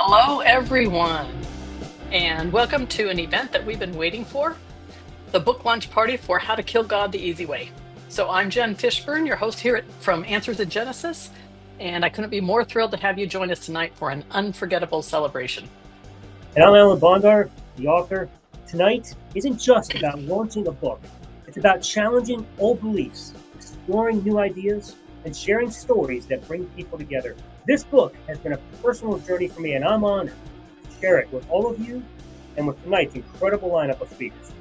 Hello, everyone, and welcome to an event that we've been waiting for, the book launch party for How to Kill God the Easy Way. So I'm Jen Fishburne, your host here from Answers in Jenesis, and I couldn't be more thrilled to have you join us tonight for an unforgettable celebration. And I'm Alan Bondar, the author. Tonight isn't just about launching a book. It's about challenging old beliefs, exploring new ideas, and sharing stories that bring people together. This book has been a personal journey for me, and I'm honored to share it with all of you and with tonight's incredible lineup of speakers.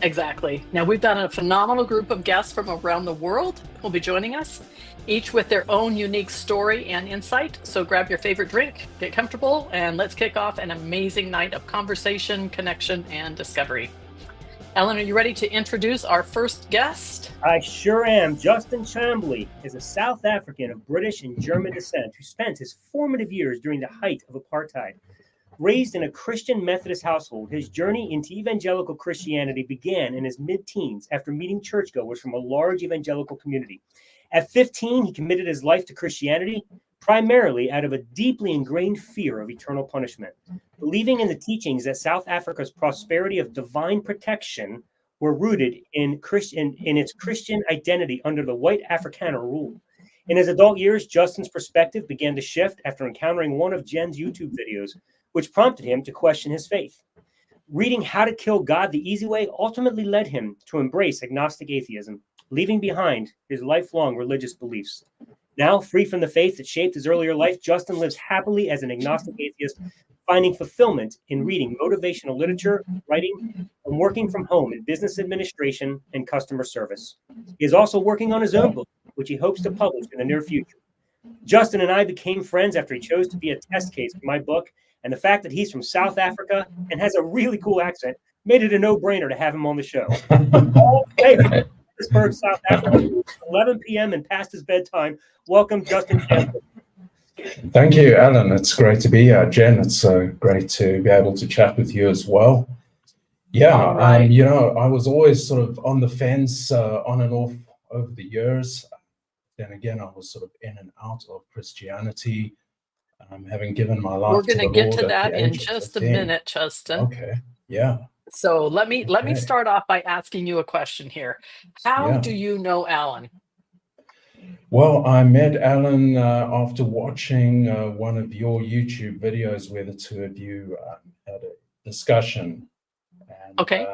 Exactly. Now, we've got a phenomenal group of guests from around the world who will be joining us, each with their own unique story and insight. So grab your favorite drink, get comfortable, and let's kick off an amazing night of conversation, connection, and discovery. Alan, are you ready to introduce our first guest? I sure am. Justin Chamblee is a South African of British and German descent who spent his formative years during the height of apartheid. Raised in a Christian Methodist household, his journey into evangelical Christianity began in his mid-teens after meeting churchgoers from a large evangelical community. At 15, he committed his life to Christianity, primarily out of a deeply ingrained fear of eternal punishment. Believing in the teachings that South Africa's prosperity of divine protection were rooted in its Christian identity under the white Afrikaner rule. In his adult years, Justin's perspective began to shift after encountering one of Jen's YouTube videos, which prompted him to question his faith. Reading How to Kill God the Easy Way ultimately led him to embrace agnostic atheism, leaving behind his lifelong religious beliefs. Now, free from the faith that shaped his earlier life, Justin lives happily as an agnostic atheist, finding fulfillment in reading motivational literature, writing, and working from home in business administration and customer service. He is also working on his own book, which he hopes to publish in the near future. Justin and I became friends after he chose to be a test case for my book, and the fact that he's from South Africa and has a really cool accent made it a no-brainer to have him on the show. Hey, from South Africa, 11 p.m. and past his bedtime. Welcome, Justin Chamblee. Thank you, Alan. It's great to be here. Jen, it's great to be able to chat with you as well. Yeah, All right. you know, I was always sort of on the fence, on and off over the years. Then again, I was sort of in and out of Christianity, having given my We're life going to to the get Lord to at that the in age of just a 15. minute, Justin. Okay, yeah. So let me Okay. start off by asking you a question here. How Yeah. do you know Alan? Well, I met Alan after watching one of your YouTube videos where the two of you had a discussion. And, Okay.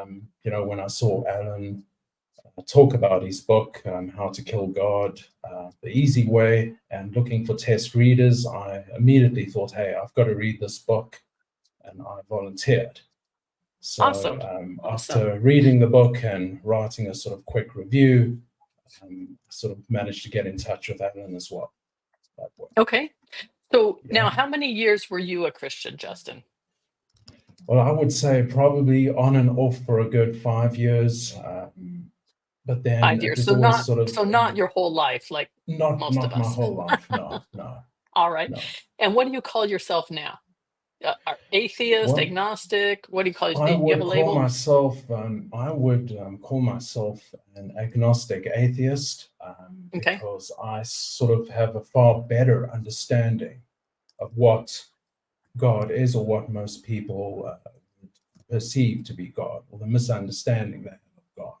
you know, when I saw Alan talk about his book, How to Kill God, the Easy Way, and looking for test readers, I immediately thought, hey, I've got to read this book, and I volunteered. So Awesome. after reading the book and writing a sort of quick review, sort of managed to get in touch with Alan as well. That way. Okay. So Yeah. now, how many years were you a Christian, Justin? Well, I would say probably on and off for a good 5 years. But then 5 it years. was So always not sort of not your whole life, like not most of my us. whole life. No. All right. No. And what do you call yourself now? Atheist, Well, agnostic? What do you call I yourself? You have would a call label? myself call myself an agnostic atheist, Okay. because I sort of have a far better understanding of what God is, or what most people perceive to be God, or the misunderstanding they have of God.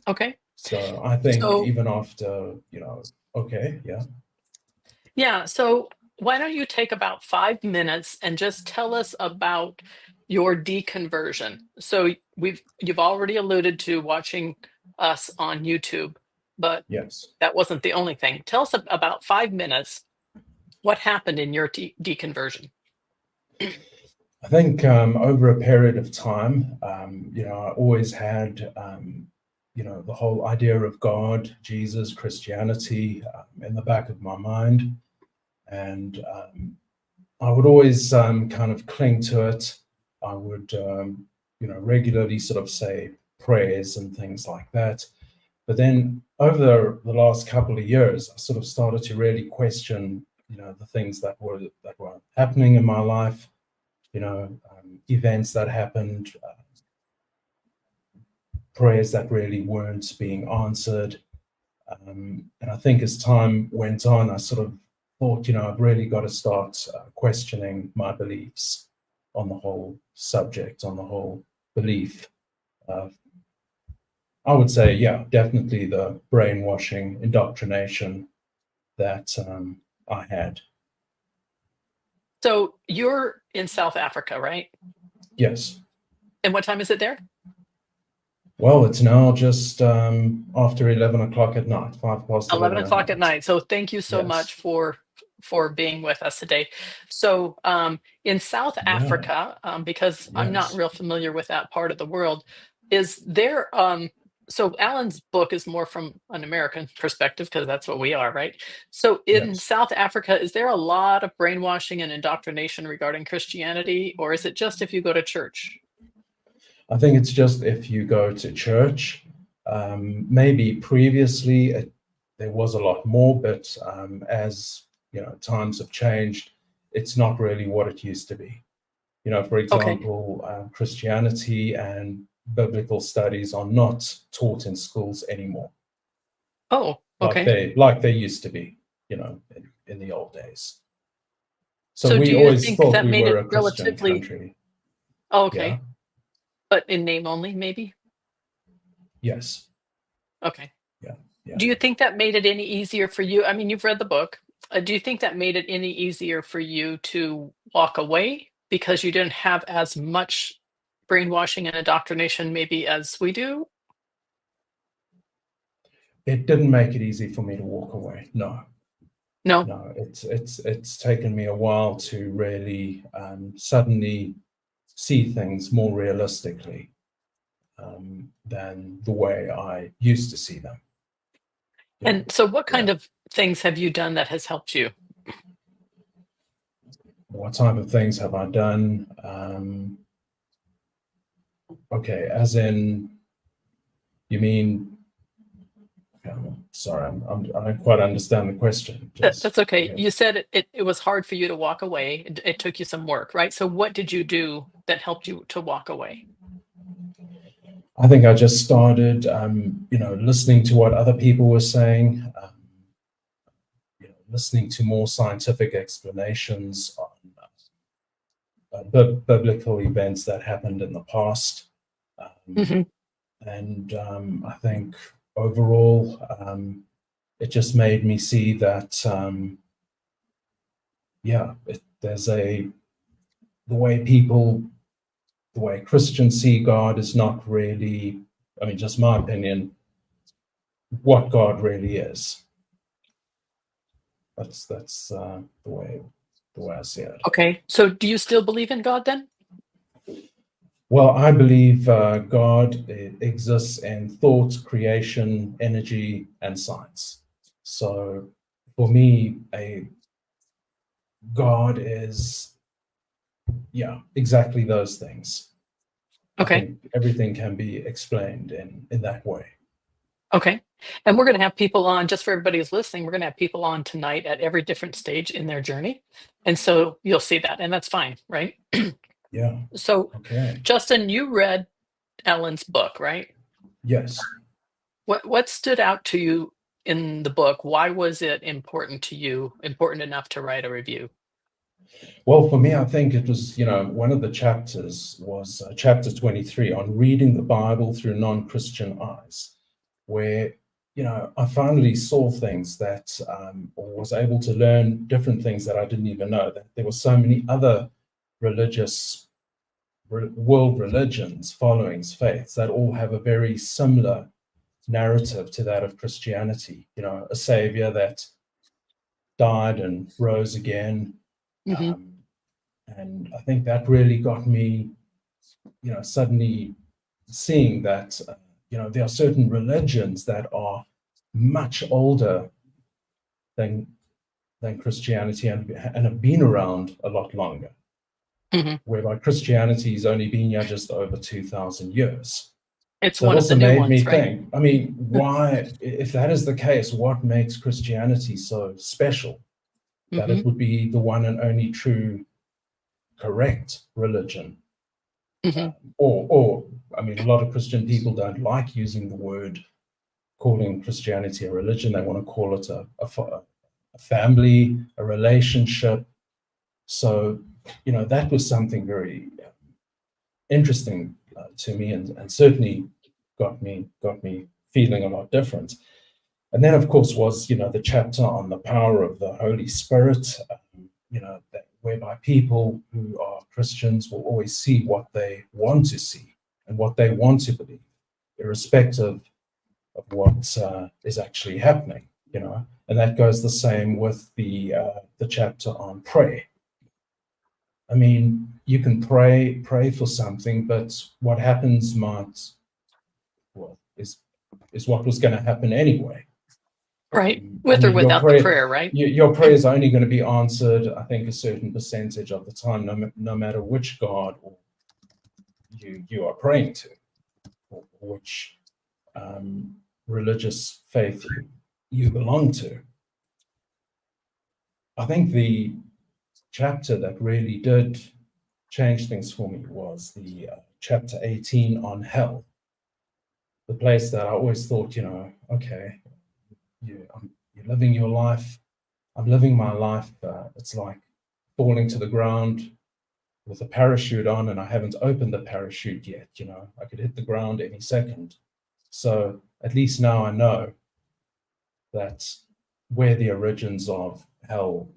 Okay. So I think So even after, you know, okay, yeah. yeah, so why don't you take about 5 minutes and just tell us about your deconversion? So you've already alluded to watching us on YouTube, but Yes. that wasn't the only thing. Tell us about 5 minutes. What happened in your deconversion? I think over a period of time, you know, I always had, you know, the whole idea of God, Jesus, Christianity in the back of my mind. And I would always kind of cling to it. I would, you know, regularly sort of say prayers and things like that. But then over the last couple of years, I sort of started to really question, you know, the things that were happening in my life, you know, events that happened, prayers that really weren't being answered. And I think as time went on, I sort of thought, you know, I've really got to start questioning my beliefs on the whole subject, on the whole belief. I would say, yeah, definitely the brainwashing, indoctrination that I had. So you're in South Africa, right? Yes. And what time is it there? Well, it's now just after 11 o'clock at night, 5 past 11 11 at o'clock at night. night. So thank you so Yes. much for being with us today. So in South Yeah. Africa, because I'm not Yes. real familiar with that part of the world, is there so Alan's book is more from an American perspective because that's what we are, right? So in Yes. South Africa, is there a lot of brainwashing and indoctrination regarding Christianity, or is it just if you go to church? I think it's just if you go to church. Maybe previously there was a lot more, but as you know, times have changed. It's not really what it used to be. You know, for example, Christianity and biblical studies are not taught in schools anymore, Oh, okay. like they used to be. You know, in the old days. So So do we you always think thought that we made were it a Christian relatively country. oh, Yeah. okay, but in name only, maybe? Yes. Okay. Yeah. Yeah. Do you think that made it any easier for you? I mean, you've read the book. Do you think that made it any easier for you to walk away because you didn't have as much brainwashing and indoctrination maybe as we do? It didn't make it easy for me to walk away. No. No. No, it's taken me a while to really suddenly see things more realistically than the way I used to see them. Yeah. And so what kind Yeah. of things have you done that has helped you? What type of things have I done? Okay, as in, you mean Sorry, I don't quite understand the question. That's okay. Yeah. You said it was hard for you to walk away. It took you some work, right? So what did you do that helped you to walk away? I think I just started, listening to what other people were saying, listening to more scientific explanations on biblical events that happened in the past. Mhm. And I think overall, it just made me see that, the way Christians see God is not really, just my opinion, what God really is. That's the way I see it. Okay. So do you still believe in God then? Well, I believe God exists in thought, creation, energy, and science. So for me, God is, exactly those things. Okay. I think everything can be explained in that way. Okay. And we're going to have people on, just for everybody who's listening, we're going to have people on tonight at every different stage in their journey. And so you'll see that, and that's fine, right? Yeah. So, Okay. Justin, you read Alan's book, right? Yes. What stood out to you in the book? Why was it important to you, important enough to write a review? Well, for me, I think it was, one of the chapters was chapter 23 on reading the Bible through non-Christian eyes, where, I finally saw things that, or was able to learn different things that I didn't even know, that there were so many other world religions, followings, faiths that all have a very similar narrative to that of Christianity, a savior that died and rose again. Mm-hmm. And I think that really got me, suddenly seeing that, there are certain religions that are much older than Christianity and have been around a lot longer. Mm-hmm. Whereby Christianity has only been here just over 2,000 years. It's So one it of the also new made ones, me right? think, why, if that is the case, what makes Christianity so special? That Mm-hmm. it would be the one and only true correct religion. Mm-hmm. Or a lot of Christian people don't like using the word, calling Christianity a religion. They want to call it a family, a relationship. So, that was something very interesting to me, and certainly got me feeling a lot different. And then, of course, was the chapter on the power of the Holy Spirit. Whereby people who are Christians will always see what they want to see and what they want to believe, irrespective of what is actually happening. And that goes the same with the chapter on prayer. You can pray for something, but what happens is what was going to happen anyway. Right. With or without the prayer, right? Your prayer is only going to be answered, I think, a certain percentage of the time, no matter which God you are praying to, or which religious faith you belong to. I think the chapter that really did change things for me was the chapter 18 on hell. The place that I always thought, okay, you're living your life. I'm living my life. It's like falling to the ground with a parachute on, and I haven't opened the parachute yet. I could hit the ground any second. So at least now I know that's where the origins of hell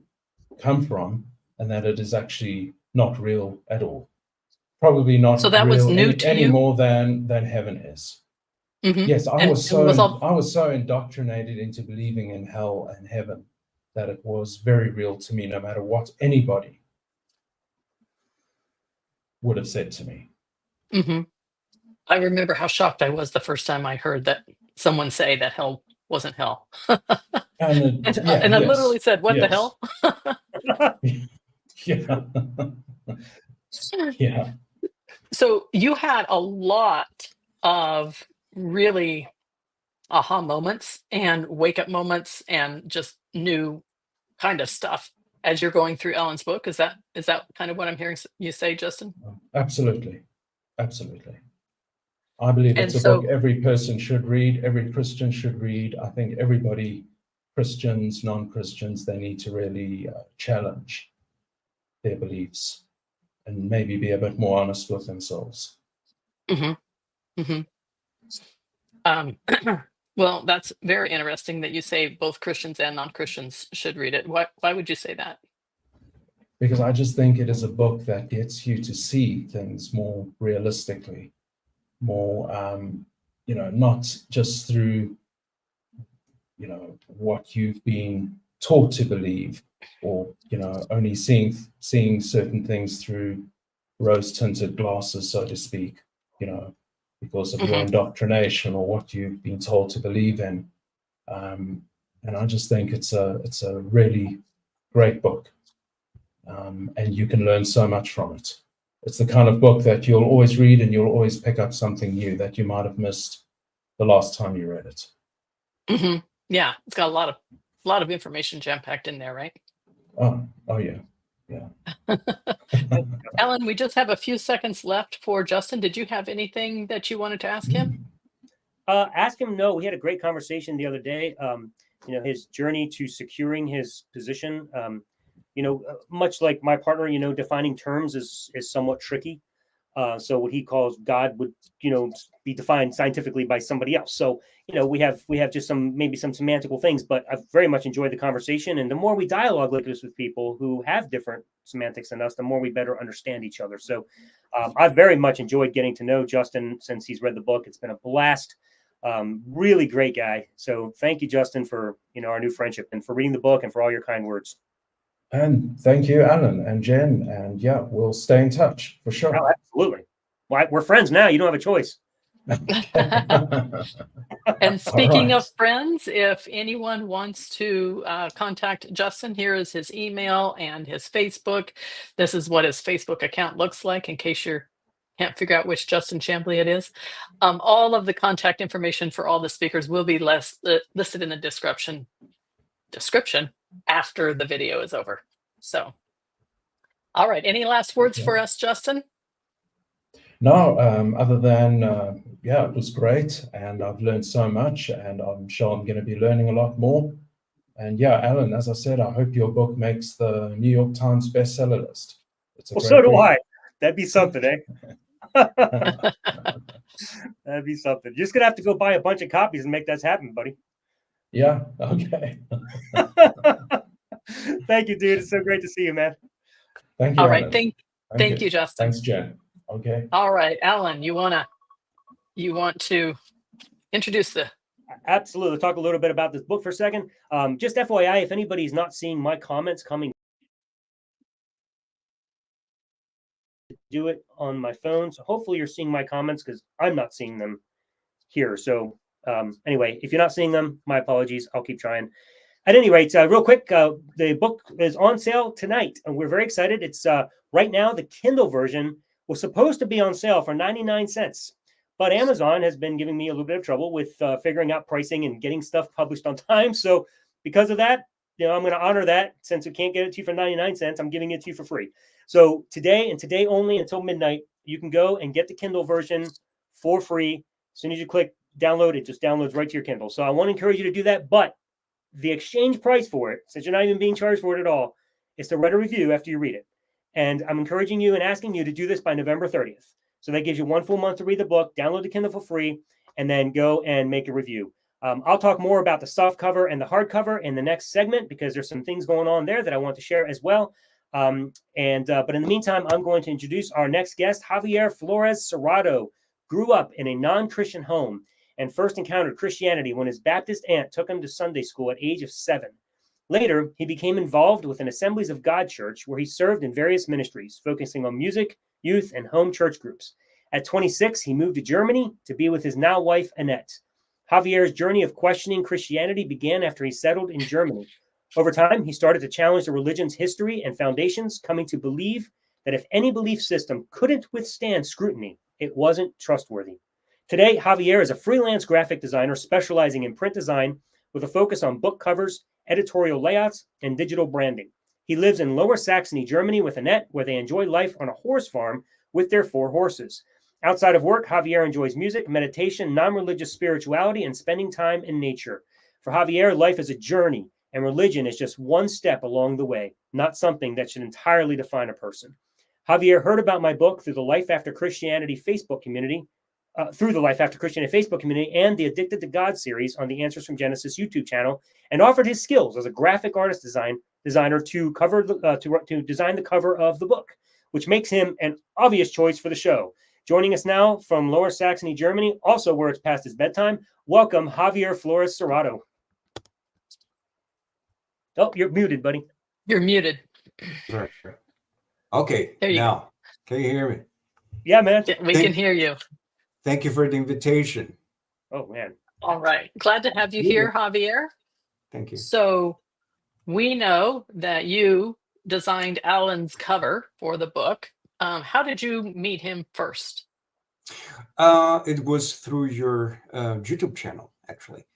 come from, and that it is actually not real at all. Probably not So that was real new to any you? more than heaven is. Mm-hmm. Yes, I And was was all so indoctrinated into believing in hell and heaven that it was very real to me, no matter what anybody would have said to me. Mm-hmm. I remember how shocked I was the first time I heard that someone say that hell wasn't hell. And And I literally said, "What the hell?" Yeah. Yeah. So you had a lot of really aha moments and wake up moments and just new kind of stuff as you're going through Alan's book. Is that kind of what I'm hearing you say, Justin? Absolutely. Absolutely. I believe And it's a book so, every person should read, every Christian should read. I think everybody, Christians, non-Christians, they need to really challenge their beliefs and maybe be a bit more honest with themselves. mhm, mhm. Well, that's very interesting that you say both Christians and non-Christians should read it. Why would you say that? Because I just think it is a book that gets you to see things more realistically, more, not just through, what you've been taught to believe, or, only seeing certain things through rose-tinted glasses, so to speak, because of your Mhm, indoctrination or what you've been told to believe in. And I just think it's a really great book. And you can learn so much from it. It's the kind of book that you'll always read and you'll always pick up something new that you might have missed the last time you read it. mhm. Yeah, it's got a lot of information jam-packed in there, right? Oh yeah. Alan, we just have a few seconds left for Justin. Did you have anything that you wanted to ask him? Ask him. No, we had a great conversation the other day. His journey to securing his position. Much like my partner, defining terms is somewhat tricky. So what he calls God would, be defined scientifically by somebody else. So, we have just maybe some semantical things, but I've very much enjoyed the conversation. And the more we dialogue like this with people who have different semantics than us, the more we better understand each other. So I've very much enjoyed getting to know Justin since he's read the book. It's been a blast. Really great guy. So thank you, Justin, for, our new friendship and for reading the book and for all your kind words. And thank you, Alan and Jen. And yeah, we'll stay in touch for sure. Oh, absolutely. Well, we're friends now. You don't have a choice. And speaking right. of friends, if anyone wants to contact Justin, here is his email and his Facebook. This is what his Facebook account looks like in case you can't figure out which Justin Chamblee it is. All of the contact information for all the speakers will be listed in the description after the video is over. So, all right. Any last words for us, Justin? No, other than, it was great. And I've learned so much, and I'm sure I'm going to be learning a lot more. And yeah, Alan, as I said, I hope your book makes the New York Times bestseller list. Well, so do I. That'd be something, eh? That'd be something. You're just going to have to go buy a bunch of copies and make that happen, buddy. Yeah, okay. Thank you, dude. It's so great to see you, man. Thank you, All right. Alan. Thank you, Justin. Thanks, Jen. Okay. All right, Alan, you want to introduce the... Absolutely. Talk a little bit about this book for a second. Just FYI, if anybody's not seeing my comments coming, do it on my phone. So hopefully you're seeing my comments because I'm not seeing them here. So anyway, if you're not seeing them, my apologies. I'll keep trying. At any rate, real quick, the book is on sale tonight, and we're very excited. It's right now, the Kindle version was supposed to be on sale for 99 cents. But Amazon has been giving me a little bit of trouble with figuring out pricing and getting stuff published on time. So because of that, I'm going to honor that. Since we can't get it to you for 99 cents, I'm giving it to you for free. So today and today only until midnight, you can go and get the Kindle version for free. As soon as you click download, it just downloads right to your Kindle. So I want to encourage you to do that. But the exchange price for it, since you're not even being charged for it at all, is to write a review after you read it. And I'm encouraging you and asking you to do this by November 30th. So that gives you 1 full month to read the book, download the Kindle for free, and then go and make a review. I'll talk more about the soft cover and the hardcover in the next segment because there's some things going on there that I want to share as well. But in the meantime, I'm going to introduce our next guest, Javier Flores Cerrato. Grew up in a non-Christian home and first encountered Christianity when his Baptist aunt took him to Sunday school at age of 7. Later, he became involved with an Assemblies of God church where he served in various ministries, focusing on music, youth, and home church groups. At 26, he moved to Germany to be with his now wife, Annette. Javier's journey of questioning Christianity began after he settled in Germany. Over time, he started to challenge the religion's history and foundations, coming to believe that if any belief system couldn't withstand scrutiny, it wasn't trustworthy. Today, Javier is a freelance graphic designer specializing in print design with a focus on book covers, editorial layouts, and digital branding. He lives in Lower Saxony, Germany with Annette, where they enjoy life on a horse farm with their 4 horses. Outside of work, Javier enjoys music, meditation, non-religious spirituality, and spending time in nature. For Javier, life is a journey, and religion is just one step along the way, not something that should entirely define a person. Javier heard about my book through the Life After Christianity Facebook community, and the Addicted to God series on the Answers from Jenesis YouTube channel, and offered his skills as a graphic artist designer to design the cover of the book, which makes him an obvious choice for the show. Joining us now from Lower Saxony, Germany, also where it's past his bedtime, welcome Javier Flores Cerrato. Oh, you're muted, buddy. You're muted. Sure. Okay, now, can you hear me? Yeah, man. We can hear you. Thank you for the invitation. Oh, man. All right. Glad to have you here, Javier. Thank you. So we know that you designed Alan's cover for the book. How did you meet him first? It was through your YouTube channel, actually.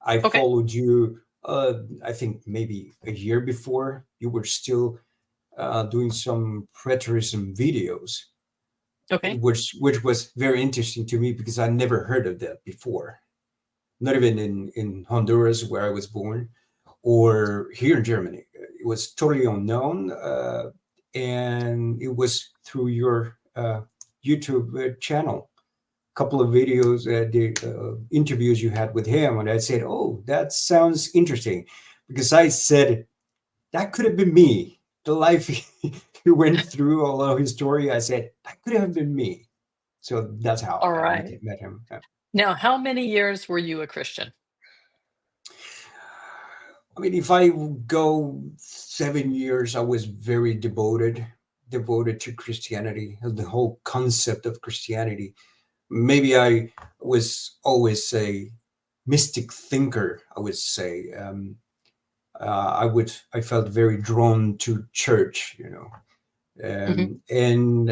I followed you, I think maybe a year before. You were still doing some preterism videos. Okay. Which was very interesting to me because I never heard of that before. Not even in Honduras, where I was born, or here in Germany. It was totally unknown. And it was through your YouTube channel. A couple of videos, the interviews you had with him, and I said, oh, that sounds interesting. Because I said, that could have been me. The life he went through, all of his story, I said, that could have been me. So that's how I met him. Yeah. Now, how many years were you a Christian? I mean, if I go 7 years, I was very devoted to Christianity, the whole concept of Christianity. Maybe I was always a mystic thinker, I would say. I felt very drawn to church, you know. And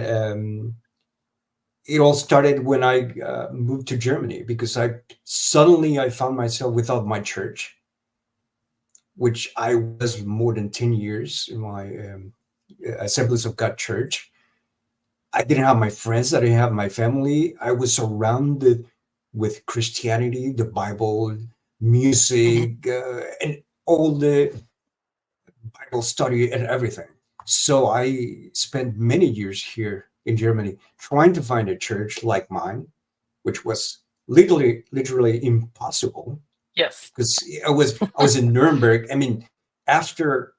it all started when I moved to Germany, because I found myself without my church, which I was more than 10 years in my Assemblies of God church. I didn't have my friends. I didn't have my family. I was surrounded with Christianity, the Bible, music, and all the Bible study and everything. So I spent many years here in Germany trying to find a church like mine, which was literally impossible. Yes, because I was in Nuremberg. I mean, after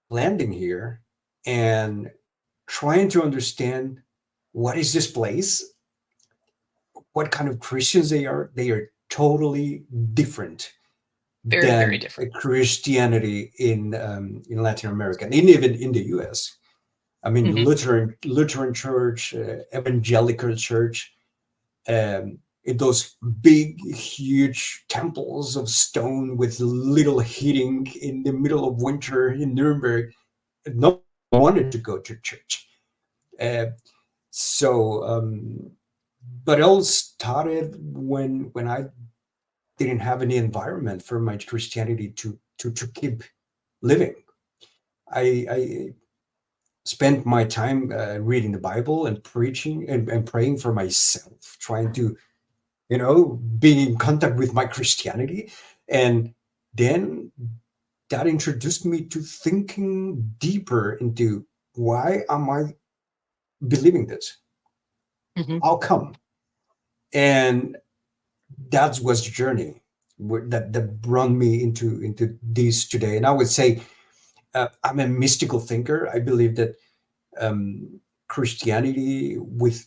landing here and trying to understand what is this place, what kind of Christians they are totally different very different. Christianity in Latin America and even in the U.S. I mean, Lutheran church, evangelical church, in those big, huge temples of stone with little heating in the middle of winter in Nuremberg. No one wanted to go to church. But it all started when I didn't have any environment for my Christianity to keep living. I spent my time reading the Bible and preaching and praying for myself, trying to, being in contact with my Christianity. And then that introduced me to thinking deeper into, why am I believing this? How come? And that was the journey that brought me into this today. And I would say I'm a mystical thinker. I believe that Christianity, with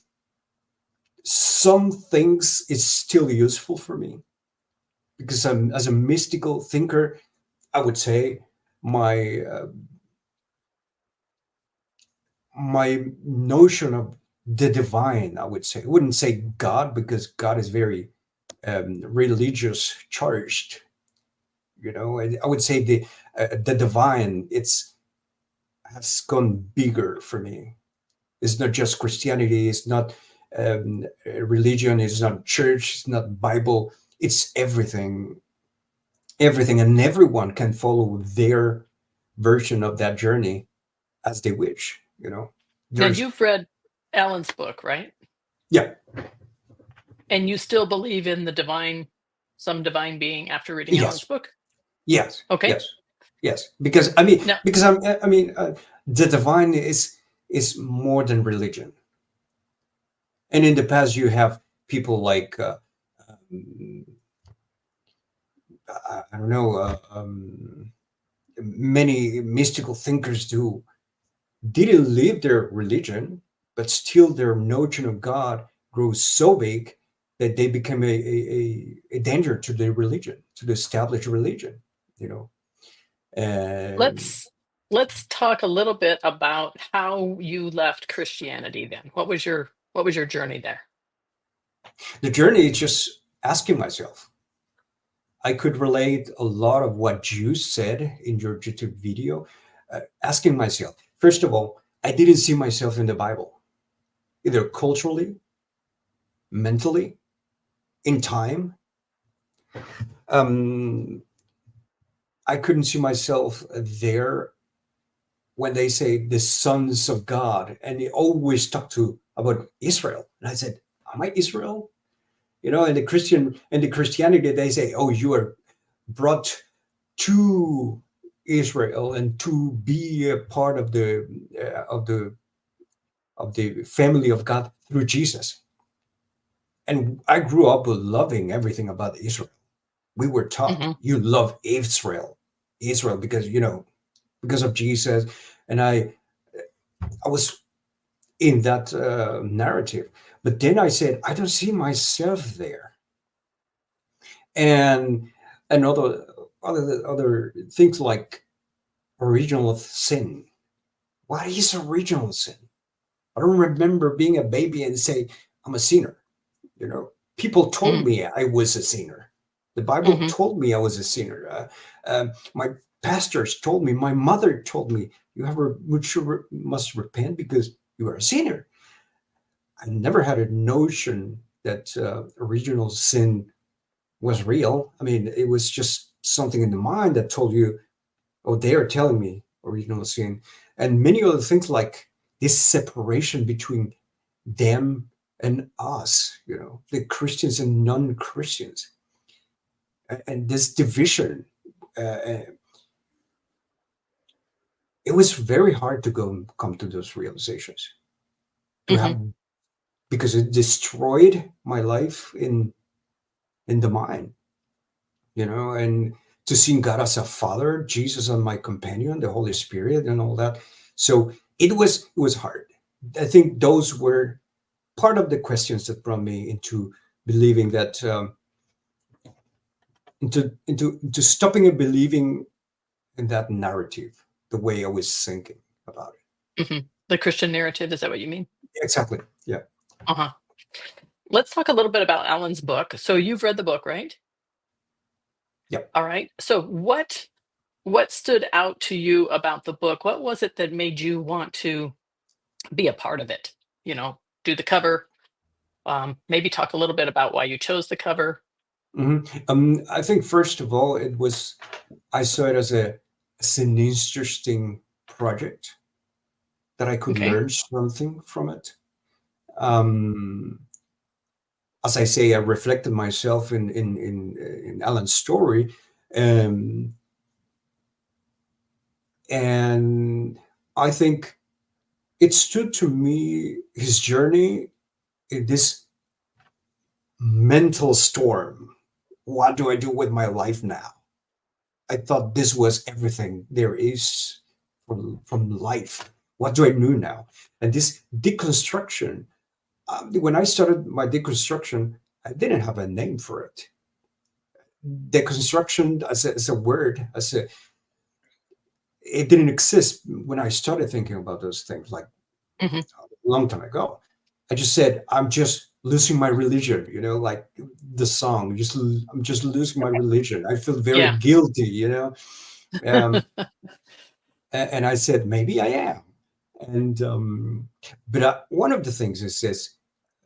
some things, is still useful for me, because as a mystical thinker, I would say my notion of the divine, I wouldn't say God, because God is very religious charged. I would say the divine, has gone bigger for me. It's not just Christianity. It's not religion is not church, it's not Bible, it's everything, and everyone can follow their version of that journey as they wish. Now There's you've read Alan's book, right? yeah, And you still believe in some divine being after reading Alan's yes, book? yes, Okay. yes. Because Now, the divine is more than religion. And in the past, you have people like I don't know, many mystical thinkers who didn't leave their religion, but still their notion of God grows so big that they become a danger to the religion, to the established religion. You know, and let's talk a little bit about how you left Christianity then. What was your journey there? the journey is just asking myself. I could relate a lot of what you said in your YouTube video, asking myself, first of all, I didn't see myself in the Bible, either culturally, mentally, in time. I couldn't see myself there when they say the sons of God, and they always talk about Israel. And I said, am I Israel? And the Christianity, they say, oh, you are brought to Israel and to be a part of the family of God through Jesus. And I grew up loving everything about Israel. We were taught you love Israel because of Jesus, and I was in that narrative. But then I said, I don't see myself there, and other things like original sin. What is original sin? I don't remember being a baby and say I'm a sinner. People told me I was a sinner. The Bible told me I was a sinner. My pastors told me, my mother told me, you must repent because you are a sinner. I never had a notion that original sin was real. I mean, it was just something in the mind that told you, oh, they are telling me original sin. And many other things like this separation between them and us, the Christians and non-Christians. And this division, it was very hard to come to those realizations, because it destroyed my life in the mind, and to see God as a father, Jesus as my companion, the Holy Spirit, and all that. So it was hard. I think those were part of the questions that brought me into believing that. Into stopping and believing in that narrative, the way I was thinking about it. The Christian narrative, is that what you mean? Exactly. Yeah. Let's talk a little bit about Alan's book. So you've read the book, right? Yep. All right. So what stood out to you about the book? What was it that made you want to be a part of it? Do the cover. Maybe talk a little bit about why you chose the cover. I think first of all, I saw it as an interesting project that I could learn something from it. As I say, I reflected myself in Alan's story, and I think it stood to me, his journey in this mental storm. What do I do with my life now? I thought this was everything there is from life. What do I do now? And this deconstruction, when I started my deconstruction, I didn't have a name for it. Deconstruction as a word, it didn't exist when I started thinking about those things, like a long time ago. I just said, I'm just losing my religion, like the song, I'm just losing my religion. I feel very guilty, and I said, maybe I am. And but one of the things is this: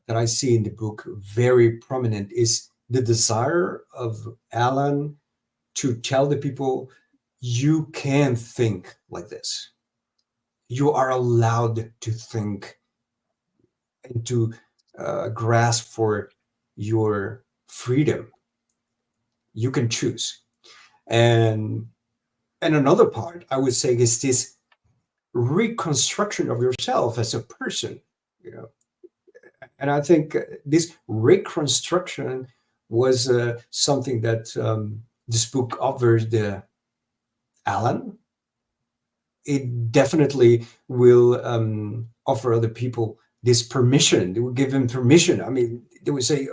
that I see in the book very prominent is the desire of Alan to tell the people, you can think like this. You are allowed to think and to grasp for your freedom. You can choose. And another part I would say is this reconstruction of yourself as a person, you know. And I think this reconstruction was something that this book offers Alan. It definitely will offer other people this permission. They will give them permission. I mean, they would say,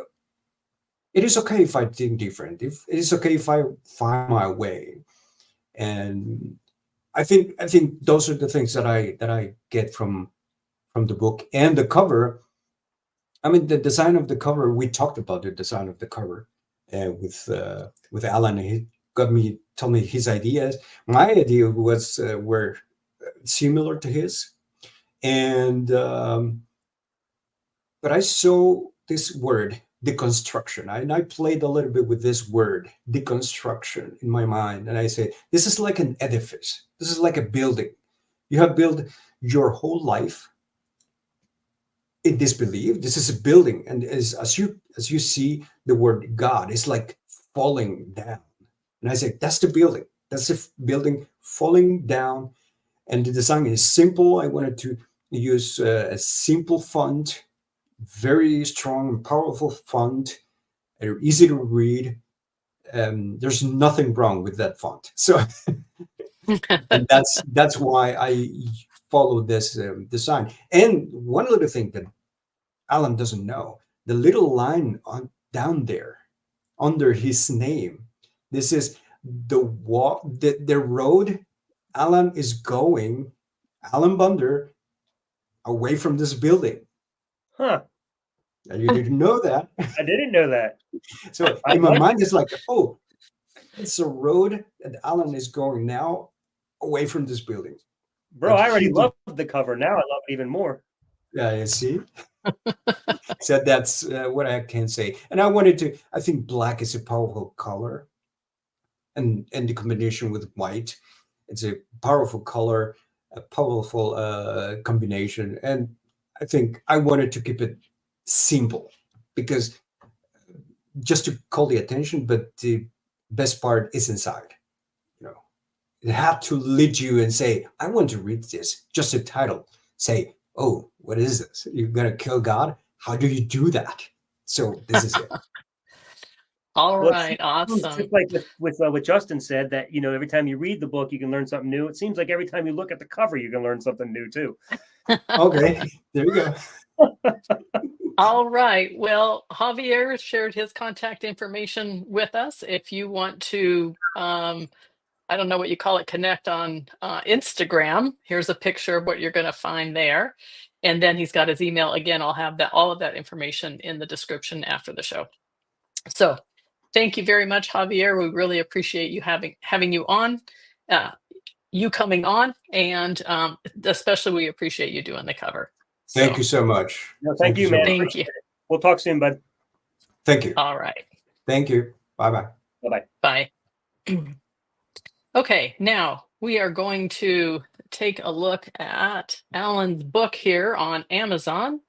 it is okay if I think different. If it is okay if I find my way. And I think those are the things that I get from the book and the cover. I mean, the design of the cover. We talked about the design of the cover with Alan. He told me his ideas. My idea were similar to his, and but I saw this word deconstruction. I played a little bit with this word deconstruction in my mind, and I said, this is like an edifice. This is like a building. You have built your whole life in disbelief. This is a building, and as you see the word God, it's like falling down. And I said, that's the building. That's the building falling down. And the design is simple. I wanted to use a simple font, very strong and powerful font, easy to read. There's nothing wrong with that font. So, and that's why I follow this design. And one little thing that Alan doesn't know, the little line down there under his name, this is the road Alan is going, Alan Bondar, away from this building. Huh. And you didn't know that. I didn't know that. So in my mind, it's like, oh, it's a road that Alan is going now away from this building. Bro, I already love the cover. Now I love it even more. Yeah, you see? So that's what I can say. And I think black is a powerful color. And the combination with white, it's a powerful color, a powerful combination. And I think I wanted to keep it simple, because just to call the attention, but the best part is inside. You know, it had to lead you and say, I want to read this. Just a title. Say, oh, what is this? You're gonna kill God? How do you do that? So this is it. All right, awesome. Just like with what Justin said, that, you know, every time you read the book, you can learn something new. It seems like every time you look at the cover, you can learn something new too. Okay, there you go. All right. Well, Javier shared his contact information with us. If you want to, I don't know what you call it, connect on Instagram, here's a picture of what you're going to find there. And then he's got his email. Again, I'll have all of that information in the description after the show. So thank you very much, Javier. We really appreciate you having you on, you coming on, and especially we appreciate you doing the cover. Thank you so much. No, thank you, man. Thank you. We'll talk soon, bud. Thank you. All right. Thank you. Bye-bye. Bye-bye. Bye. Okay, now we are going to take a look at Alan's book here on Amazon.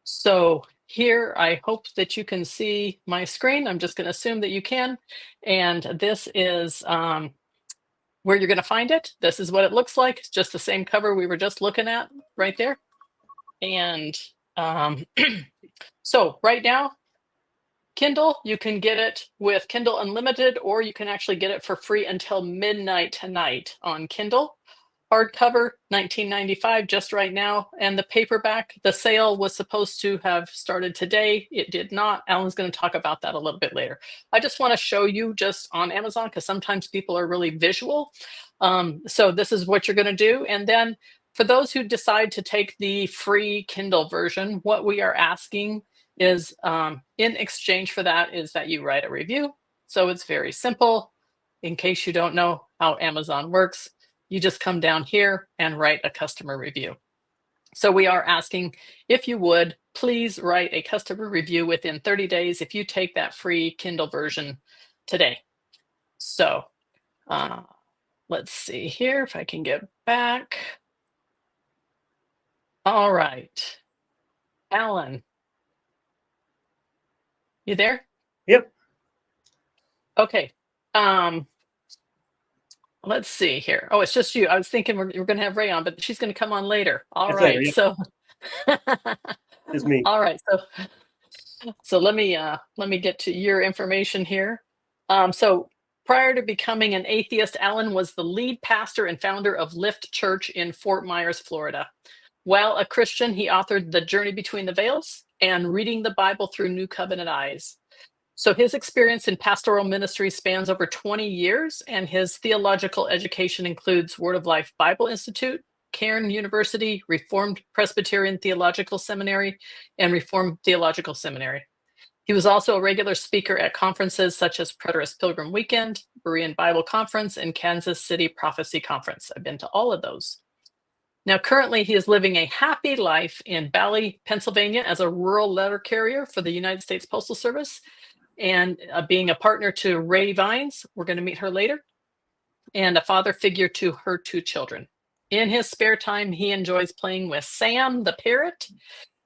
So here, I hope that you can see my screen. I'm just going to assume that you can. And this is where you're going to find it. This is what it looks like. It's just the same cover we were just looking at right there. And so right now, Kindle, you can get it with Kindle Unlimited, or you can actually get it for free until midnight tonight on Kindle. Hardcover, $19.95 just right now. And the paperback, the sale was supposed to have started today. It did not. Alan's going to talk about that a little bit later. I just want to show you just on Amazon, because sometimes people are really visual. So this is what you're going to do. And then for those who decide to take the free Kindle version, what we are asking is in exchange for that is that you write a review. So it's very simple. In case you don't know how Amazon works, you just come down here and write a customer review. So we are asking if you would please write a customer review within 30 days if you take that free Kindle version today. So let's see here if I can get back. All right. Alan, you there? Yep. Okay. Let's see here. Oh, it's just you. I was thinking we're going to have Ray on, but she's going to come on later. All That's right. later. Yep. So, It's me. all right. So let me get to your information here. So prior to becoming an atheist, Alan was the lead pastor and founder of Lift Church in Fort Myers, Florida. While a Christian, he authored The Journey Between the Veils and Reading the Bible Through New Covenant Eyes. So his experience in pastoral ministry spans over 20 years, and his theological education includes Word of Life Bible Institute, Cairn University, Reformed Presbyterian Theological Seminary, and Reformed Theological Seminary. He was also a regular speaker at conferences such as Preterist Pilgrim Weekend, Berean Bible Conference, and Kansas City Prophecy Conference. I've been to all of those. Now, currently, he is living a happy life in Bally, Pennsylvania as a rural letter carrier for the United States Postal Service, and being a partner to Ray Vines, we're going to meet her later, and a father figure to her 2 children. In his spare time, he enjoys playing with Sam the parrot,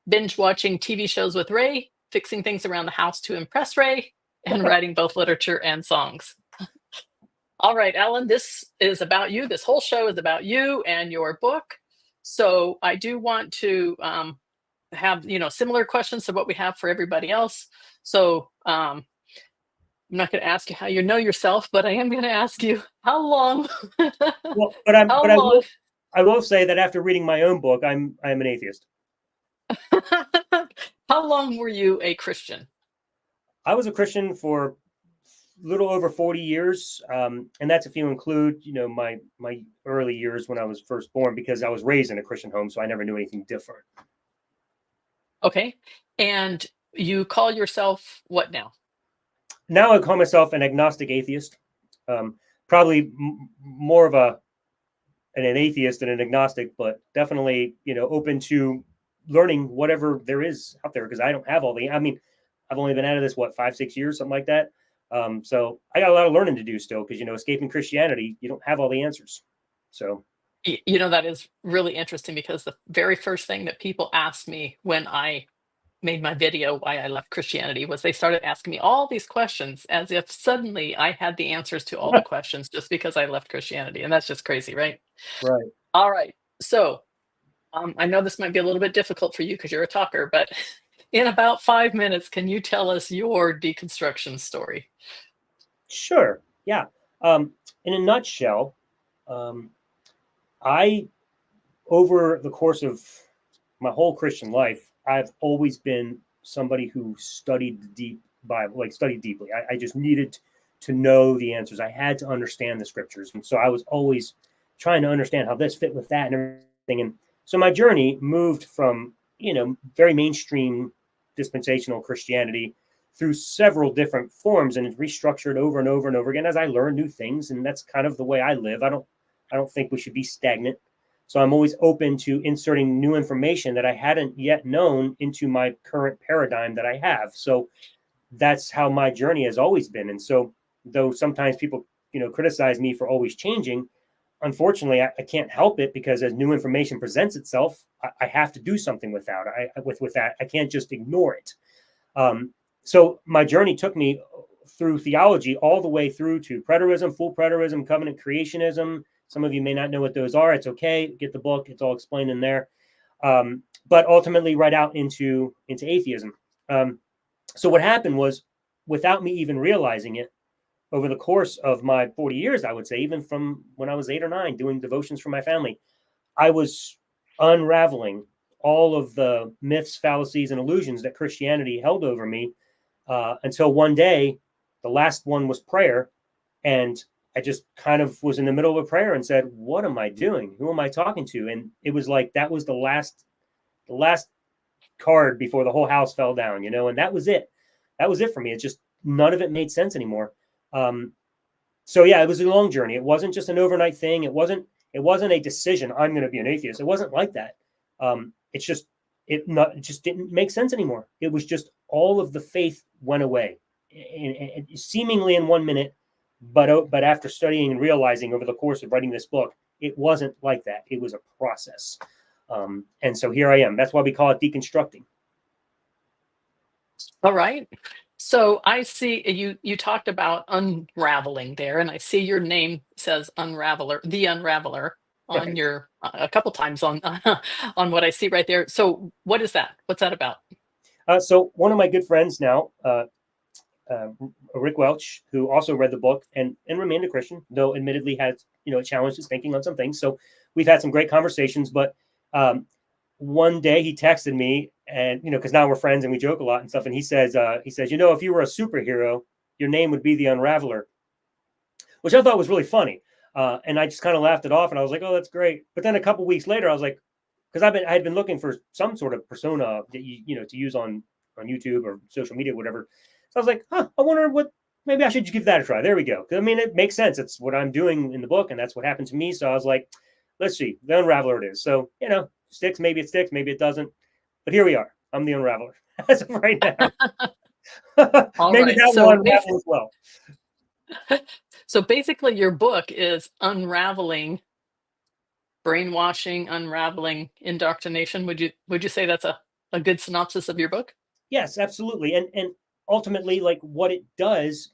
binge watching TV shows with Ray, fixing things around the house to impress Ray, and writing both literature and songs. All right, Alan, this is about you. This whole show is about you and your book. So I do want to have, similar questions to what we have for everybody else. So I'm not going to ask you how you know yourself, but I am going to ask you how long. Well, I will say that after reading my own book, I'm an atheist. How long were you a Christian? I was a Christian for a little over 40 years, and that's if you include, my early years when I was first born, because I was raised in a Christian home, so I never knew anything different. Okay, and you call yourself what now? Now I call myself an agnostic atheist. Probably more of an atheist than an agnostic, but definitely, open to learning whatever there is out there, because I don't have I've only been out of this, 5-6 years, something like that. So I got a lot of learning to do still, because, escaping Christianity, you don't have all the answers. So, that is really interesting, because the very first thing that people asked me when I made my video why I left Christianity was they started asking me all these questions as if suddenly I had the answers to all the questions just because I left Christianity. And that's just crazy, right? Right. All right. So I know this might be a little bit difficult for you because you're a talker, but in about 5 minutes, can you tell us your deconstruction story? Sure. Yeah. In a nutshell, I, over the course of my whole Christian life, I've always been somebody who studied the deep Bible, studied deeply. I just needed to know the answers. I had to understand the scriptures. And so I was always trying to understand how this fit with that and everything. And so my journey moved from, very mainstream dispensational Christianity through several different forms, and restructured over and over and over again as I learned new things. And that's kind of the way I live. I don't think we should be stagnant. So I'm always open to inserting new information that I hadn't yet known into my current paradigm that I have. So that's how my journey has always been. And so, though sometimes people, criticize me for always changing, unfortunately, I can't help it, because as new information presents itself, I have to do something with that. I can't just ignore it. So my journey took me through theology all the way through to preterism, full preterism, covenant creationism. Some of you may not know what those are. It's okay. Get the book. It's all explained in there. But ultimately right out into atheism. So what happened was, without me even realizing it, over the course of my 40 years, I would say, even from when I was 8 or 9, doing devotions for my family, I was unraveling all of the myths, fallacies, and illusions that Christianity held over me, until one day, the last one was prayer. And I just kind of was in the middle of a prayer and said, what am I doing? Who am I talking to? And it was like, that was the last card before the whole house fell down, and that was it. That was it for me. It's just, none of it made sense anymore. So yeah, it was a long journey. It wasn't just an overnight thing. It wasn't a decision. I'm going to be an atheist. It wasn't like that. It's just it just didn't make sense anymore. It was just all of the faith went away, seemingly in 1 minute, but after studying and realizing over the course of writing this book, it wasn't like that. It was a process, and so here I am. That's why we call it deconstructing. All right. So I see you talked about unraveling there, and I see your name says Unraveler, the Unraveler on your a couple times on on what I see right there. So what is that? What's that about? So one of my good friends now, Rick Welch, who also read the book and remained a Christian, though admittedly has challenged his thinking on some things. So we've had some great conversations. But one day he texted me, and because now we're friends and we joke a lot and stuff. And he says, if you were a superhero, your name would be the Unraveler, which I thought was really funny. And I just kind of laughed it off, and I was like, "Oh, that's great." But then a couple weeks later, I was like, because I had been looking for some sort of persona that to use on YouTube or social media, whatever. So I was like, I wonder maybe I should just give that a try. There we go. I mean, it makes sense. It's what I'm doing in the book, and that's what happened to me. So I was like, let's see, the Unraveler it is. So, sticks, maybe it doesn't. But here we are. I'm the Unraveler as of right now. Maybe that will unravel as well. So basically your book is unraveling brainwashing, unraveling indoctrination. Would you say that's a good synopsis of your book? Yes, absolutely. And ultimately, like, what it does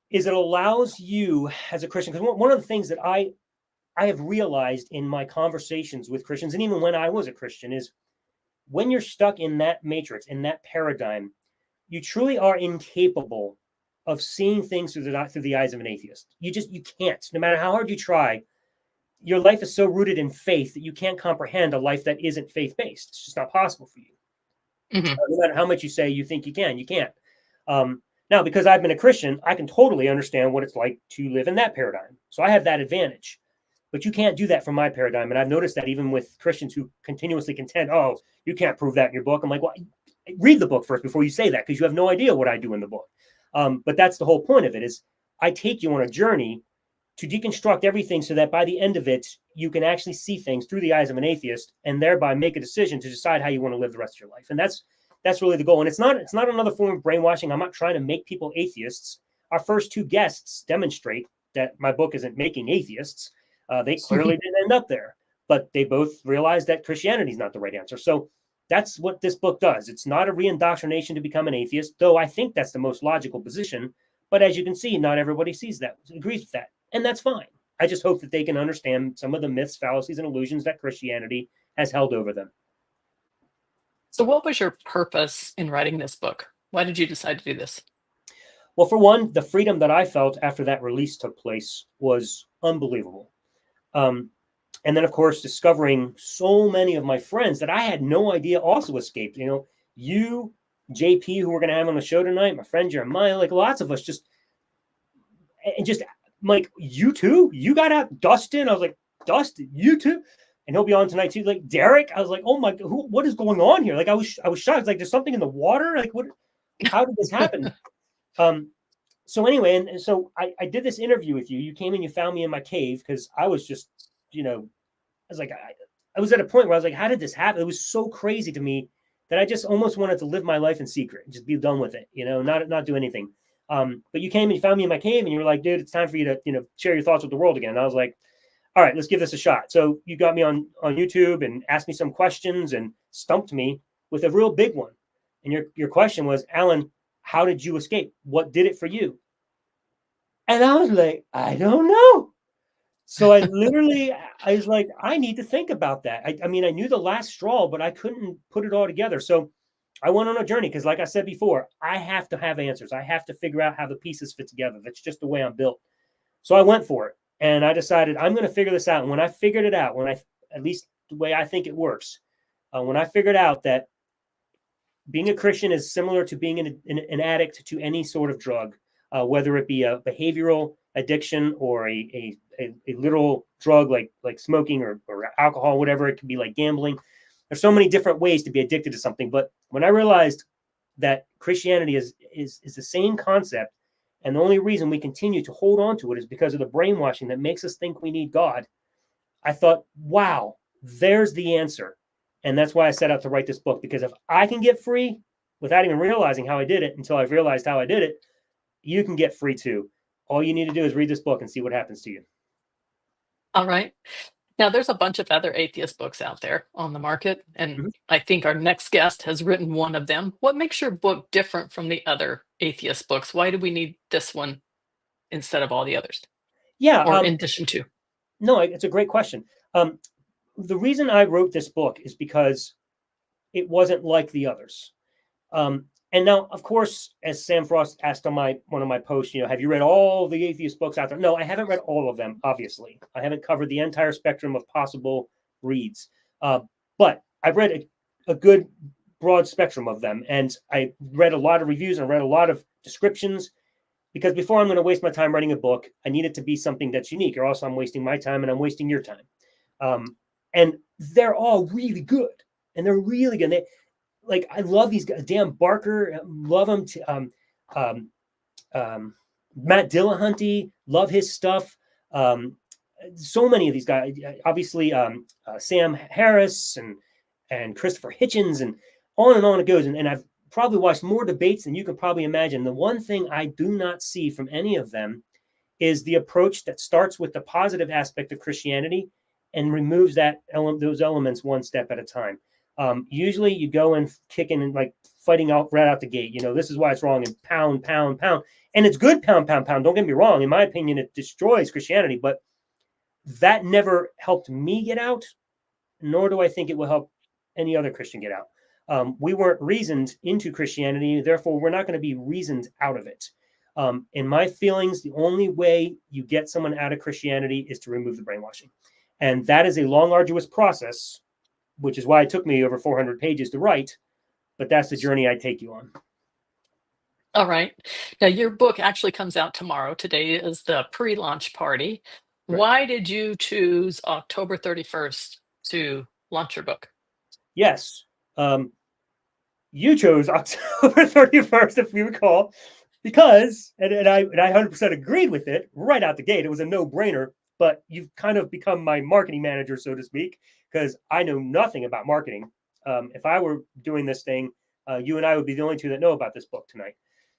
is it allows you as a Christian, because one of the things that I have realized in my conversations with Christians, and even when I was a Christian, is when you're stuck in that matrix, in that paradigm, you truly are incapable of seeing things through the eyes of an atheist. You can't. No matter how hard you try, your life is so rooted in faith that you can't comprehend a life that isn't faith-based. It's just not possible for you. Mm-hmm. No matter how much you say you think you can, you can't. Now, because I've been a Christian, I can totally understand what it's like to live in that paradigm. So I have that advantage. But you can't do that from my paradigm. And I've noticed that even with Christians who continuously contend, oh, you can't prove that in your book. I'm like, well, read the book first before you say that, because you have no idea what I do in the book. But that's the whole point of it, is I take you on a journey to deconstruct everything so that by the end of it, you can actually see things through the eyes of an atheist and thereby make a decision to decide how you want to live the rest of your life. And that's really the goal. And it's not another form of brainwashing. I'm not trying to make people atheists. Our first two guests demonstrate that my book isn't making atheists. They clearly didn't end up there, but they both realized that Christianity is not the right answer. So that's what this book does. It's not a reindoctrination to become an atheist, though I think that's the most logical position. But as you can see, not everybody sees that, agrees with that. And that's fine. I just hope that they can understand some of the myths, fallacies, and illusions that Christianity has held over them. So what was your purpose in writing this book? Why did you decide to do this? Well, for one, the freedom that I felt after that release took place was unbelievable. And then, of course, discovering so many of my friends that I had no idea also escaped. You, JP, who we're going to have on the show tonight, my friend Jeremiah, like lots of us just like, you too? You got out? Dustin? I was like, Dustin, you too? And he'll be on tonight too. Like, Derek? I was like, oh my God, what is going on here? Like, I was shocked. It's like, there's something in the water? Like, how did this happen? So anyway, and so I did this interview with you. You came and you found me in my cave because I was just, I was like, I was at a point where I was like, how did this happen? It was so crazy to me that I just almost wanted to live my life in secret and just be done with it, not do anything. But you came and you found me in my cave and you were like, dude, it's time for you to, share your thoughts with the world again. And I was like, all right, let's give this a shot. So you got me on YouTube and asked me some questions and stumped me with a real big one. And your question was, Alan, how did you escape? What did it for you? And I was like, I don't know. So I was like, I need to think about that. I mean, I knew the last straw, but I couldn't put it all together. So I went on a journey because, like I said before, I have to have answers. I have to figure out how the pieces fit together. That's just the way I'm built. So I went for it. And I decided I'm going to figure this out. And when I figured it out, at least the way I think it works, when I figured out that being a Christian is similar to being an addict to any sort of drug, whether it be a behavioral addiction or a literal drug like smoking or alcohol, whatever. It could be like gambling. There's so many different ways to be addicted to something. But when I realized that Christianity is the same concept, and the only reason we continue to hold on to it is because of the brainwashing that makes us think we need God, I thought, wow, There's the answer. And that's why I set out to write this book, because if I can get free without even realizing how I did it until I've realized how I did it, you can get free too. All you need to do is read this book and see what happens to you. All right. Now, there's a bunch of other atheist books out there on the market, and I think our next guest has written one of them. What makes your book different from the other atheist books? Why do we need this one instead of all the others? Yeah. Or in addition to? No, it's a great question. The reason I wrote this book is because it wasn't like the others. And now, of course, as Sam Frost asked on one of my posts, have you read all the atheist books out there? No, I haven't read all of them, obviously. I haven't covered the entire spectrum of possible reads. But I've read a good broad spectrum of them. And I read a lot of reviews and read a lot of descriptions, because before I'm going to waste my time writing a book, I need it to be something that's unique, or else I'm wasting my time and I'm wasting your time. And they're all really good. And they're really good. I love these guys. Dan Barker, love him. Matt Dillahunty, love his stuff. So many of these guys, obviously Sam Harris and Christopher Hitchens, and on it goes. And I've probably watched more debates than you can probably imagine. The one thing I do not see from any of them is the approach that starts with the positive aspect of Christianity and removes those elements one step at a time. Usually you go and kicking and fighting out right out the gate. This is why it's wrong, and pound. And it's good, pound. Don't get me wrong. In my opinion, it destroys Christianity, but that never helped me get out, nor do I think it will help any other Christian get out. We weren't reasoned into Christianity, therefore we're not going to be reasoned out of it. In my feelings, the only way you get someone out of Christianity is to remove the brainwashing. And that is a long, arduous process, which is why it took me over 400 pages to write, but that's the journey I take you on. All right. Now, your book actually comes out tomorrow. Today is the pre-launch party. Right. Why did you choose October 31st to launch your book? Yes. You chose October 31st, if you recall, because, and I 100% agreed with it right out the gate. It was a no-brainer, but you've kind of become my marketing manager, so to speak, because I know nothing about marketing. If I were doing this thing, you and I would be the only two that know about this book tonight.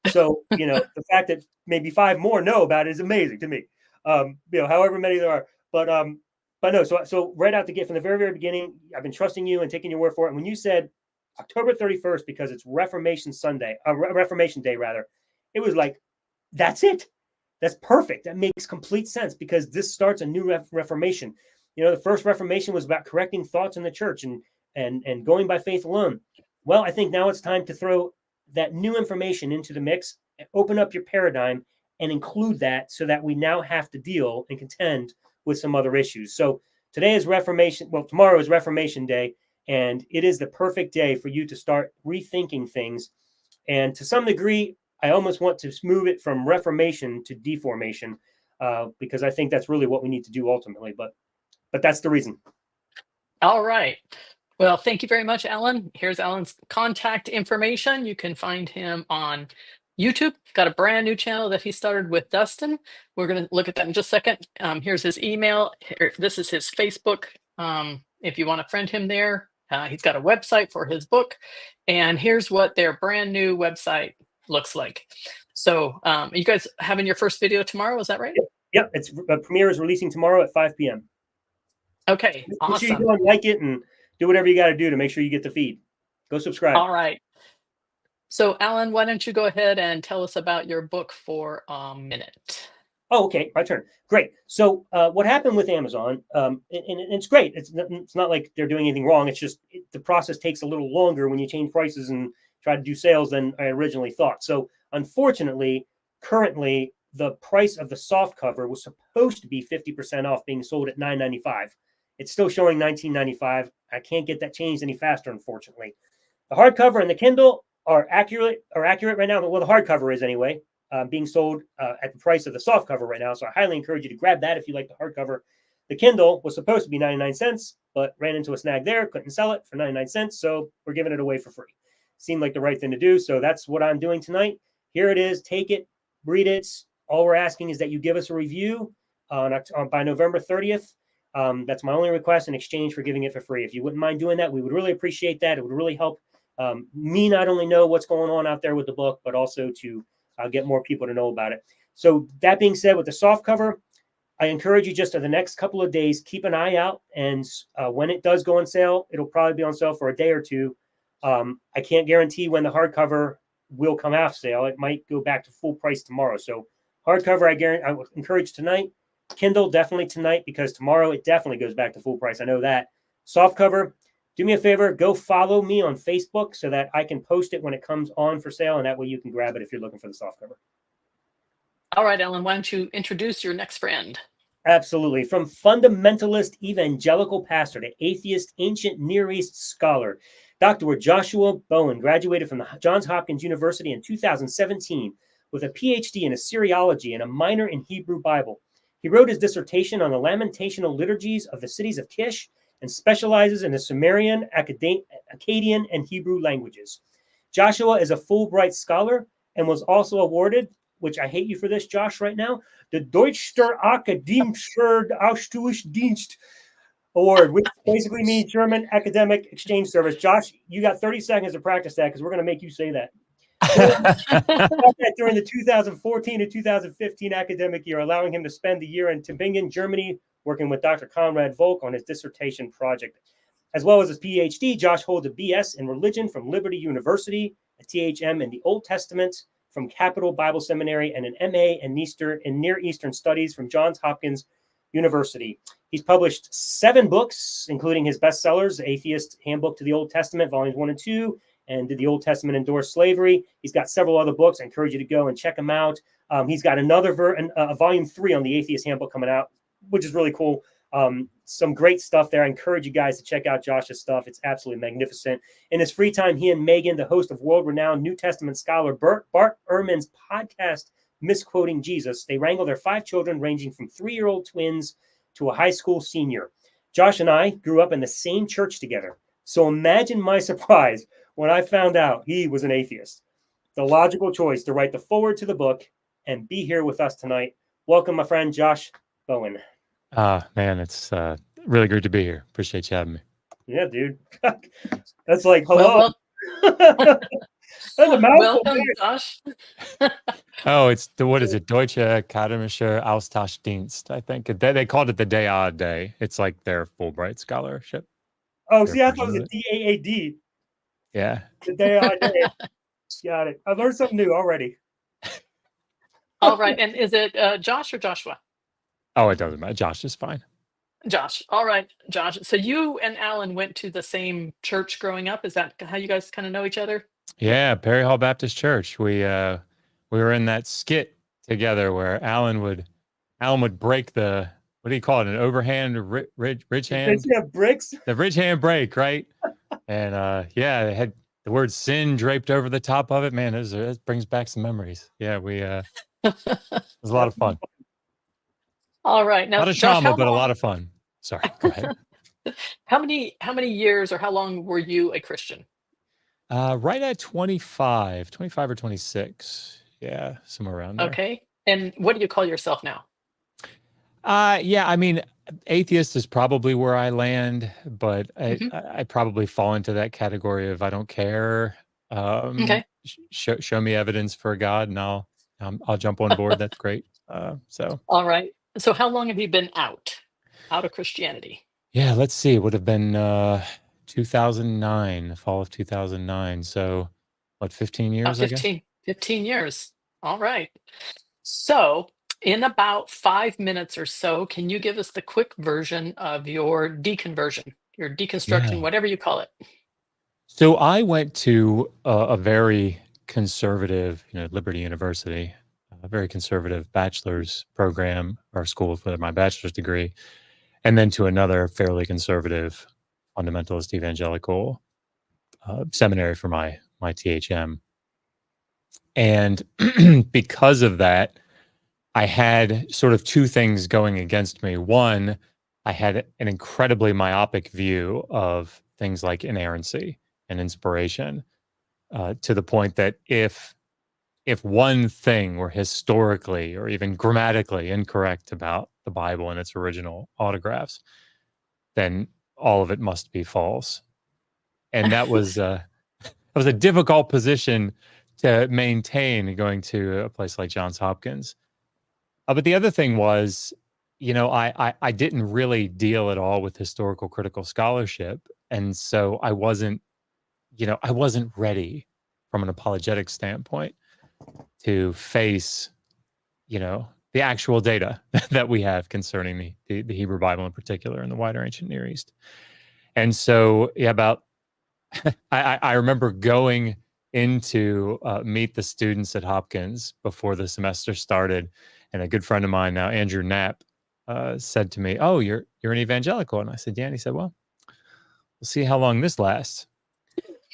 So, the fact that maybe 5 more know about it is amazing to me. However many there are. But no, so right out the gate from the very, very beginning, I've been trusting you and taking your word for it. And when you said October 31st, because it's Reformation Day, rather, it was like, that's it. That's perfect. That makes complete sense, because this starts a new Reformation. The first Reformation was about correcting thoughts in the church and going by faith alone. Well, I think now it's time to throw that new information into the mix, open up your paradigm, and include that, so that we now have to deal and contend with some other issues. So today is tomorrow is Reformation Day, and it is the perfect day for you to start rethinking things. And to some degree, I almost want to move it from reformation to deformation, because I think that's really what we need to do ultimately. But that's the reason. All right. Well, thank you very much, Alan. Here's Alan's contact information. You can find him on YouTube. Got a brand new channel that he started with Dustin. We're going to look at that in just a second. Here's his email. This is his Facebook. If you want to friend him there, he's got a website for his book. And here's what their brand new website looks like. So you guys having your first video tomorrow, is that right? Yep. Premiere is releasing tomorrow at 5 p.m. Okay, awesome. Make sure you go and like it and do whatever you got to do to make sure you get the feed. Go subscribe. All right. So, Alan, why don't you go ahead and tell us about your book for a minute? Oh, okay. My turn. Great. So what happened with Amazon, and it's great. It's not like they're doing anything wrong. It's just the process takes a little longer when you change prices and try to do sales than I originally thought. So, unfortunately, currently, the price of the soft cover was supposed to be 50% off, being sold at $9.95. It's still showing $19.95. I can't get that changed any faster, unfortunately. The hardcover and the Kindle are accurate right now. Well, the hardcover is anyway, being sold at the price of the soft cover right now. So I highly encourage you to grab that if you like the hardcover. The Kindle was supposed to be 99 cents, but ran into a snag there. Couldn't sell it for 99 cents. So we're giving it away for free. Seemed like the right thing to do. So that's what I'm doing tonight. Here it is. Take it, read it. All we're asking is that you give us a review by November 30th. That's my only request in exchange for giving it for free. If you wouldn't mind doing that, we would really appreciate that. It would really help me not only know what's going on out there with the book, but also to get more people to know about it. So that being said, with the soft cover, I encourage you just in the next couple of days, keep an eye out. And when it does go on sale, it'll probably be on sale for a day or two. I can't guarantee when the hardcover will come off sale. It might go back to full price tomorrow. So hardcover, I would encourage tonight. Kindle, definitely tonight, because tomorrow it definitely goes back to full price. I know that. Softcover, do me a favor, go follow me on Facebook so that I can post it when it comes on for sale, and that way you can grab it if you're looking for the softcover. All right, Alan, why don't you introduce your next friend? Absolutely. From fundamentalist evangelical pastor to atheist ancient Near East scholar, Dr. Joshua Bowen graduated from the Johns Hopkins University in 2017 with a PhD in Assyriology and a minor in Hebrew Bible. He wrote his dissertation on the lamentational liturgies of the cities of Kish and specializes in the Sumerian, Akkadian, and Hebrew languages. Joshua is a Fulbright scholar and was also awarded, which I hate you for this, Josh, right now, the Deutscher Akademischer Austauschdienst Award, which basically means German Academic Exchange Service. Josh, you got 30 seconds to practice that because we're going to make you say that. During the 2014 to 2015 academic year, allowing him to spend the year in Tübingen, Germany, working with Dr. Konrad Volk on his dissertation project. As well as his PhD, Josh holds a BS in religion from Liberty University, a THM in the Old Testament from Capital Bible Seminary, and an MA in Near Eastern Studies from Johns Hopkins University. He's published 7 books, including his bestsellers, The Atheist Handbook to the Old Testament, Volumes 1 and 2, and Did the Old Testament Endorse Slavery? He's got several other books. I encourage you to go and check them out. He's got another Volume 3 on the Atheist Handbook coming out, which is really cool. Some great stuff there. I encourage you guys to check out Josh's stuff. It's absolutely magnificent. In his free time, he and Megan, the host of world-renowned New Testament scholar Bart Ehrman's podcast, Misquoting Jesus, they wrangle their 5 children, ranging from 3-year-old twins to a high school senior. Josh and I grew up in the same church together. So imagine my surprise when I found out he was an atheist. The logical choice to write the foreword to the book and be here with us tonight. Welcome, my friend Josh Bowen. Man, it's really great to be here. Appreciate you having me. Yeah, dude. That's like, hello. Welcome, Josh. Oh, it's what is it? Deutsche Akademischer Austauschdienst, I think. They called it the Day. It's like their Fulbright scholarship. Oh, see, I thought it was a DAAD. Yeah. The DAAD. Got it. I learned something new already. All right. And is it Josh or Joshua? Oh, it doesn't matter. Josh is fine. Josh. All right, Josh. So you and Alan went to the same church growing up. Is that how you guys kind of know each other? Yeah, Perry Hall Baptist Church. We were in that skit together where Alan would break the, what do you call it? An overhand ridge hand? Yeah, bricks. The ridge hand break, right? And yeah, it had the word sin draped over the top of it. Man, it brings back some memories. Yeah, it was a lot of fun. All right. Now, a lot of Josh, trauma, but a lot of fun. Sorry, go ahead. How many years or how long were you a Christian? Right at 25 or 26. Yeah, somewhere around there. Okay. And what do you call yourself now? Yeah, I mean, atheist is probably where I land, but I probably fall into that category of I don't care. Okay. Show me evidence for God, and I'll jump on board. That's great. So. All right. So how long have you been out of Christianity? Yeah, let's see. It would have been 2009, the fall of 2009. So what, 15 years, 15 years. All right. So in about 5 minutes or so, can you give us the quick version of your deconversion, your deconstruction, whatever you call it? So I went to a very conservative, Liberty University, a very conservative bachelor's program or school for my bachelor's degree, and then to another fairly conservative fundamentalist evangelical seminary for my THM. And because of that, I had sort of 2 things going against me. One, I had an incredibly myopic view of things like inerrancy and inspiration, to the point that if if one thing were historically or even grammatically incorrect about the Bible and its original autographs, then all of it must be false. And that was a difficult position to maintain going to a place like Johns Hopkins. But the other thing was, I didn't really deal at all with historical critical scholarship. And so I wasn't ready from an apologetic standpoint to face, the actual data that we have concerning the Hebrew Bible in particular and the wider ancient Near East. And so, I remember going into meet the students at Hopkins before the semester started, and a good friend of mine now, Andrew Knapp, said to me, "Oh, you're an evangelical?" And I said, "Yeah." And he said, "Well, we'll see how long this lasts."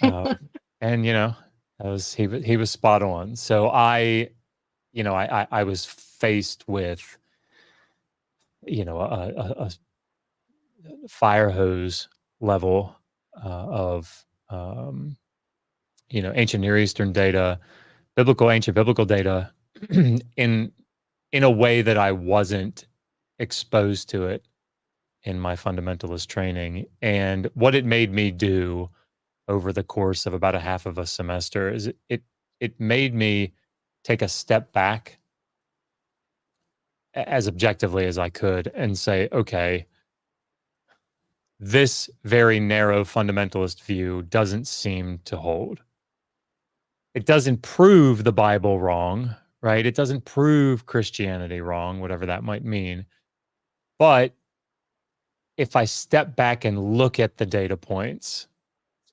And he was spot on. So I was faced with a fire hose level of ancient Near Eastern data, ancient biblical data, in a way that I wasn't exposed to it in my fundamentalist training. And what it made me do over the course of about a half of a semester is it made me take a step back as objectively as I could and say, okay, this very narrow fundamentalist view doesn't seem to hold. It doesn't prove the Bible wrong, right? It doesn't prove Christianity wrong, whatever that might mean. But if I step back and look at the data points,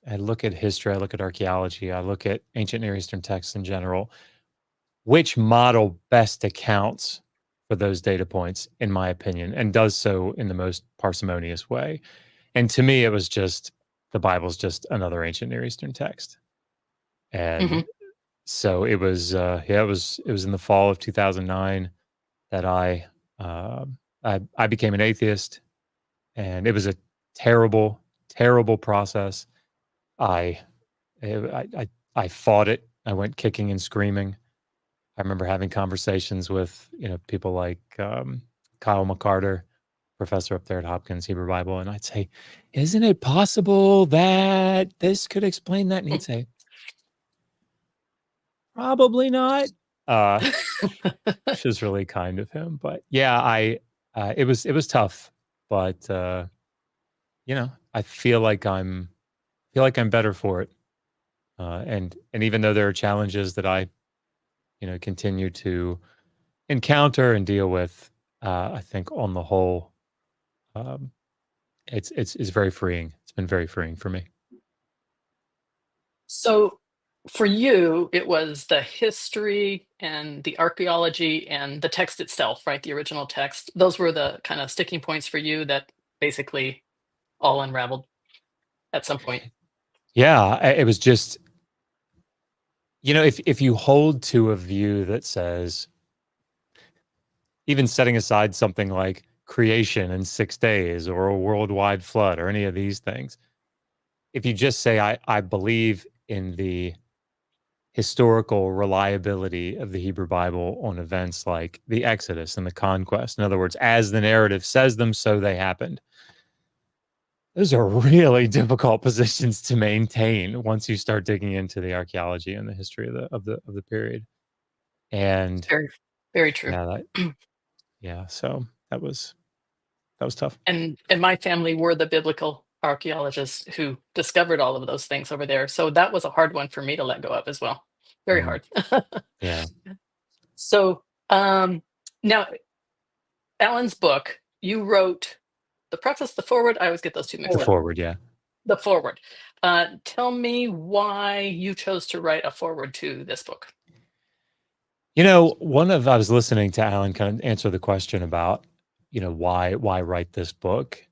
I look at history, I look at archaeology, I look at ancient Near Eastern texts in general, which model best accounts for those data points, in my opinion, and does so in the most parsimonious way? And to me, it was just, the Bible's just another ancient Near Eastern text. And so it was, it was in the fall of 2009 that I became an atheist, and it was a terrible, terrible process. I fought it. I went kicking and screaming. I remember having conversations with, people like Kyle McCarter, professor up there at Hopkins Hebrew Bible, and I'd say, "Isn't it possible that this could explain that?" And he'd say, "Probably not," which is really kind of him. But yeah, it was tough, but I feel like I'm better for it. And even though there are challenges that I, continue to encounter and deal with, I think on the whole, it's very freeing. It's been very freeing for me. So for you, it was the history and the archaeology and the text itself, right? The original text. Those were the kind of sticking points for you that basically all unraveled at some point. Yeah, it was just, if you hold to a view that says, even setting aside something like creation in 6 days or a worldwide flood or any of these things, if you just say, I believe in the historical reliability of the Hebrew Bible on events like the Exodus and the conquest, in other words, as the narrative says them, so they happened. Those are really difficult positions to maintain once you start digging into the archaeology and the history of the period. And Very, very true. So that was tough. And my family were the biblical archaeologists who discovered all of those things over there. So that was a hard one for me to let go of as well. Very hard. Yeah. So now, Alan's book, you wrote the preface, the foreword. I always get those two mixed up. The foreword, yeah. The foreword. Tell me why you chose to write a foreword to this book. I was listening to Alan kind of answer the question about, why write this book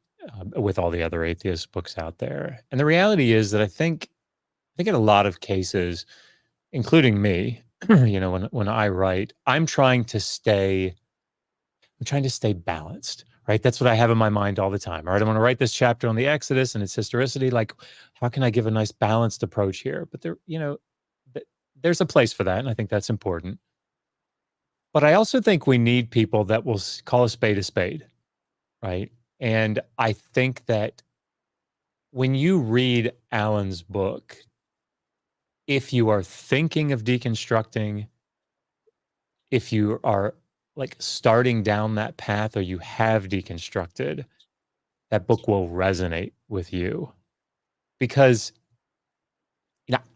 with all the other atheist books out there. And the reality is that I think in a lot of cases, including me, when I write, I'm trying to stay balanced, right? That's what I have in my mind all the time. All right, I want to write this chapter on the Exodus and its historicity. Like, how can I give a nice balanced approach here? But there's a place for that, and I think that's important. But I also think we need people that will call a spade, right? And I think that when you read Alan's book, if you are thinking of deconstructing, if you are like starting down that path or you have deconstructed, that book will resonate with you. Because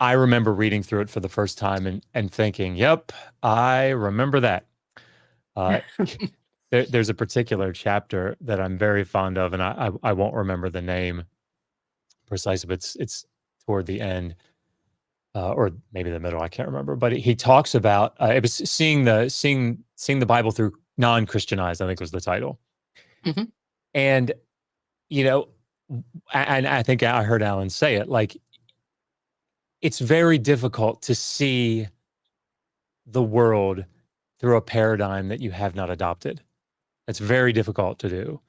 I remember reading through it for the first time and thinking, yep, I remember that. There's a particular chapter that I'm very fond of, and I won't remember the name precisely, but it's toward the end, or maybe the middle. I can't remember. But he talks about it was seeing the Bible through non-Christian eyes, I think was the title. Mm-hmm. And and I think I heard Alan say it, like, it's very difficult to see the world through a paradigm that you have not adopted. It's very difficult to do.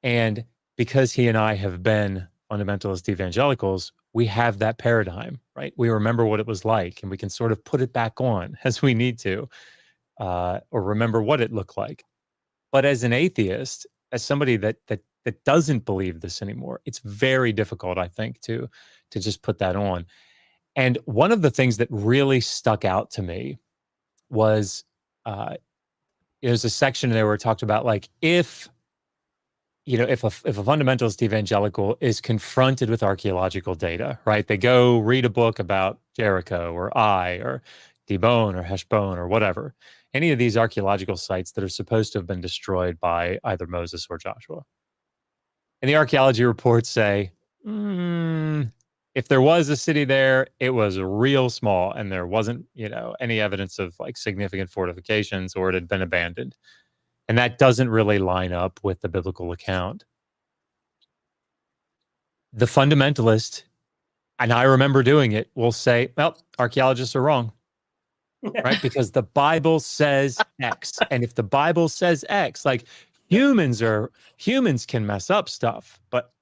And because he and I have been fundamentalist evangelicals, we have that paradigm, right? We remember what it was like, and we can sort of put it back on as we need to, or remember what it looked like. But as an atheist, as somebody that doesn't believe this anymore, it's very difficult, I think, to just put that on. And one of the things that really stuck out to me was there's a section there where it talked about, like, if a fundamentalist evangelical is confronted with archaeological data, right? They go read a book about Jericho or Ai or Dibon or Heshbon or whatever, any of these archaeological sites that are supposed to have been destroyed by either Moses or Joshua. And the archaeology reports say, if there was a city there, it was real small, and there wasn't, any evidence of like significant fortifications, or it had been abandoned. And that doesn't really line up with the biblical account. The fundamentalist, and I remember doing it, will say, well, archaeologists are wrong, right? Because the Bible says X. And if the Bible says X, like, humans can mess up stuff, but,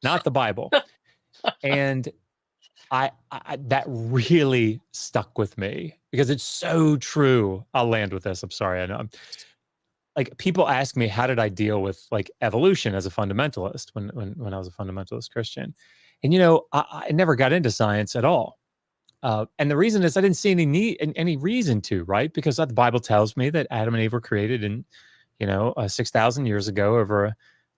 not the Bible. And I that really stuck with me because it's so true. I'll land with this. I'm sorry. I know. Like, people ask me, how did I deal with like evolution as a fundamentalist when I was a fundamentalist Christian? And, I never got into science at all. And the reason is I didn't see any reason to, right? Because the Bible tells me that Adam and Eve were created in, 6,000 years ago over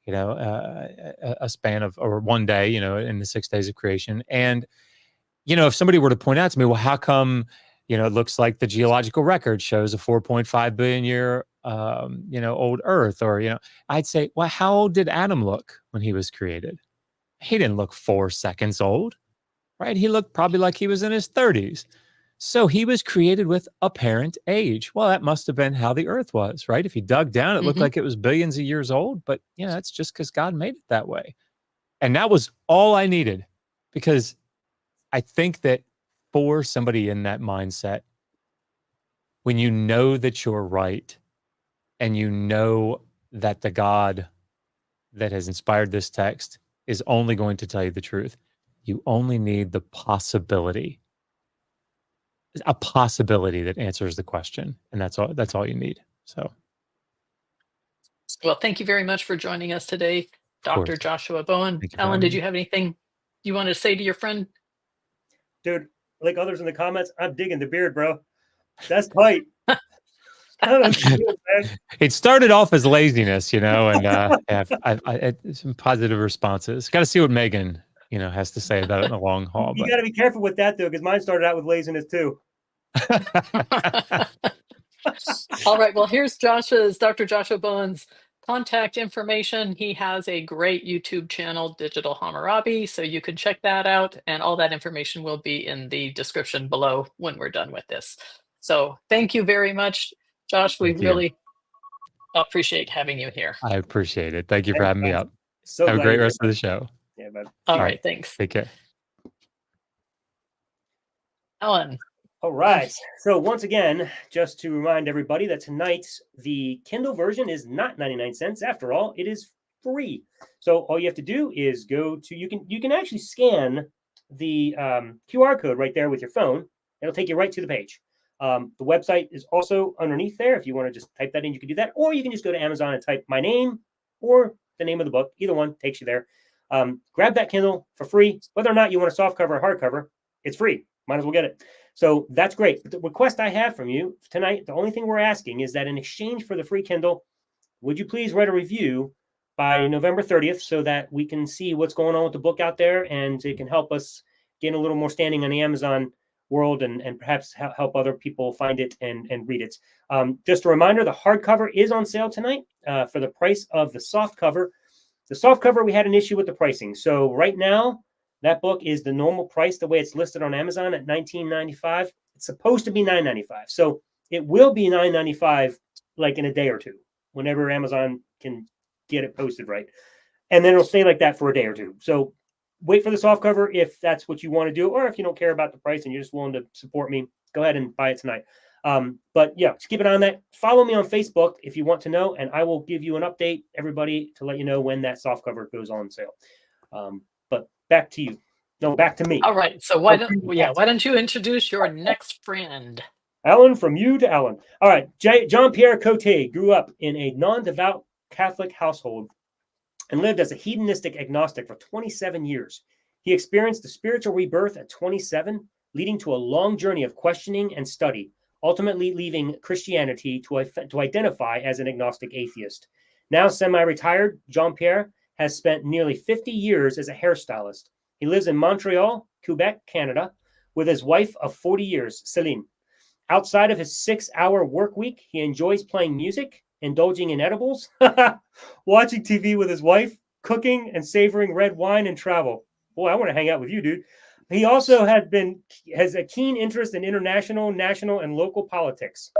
a span of, or one day, in the 6 days of creation. And, if somebody were to point out to me, well, how come, it looks like the geological record shows a 4.5 billion year, old Earth, or, I'd say, well, how old did Adam look when he was created? He didn't look 4 seconds old, right? He looked probably like he was in his 30s. So he was created with apparent age. Well, that must have been how the Earth was, right? If you dug down, it looked like it was billions of years old, but that's just because God made it that way. And that was all I needed, because I think that for somebody in that mindset, when you know that you're right, and you know that the God that has inspired this text is only going to tell you the truth, you only need a possibility that answers the question. And that's all you need. So. Well, thank you very much for joining us today, Dr. Joshua Bowen. Alan, did you have anything you wanted to say to your friend? Dude, like others in the comments, I'm digging the beard, bro. That's tight. It started off as laziness, and I some positive responses. Got to see what Megan, has to say about it in the long haul. You got to be careful with that, though, because mine started out with laziness too. All right. Well, here's Dr. Joshua Bowen's contact information. He has a great YouTube channel, Digital Hammurabi, so you can check that out. And all that information will be in the description below when we're done with this. So thank you very much, Josh. We really appreciate having you here. I appreciate it. Thank you for having me up. So have a great rest of the show. Yeah, bud. All right. Thanks. Take care. Alan. All right. So once again, just to remind everybody that tonight the Kindle version is not 99 cents. After all, it is free. So all you have to do is go to, you can actually scan the QR code right there with your phone. It'll take you right to the page. The website is also underneath there. If you want to just type that in, you can do that. Or you can just go to Amazon and type my name or the name of the book. Either one takes you there. Grab that Kindle for free. Whether or not you want a soft cover or hardcover, it's free. Might as well get it. So that's great. But the request I have from you tonight, the only thing we're asking is that in exchange for the free Kindle, would you please write a review by November 30th so that we can see what's going on with the book out there, and it can help us gain a little more standing on the Amazon world and perhaps help other people find it and read it. Just a reminder, the hardcover is on sale tonight for the price of the soft cover. The soft cover, we had an issue with the pricing. So right now, that book is the normal price, the way it's listed on Amazon at $19.95. It's supposed to be $9.95. So it will be $9.95 like in a day or two, whenever Amazon can get it posted right. And then it'll stay like that for a day or two. So wait for the soft cover if that's what you want to do, or if you don't care about the price and you're just willing to support me, go ahead and buy it tonight. But yeah, just keep an eye on that. Follow me on Facebook if you want to know, and I will give you an update, everybody, to let you know when that soft cover goes on sale. But back to you. No, back to me. All right. So why don't you introduce your next friend? Alan, from you to Alan. All right. Jean Pierre Cot grew up in a non-devout Catholic household and lived as a hedonistic agnostic for 27 years. He experienced a spiritual rebirth at 27, leading to a long journey of questioning and study, ultimately leaving Christianity to identify as an agnostic atheist. Now semi-retired, Jean Pierre has spent nearly 50 years as a hairstylist. He lives in Montreal, Quebec, Canada, with his wife of 40 years, Celine. Outside of his 6-hour work week, he enjoys playing music, indulging in edibles, watching TV with his wife, cooking and savoring red wine, and travel. Boy, I want to hang out with you, dude. He also has a keen interest in international, national, and local politics.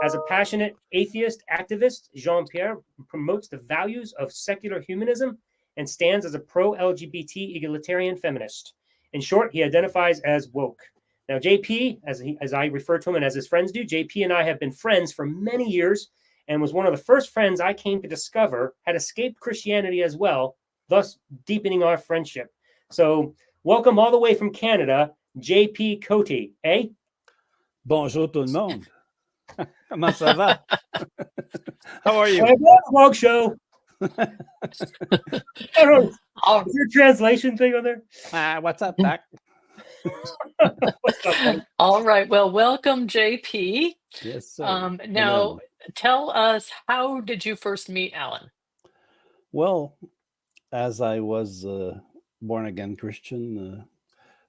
As a passionate atheist activist, Jean Pierre promotes the values of secular humanism and stands as a pro-LGBT egalitarian feminist. In short, he identifies as woke. Now, JP, as I refer to him and as his friends do, JP and I have been friends for many years and was one of the first friends I came to discover had escaped Christianity as well, thus deepening our friendship. So welcome all the way from Canada, JP Cote, eh? Bonjour tout le monde. Comment ça va? How are you? Vlog show. Is there a translation thing on there? What's up, Doc? What's up, All right. Well, welcome, JP. Yes, sir. Now, tell us, how did you first meet Alan? Well, as I was born-again Christian,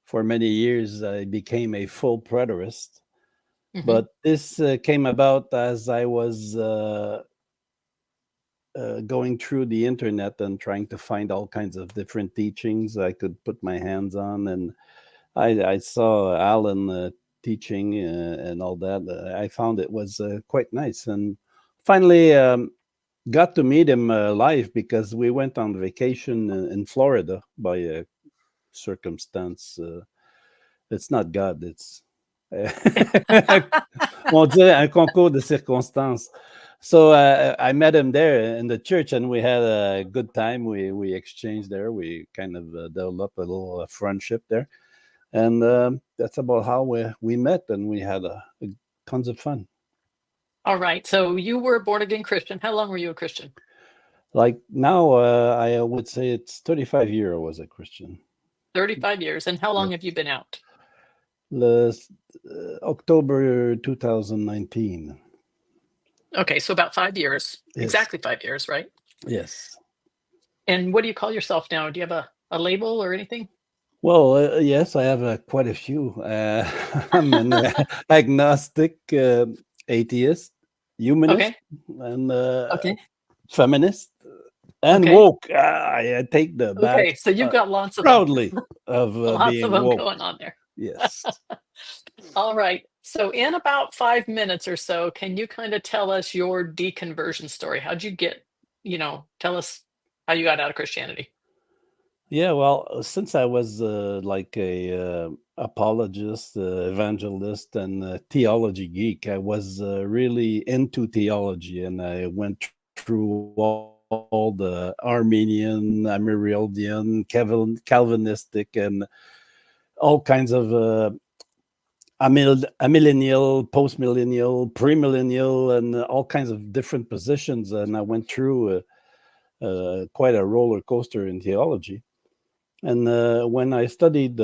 for many years, I became a full preterist. Mm-hmm. But this came about as I was going through the internet and trying to find all kinds of different teachings I could put my hands on. And I saw Alan teaching and all that. I found it was quite nice. And finally got to meet him live because we went on vacation in Florida by a circumstance. It's not God, it's... on dirait un concours de circonstances. So I met him there in the church, and we had a good time. We exchanged there. We kind of developed a little friendship there, and that's about how we met, and we had tons of fun. All right. So you were a born-again Christian. How long were you a Christian? Like now, I would say it's 35 years I was a Christian. 35 years. And how long have you been out? October 2019. Okay, so about 5 years. Yes. Exactly 5 years, right? Yes. And what do you call yourself now? Do you have a label or anything? Well, yes, I have quite a few. I'm an agnostic, atheist, humanist, and feminist, and woke. I take the back. Okay, so you've got lots of proudly of lots being of them woke. going on there. Yes. All right. So in about 5 minutes or so, can you kind of tell us your deconversion story? How'd you get, tell us how you got out of Christianity? Yeah, well, since I was like a apologist, evangelist, and theology geek, I was really into theology, and I went through all the Armenian, Amyraldian, Calvinistic, and all kinds of millennial, post-millennial, pre-millennial, and all kinds of different positions. And I went through quite a roller coaster in theology. And when I studied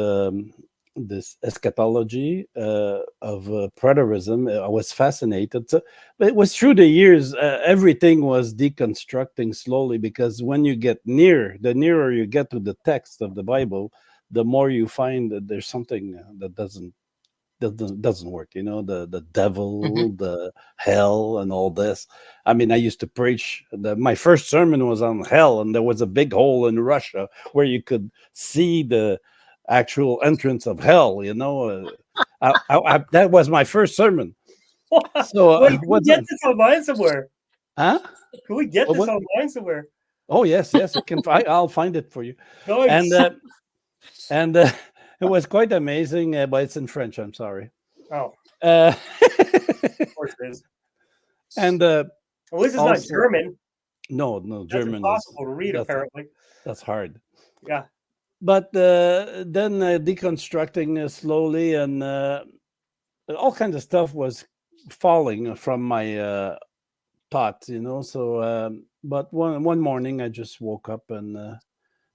this eschatology of preterism, I was fascinated. So, but it was through the years, everything was deconstructing slowly, because when you get the nearer you get to the text of the Bible, the more you find that there's something that doesn't work. The devil, the hell, and all this. I mean, I used to preach. My first sermon was on hell, and there was a big hole in Russia where you could see the actual entrance of hell. That was my first sermon. So wait, can we get this online somewhere? Huh? Can we get this online somewhere? Oh yes, it can. I'll find it for you. Nice. And it was quite amazing, but it's in French. I'm sorry. Oh. Of course it is. And well, this is not German. No, That's German. Impossible to read, apparently. That's hard. Yeah. But then deconstructing slowly, and all kinds of stuff was falling from my thoughts, So, but one morning I just woke up, and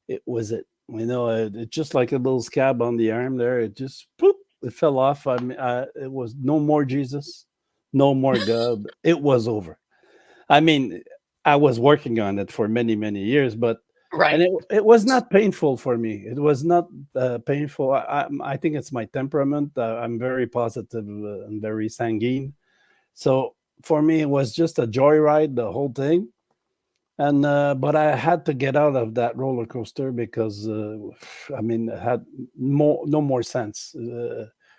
it was it. It just like a little scab on the arm there. It just poof, it fell off. It was no more Jesus, no more God. It was over. I mean, I was working on it for many, many years, but and it was not painful for me. It was not painful. I think it's my temperament. I'm very positive and very sanguine. So for me, it was just a joyride, the whole thing. And but I had to get out of that roller coaster because it had no more sense.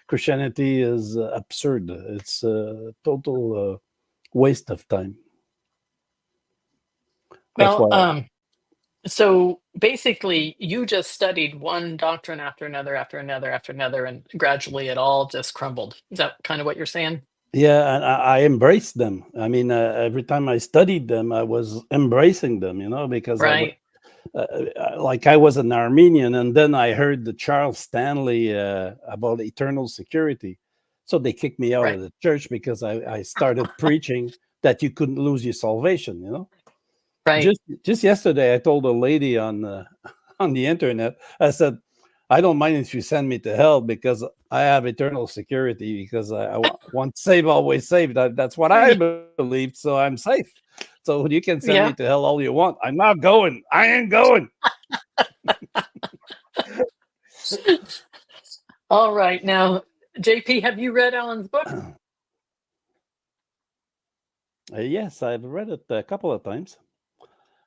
Christianity is absurd. It's a total waste of time. Well, so basically, you just studied one doctrine after another, and gradually it all just crumbled. Is that kind of what you're saying? Yeah, and I embraced them. I mean, every time I studied them, I was embracing them, because I was an Armenian, and then I heard the Charles Stanley about eternal security. So they kicked me out of the church because I started preaching that you couldn't lose your salvation, Right. Just yesterday, I told a lady on the internet, I said, I don't mind if you send me to hell because I have eternal security, because I want save, always saved. That's what I believe, so I'm safe. So you can send me to hell all you want. I'm not going. I ain't going. All right. Now, JP, have you read Alan's book? Yes, I've read it a couple of times.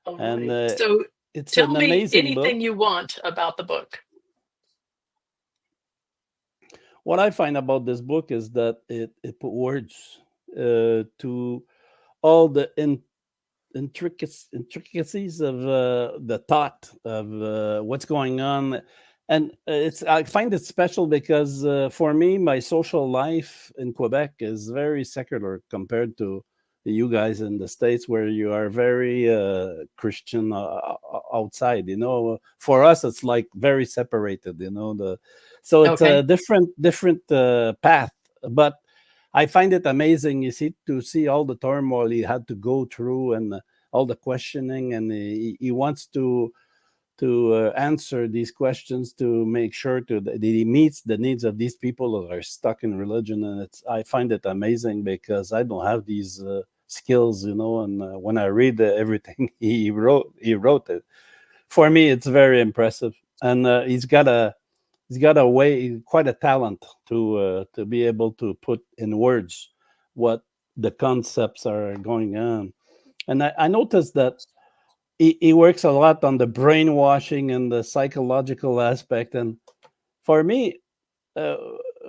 All and right. So it's tell an me amazing anything book. you want about the book. What I find about this book is that it put words to all the intricacies of the thought of what's going on. And I find it special because for me, my social life in Quebec is very secular compared to you guys in the States, where you are very Christian outside. For us, it's like very separated. So it's a different path. But I find it amazing, to see all the turmoil he had to go through and all the questioning, and he wants to answer these questions to make sure that he meets the needs of these people that are stuck in religion. And I find it amazing because I don't have these skills, and when I read everything he wrote it. For me, it's very impressive, and he's got a way, quite a talent to be able to put in words what the concepts are going on. And I noticed that he works a lot on the brainwashing and the psychological aspect. And for me,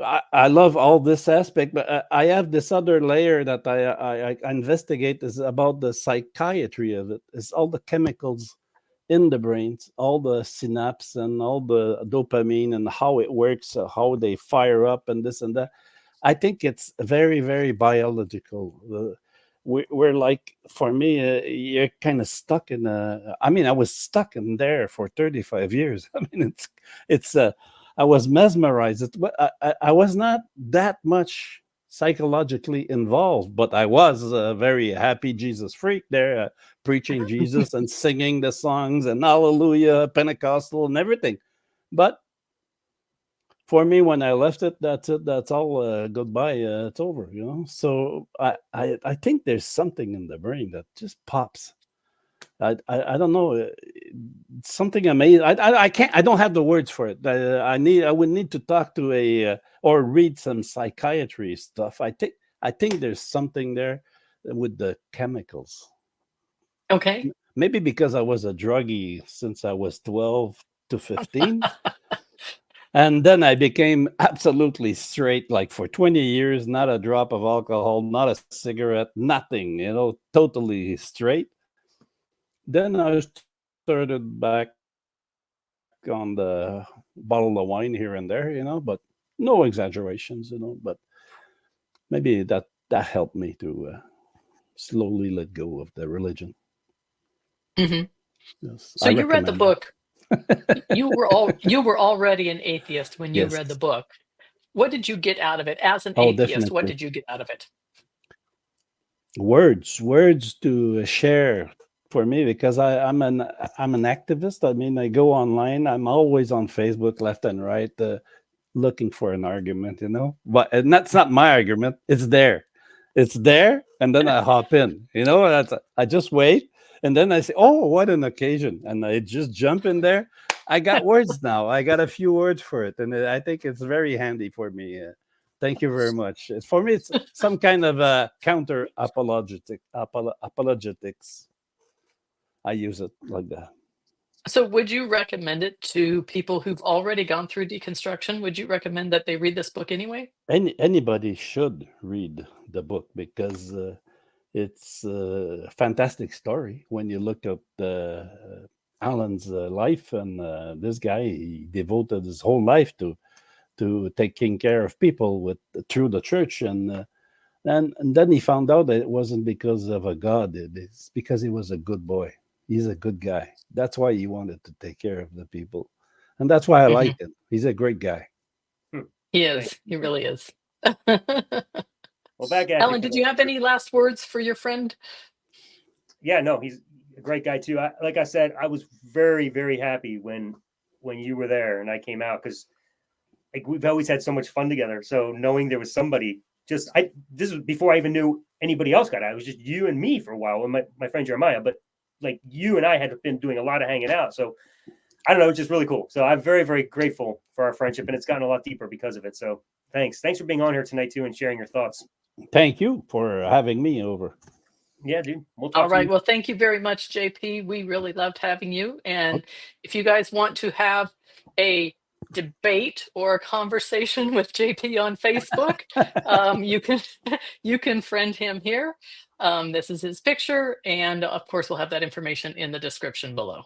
I love all this aspect, but I have this other layer that I investigate, is about the psychiatry of it. It's all the chemicals in the brains, all the synapse and all the dopamine and how it works, how they fire up and this and that. I think it's very, very biological. We're like, for me, you're kind of stuck in I was stuck in there for 35 years. I mean, it's I was mesmerized. I was not that much psychologically involved, but I was a very happy Jesus freak there, preaching Jesus and singing the songs and hallelujah, Pentecostal and everything. But for me, when I left it, that's it. That's all. Goodbye. It's over. So I think there's something in the brain that just pops. I don't know, something amazing. I can't. I don't have the words for it. I would need to talk to or read some psychiatry stuff. I think there's something there with the chemicals. Okay. Maybe because I was a druggie since I was 12 to 15. And then I became absolutely straight, like for 20 years, not a drop of alcohol, not a cigarette, nothing, totally straight. Then I started back on the bottle of wine here and there, but no exaggerations, but maybe that helped me to slowly let go of the religion. Mm-hmm. Yes, so you read the book. you were already an atheist when you Yes. read the book. What did you get out of it as an atheist? Definitely. What did you get out of it? Words to share for me, because I'm an activist. I mean, I go online. I'm always on Facebook, left and right, looking for an argument, But and that's not my argument. It's there, and then I hop in. I just wait, and then I say, "Oh, what an occasion!" And I just jump in there. I got words now. I got a few words for it, and I think it's very handy for me. Thank you very much. For me, it's some kind of counter apologetics. I use it like that. So would you recommend it to people who've already gone through deconstruction? Would you recommend that they read this book anyway? Anybody should read the book, because it's a fantastic story. When you look at Alan's life, and this guy, he devoted his whole life to taking care of people through the church, and then he found out that it wasn't because of a God. It's because he was a good boy. He's a good guy. That's why he wanted to take care of the people, and that's why I like him. He's a great guy. He is. He really is. Well, back at Alan, did you have any last words for your friend? Yeah, no, he's a great guy too. Like I said, I was very, very happy when you were there and I came out, because we've always had so much fun together. So knowing there was somebody, this was before I even knew anybody else got out. It was just you and me for a while, and my friend Jeremiah. But like, you and I had been doing a lot of hanging out. So I don't know, it's just really cool. So I'm very, very grateful for our friendship, and it's gotten a lot deeper because of it. So thanks for being on here tonight too and sharing your thoughts. Thank you for having me over. Yeah, dude. We'll talk. All right. Well, thank you very much, JP. We really loved having you. And if you guys want to have a debate or a conversation with JP on Facebook, you can friend him here. This is his picture, and of course we'll have that information in the description below.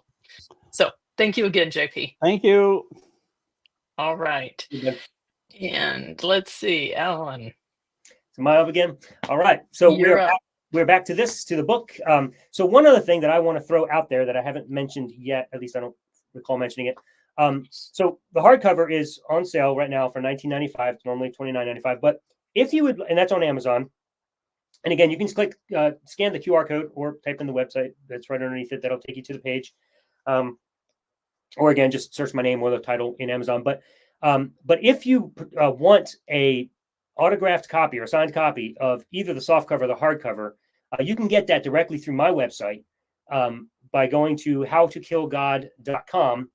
So thank you again, JP. Thank you. All right. And let's see, Alan. Am I up again? All right. So we're back to the book. So one other thing that I want to throw out there that I haven't mentioned yet, at least I don't recall mentioning it. So the hardcover is on sale right now for $19.95. It's normally $29.95. But if you would, and that's on Amazon. And again, you can just scan the QR code or type in the website that's right underneath it. That'll take you to the page. Or again, just search my name or the title in Amazon. But if you want a autographed copy or signed copy of either the softcover or the hardcover, you can get that directly through my website by going to howtokillgod.com.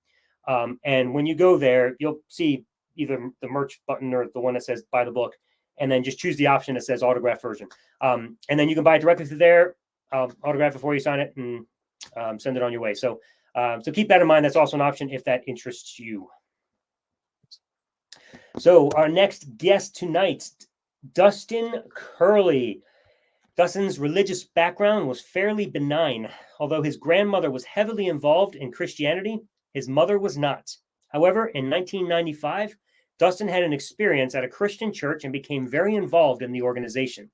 And when you go there, you'll see either the merch button or the one that says buy the book, and then just choose the option that says autograph version. And then you can buy it directly through there, autograph before you sign it, and send it on your way. So keep that in mind. That's also an option if that interests you. So our next guest tonight, Dustin Curlee. Dustin's religious background was fairly benign. Although his grandmother was heavily involved in Christianity, his mother was not. However, in 1995, Dustin had an experience at a Christian church and became very involved in the organization.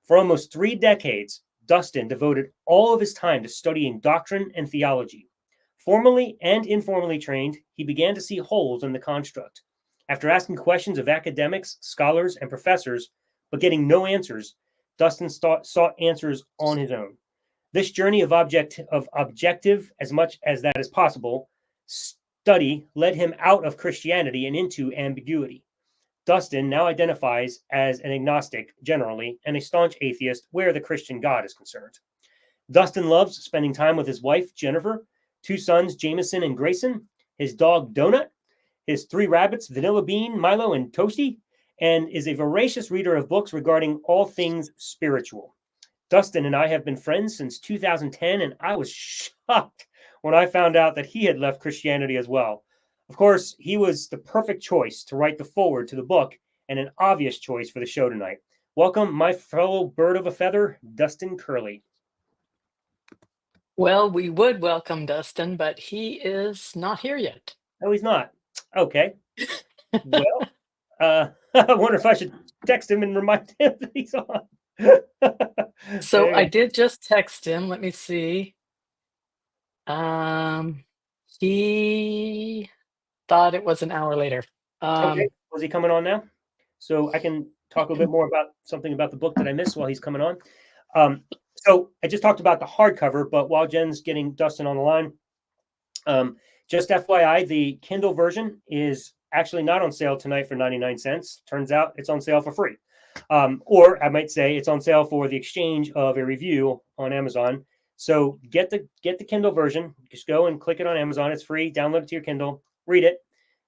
For almost 3 decades, Dustin devoted all of his time to studying doctrine and theology. Formally and informally trained, he began to see holes in the construct. After asking questions of academics, scholars, and professors, but getting no answers, Dustin sought answers on his own. This journey of objective, as much as that is possible, study led him out of Christianity and into ambiguity. Dustin now identifies as an agnostic generally and a staunch atheist where the Christian God is concerned. Dustin loves spending time with his wife, Jennifer, 2 sons, Jameson and Grayson, his dog, Donut, his 3 rabbits, Vanilla Bean, Milo, and Toasty, and is a voracious reader of books regarding all things spiritual. Dustin and I have been friends since 2010, and I was shocked when I found out that he had left Christianity as well. Of course, he was the perfect choice to write the foreword to the book and an obvious choice for the show tonight. Welcome, my fellow bird of a feather, Dustin Curlee. Well, we would welcome Dustin, but he is not here yet. No, he's not. Okay. Well, I wonder if I should text him and remind him that he's on. So I did just text him. Let me see. He thought it was an hour later. Okay. Was he coming on now? So I can talk a little bit more about something about the book that I missed while he's coming on. So I just talked about the hardcover, but while Jen's getting Dustin on the line, just FYI, the Kindle version is actually not on sale tonight for 99 cents. Turns out it's on sale for free. Or I might say it's on sale for the exchange of a review on Amazon. So get the Kindle version. Just go and click it on Amazon. It's free. Download it to your Kindle. Read it.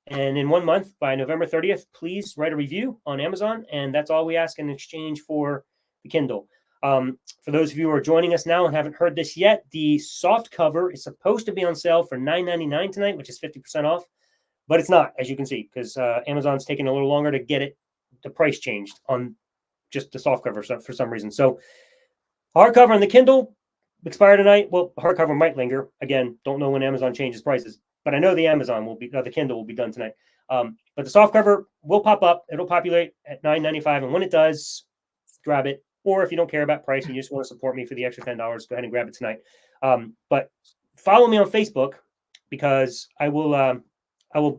And in 1 month, by November 30th, please write a review on Amazon. And that's all we ask in exchange for the Kindle. For those of you who are joining us now and haven't heard this yet, the soft cover is supposed to be on sale for $9.99 tonight, which is 50% off. But it's not, as you can see, because Amazon's taking a little longer to get the price changed on just the soft cover for some reason. So hardcover on the Kindle expire tonight. Well, hardcover might linger. Again, don't know when Amazon changes prices, but I know the the Kindle will be done tonight. But the soft cover will pop up. It'll populate at $9.95, and when it does, grab it. Or if you don't care about price and you just want to support me for the extra $10, go ahead and grab it tonight. But follow me on Facebook, because I will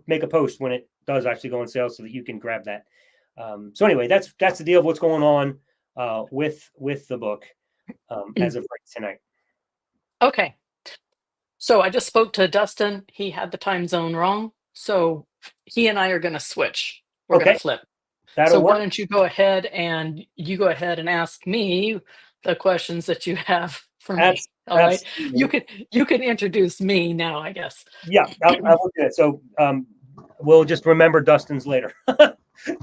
make a post when it does actually go on sale so that you can grab that. So anyway, that's the deal of what's going on with the book as of right tonight. Okay. So I just spoke to Dustin. He had the time zone wrong. So he and I are going to switch. We're going to flip. That'll work. Why don't you go ahead and ask me the questions that you have for me. All right. You can introduce me now, I guess. Yeah, I will do it. So we'll just remember Dustin's later.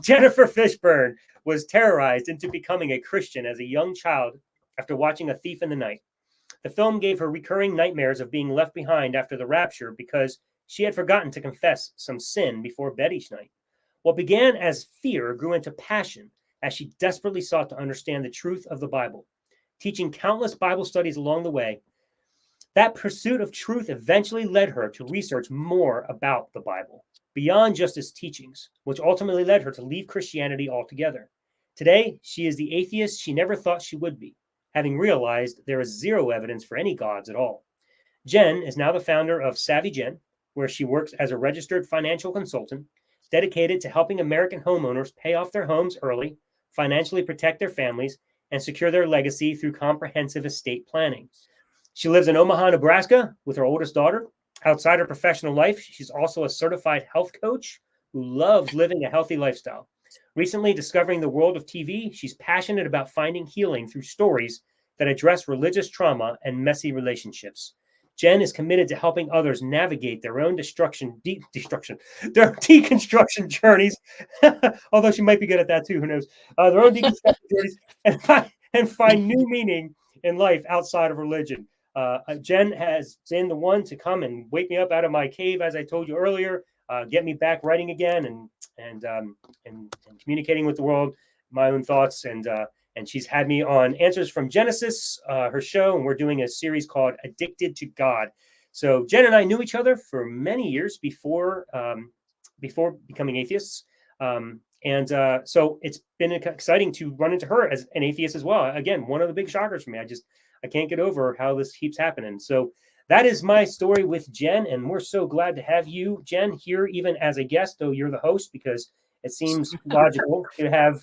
Jennifer Fishburne was terrorized into becoming a Christian as a young child after watching A Thief in the Night. The film gave her recurring nightmares of being left behind after the rapture because she had forgotten to confess some sin before bed each night. What began as fear grew into passion as she desperately sought to understand the truth of the Bible. Teaching countless Bible studies along the way, that pursuit of truth eventually led her to research more about the Bible, beyond just its teachings, which ultimately led her to leave Christianity altogether. Today, she is the atheist she never thought she would be, having realized there is zero evidence for any gods at all. Jen is now the founder of Savvy Jen, where she works as a registered financial consultant, dedicated to helping American homeowners pay off their homes early, financially protect their families, and secure their legacy through comprehensive estate planning. She lives in Omaha, Nebraska with her oldest daughter. Outside her professional life, she's also a certified health coach who loves living a healthy lifestyle. Recently discovering the world of TV, she's passionate about finding healing through stories that address religious trauma and messy relationships. Jen is committed to helping others navigate their own deconstruction journeys, although she might be good at that too, who knows, their own deconstruction journeys, and find new meaning in life outside of religion. Jen has been the one to come and wake me up out of my cave, as I told you earlier, get me back writing again and communicating with the world, my own thoughts, and she's had me on Answers from Jenesis, her show, and we're doing a series called Addicted to God. So Jen and I knew each other for many years before becoming atheists. So it's been exciting to run into her as an atheist as well. Again, one of the big shockers for me. I can't get over how this keeps happening. So that is my story with Jen, and we're so glad to have you, Jen, here even as a guest, though you're the host, because it seems logical to have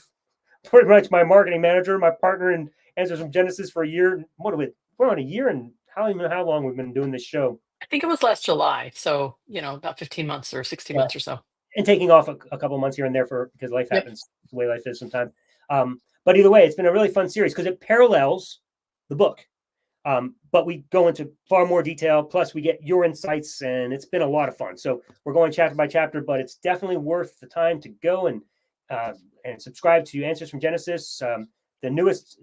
pretty much my marketing manager, my partner in Answers from Jenesis for a year. What are we? We're on a year, and how long we've been doing this show. I think it was last July. So, about 15 months or 16 months or so. And taking off a couple months here and there because life happens the way life is sometimes. But either way, it's been a really fun series because it parallels the book. But we go into far more detail. Plus, we get your insights, and it's been a lot of fun. So we're going chapter by chapter, but it's definitely worth the time to go and subscribe to Answers from Jenesis. The newest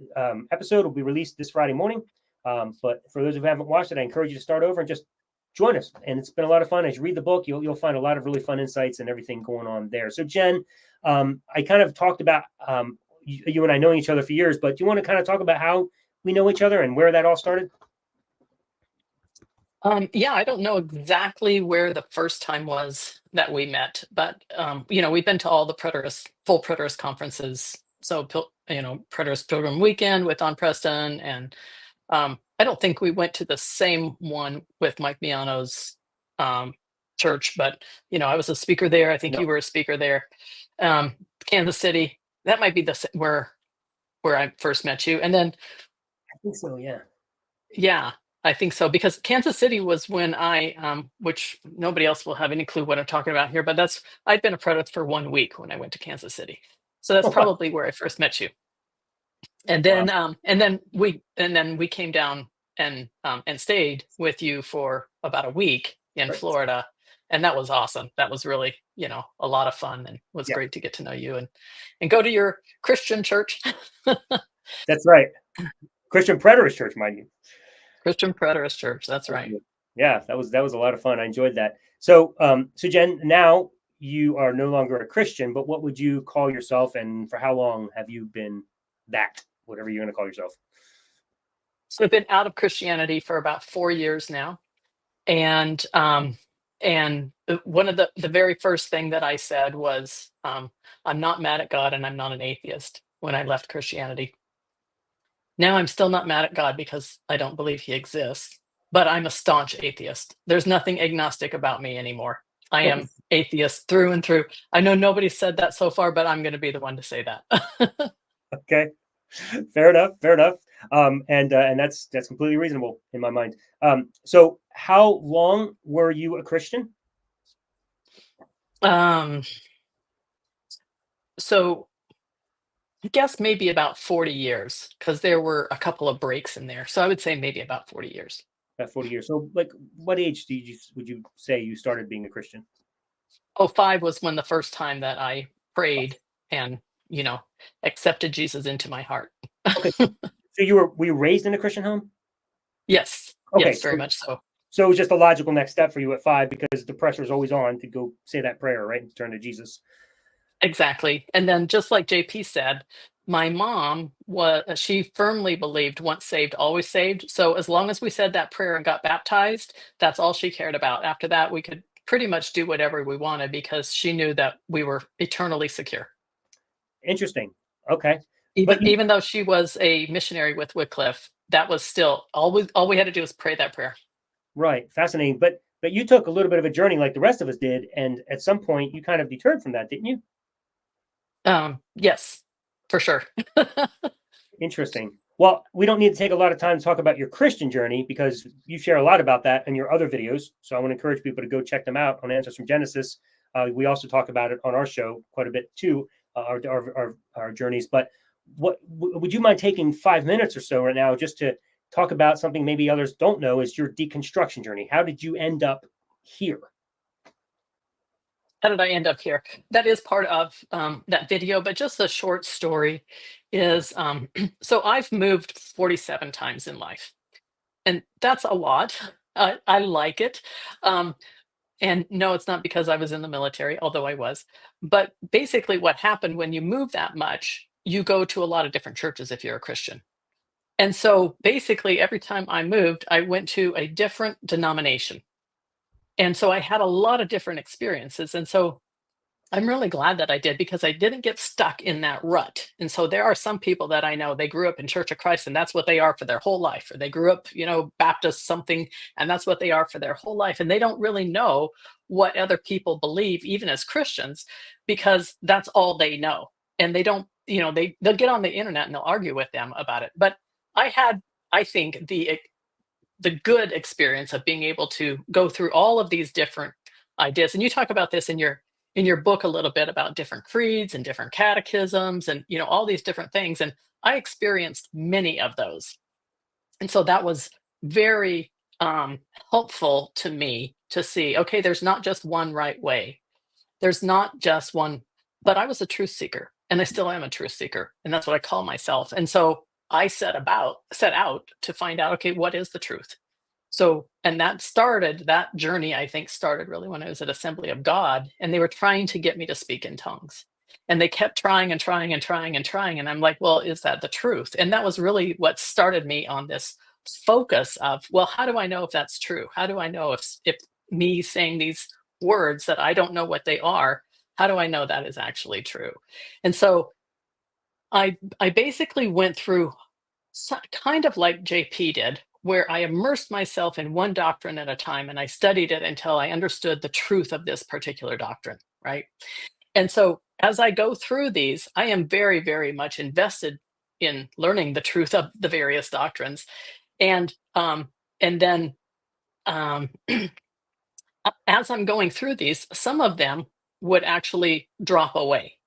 episode will be released this Friday morning. But for those who haven't watched it, I encourage you to start over and just join us. And it's been a lot of fun. As you read the book, you'll find a lot of really fun insights and everything going on there. So, Jen, I kind of talked about you and I knowing each other for years, but do you want to kind of talk about how we know each other and where that all started? Yeah, I don't know exactly where the first time was that we met, but we've been to all the full preterist conferences. So, Preterist Pilgrim Weekend with Don Preston, and I don't think we went to the same one with Mike Miano's church, but I was a speaker there. I think you were a speaker there. Kansas City, that might be where I first met you, and then I think so. Yeah, I think so, because Kansas City was when I, which nobody else will have any clue what I'm talking about here, but I'd been a preterist for 1 week when I went to Kansas City, so that's probably where I first met you. And then, and then we came down and stayed with you for about a week in Florida, and that was awesome. That was really, a lot of fun, and it was great to get to know you and go to your Christian church. That's right, Christian Preterist Church, mind you. Christian Preterist Church. That's right. Yeah, that was a lot of fun. I enjoyed that. So, so Jen, now you are no longer a Christian, but what would you call yourself, and for how long have you been that? Whatever you're going to call yourself. So I've been out of Christianity for about 4 years now, and one of the very first thing that I said was, I'm not mad at God, and I'm not an atheist when I left Christianity. Now I'm still not mad at God because I don't believe he exists, but I'm a staunch atheist. There's nothing agnostic about me anymore. I am atheist through and through. I know nobody said that so far, but I'm going to be the one to say that. Okay. Fair enough. And that's completely reasonable in my mind. So how long were you a Christian? So I guess maybe about 40 years, because there were a couple of breaks in there. So I would say maybe about 40 years. About 40 years. So like what age would you say you started being a Christian? 5 was when the first time that I prayed and, accepted Jesus into my heart. Okay. So were you raised in a Christian home? Yes. Okay, yes, very much so. So it was just a logical next step for you at 5 because the pressure is always on to go say that prayer, right? And turn to Jesus. Exactly. And then just like JP said, my mom she firmly believed once saved, always saved. So as long as we said that prayer and got baptized, that's all she cared about. After that, we could pretty much do whatever we wanted because she knew that we were eternally secure. Interesting. Okay. Even though she was a missionary with Wycliffe, that was still all we had to do was pray that prayer. Right. Fascinating. But you took a little bit of a journey like the rest of us did. And at some point you kind of deterred from that, didn't you? Yes, for sure. Interesting. Well, we don't need to take a lot of time to talk about your Christian journey because you share a lot about that in your other videos. So I want to encourage people to go check them out on Answers from Jenesis. We also talk about it on our show quite a bit too, our journeys. But what would you mind taking 5 minutes or so right now just to talk about something maybe others don't know is your deconstruction journey? How did you end up here? How did I end up here? That is part of that video, but just a short story is, so I've moved 47 times in life, and that's a lot. I like it. And no, it's not because I was in the military, although I was. But basically what happened when you move that much, you go to a lot of different churches if you're a Christian. And so basically every time I moved, I went to a different denomination. And so I had a lot of different experiences. And so I'm really glad that I did, because I didn't get stuck in that rut. And so there are some people that I know, they grew up in Church of Christ and that's what they are for their whole life. Or they grew up, Baptist something, and that's what they are for their whole life. And they don't really know what other people believe, even as Christians, because that's all they know. And they don't, they'll get on the internet and they'll argue with them about it. But I had, I think, the good experience of being able to go through all of these different ideas. And you talk about this in your book a little bit, about different creeds and different catechisms and all these different things. And I experienced many of those. And so that was very helpful to me to see, okay, there's not just one right way. There's not just one, but I was a truth seeker, and I still am a truth seeker. And that's what I call myself. And so I set out to find out, okay, what is the truth? So, and that journey, I think, started really when I was at Assembly of God, and they were trying to get me to speak in tongues. And they kept trying and trying and trying and trying. And I'm like, well, is that the truth? And that was really what started me on this focus of, well, how do I know if that's true? How do I know if me saying these words that I don't know what they are, how do I know that is actually true? And so I basically went through kind of like JP did, where I immersed myself in one doctrine at a time, and I studied it until I understood the truth of this particular doctrine, right? And so as I go through these, I am very, very much invested in learning the truth of the various doctrines. And then as I'm going through these, some of them would actually drop away.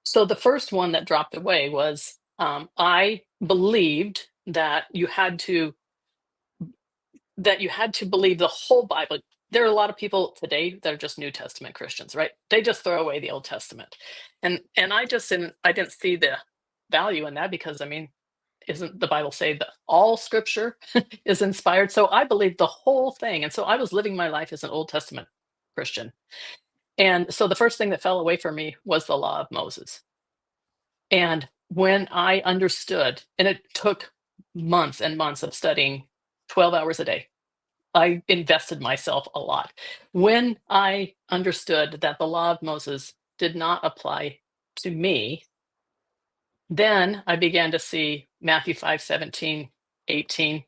So the first one that dropped away was I believed that you had to believe the whole Bible. There are a lot of people today that are just New Testament Christians, right? They just throw away the Old Testament, and I didn't see the value in that, because isn't the Bible say that all Scripture is inspired? So I believed the whole thing, and so I was living my life as an Old Testament Christian. And so the first thing that fell away from me was the law of Moses. And when I understood, and it took months and months of studying 12 hours a day, I invested myself a lot. When I understood that the law of Moses did not apply to me, then I began to see Matthew 5:17, 18.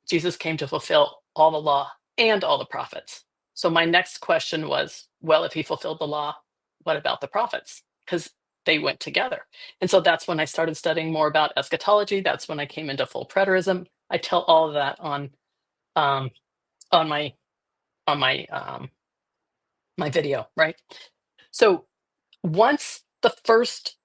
Jesus came to fulfill all the law and all the prophets. So my next question was, well, if he fulfilled the law, what about the prophets? Because they went together. And so that's when I started studying more about eschatology. That's when I came into full preterism. I tell all of that on my video, right? So once the first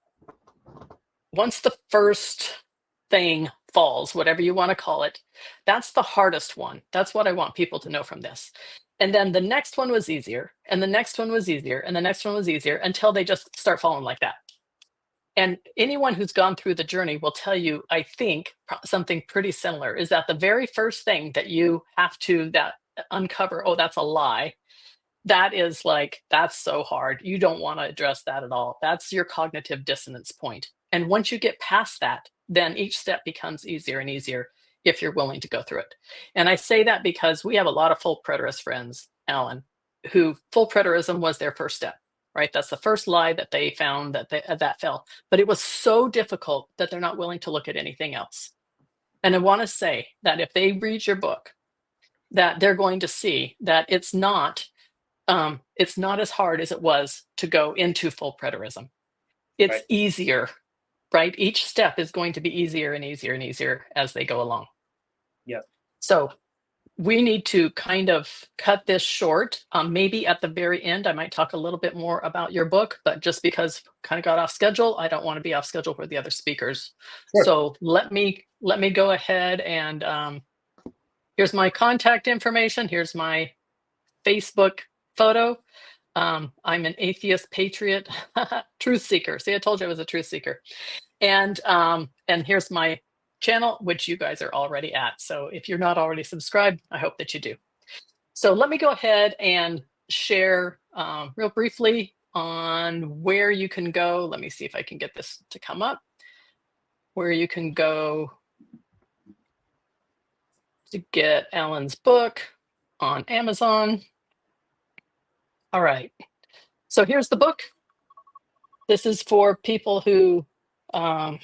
thing falls, whatever you want to call it, that's the hardest one. That's what I want people to know from this. And then the next one was easier, and the next one was easier, and the next one was easier, until they just start falling like that. And anyone who's gone through the journey will tell you, I think, something pretty similar, is that the very first thing that you have to uncover, oh, that's a lie. That is like, that's so hard. You don't want to address that at all. That's your cognitive dissonance point. And once you get past that, then each step becomes easier and easier if you're willing to go through it. And I say that because we have a lot of full preterist friends, Alan, who full preterism was their first step, right? That's the first lie that they found that fell. But it was so difficult that they're not willing to look at anything else. And I want to say that if they read your book, that they're going to see that it's not as hard as it was to go into full preterism. It's right. Easier, right? Each step is going to be easier and easier and easier as they go along. Yeah. So we need to kind of cut this short. Maybe at the very end, I might talk a little bit more about your book, but just because kind of got off schedule, I don't want to be off schedule for the other speakers. Sure. So let me go ahead and here's my contact information. Here's my Facebook photo. I'm an atheist patriot, truth seeker. See, I told you I was a truth seeker. And here's my channel, which you guys are already at. So if you're not already subscribed, I hope that you do. So let me go ahead and share real briefly on where you can go. Let me see if I can get this to come up. Where you can go to get Alan's book on Amazon. All right. So here's the book. This is for people who are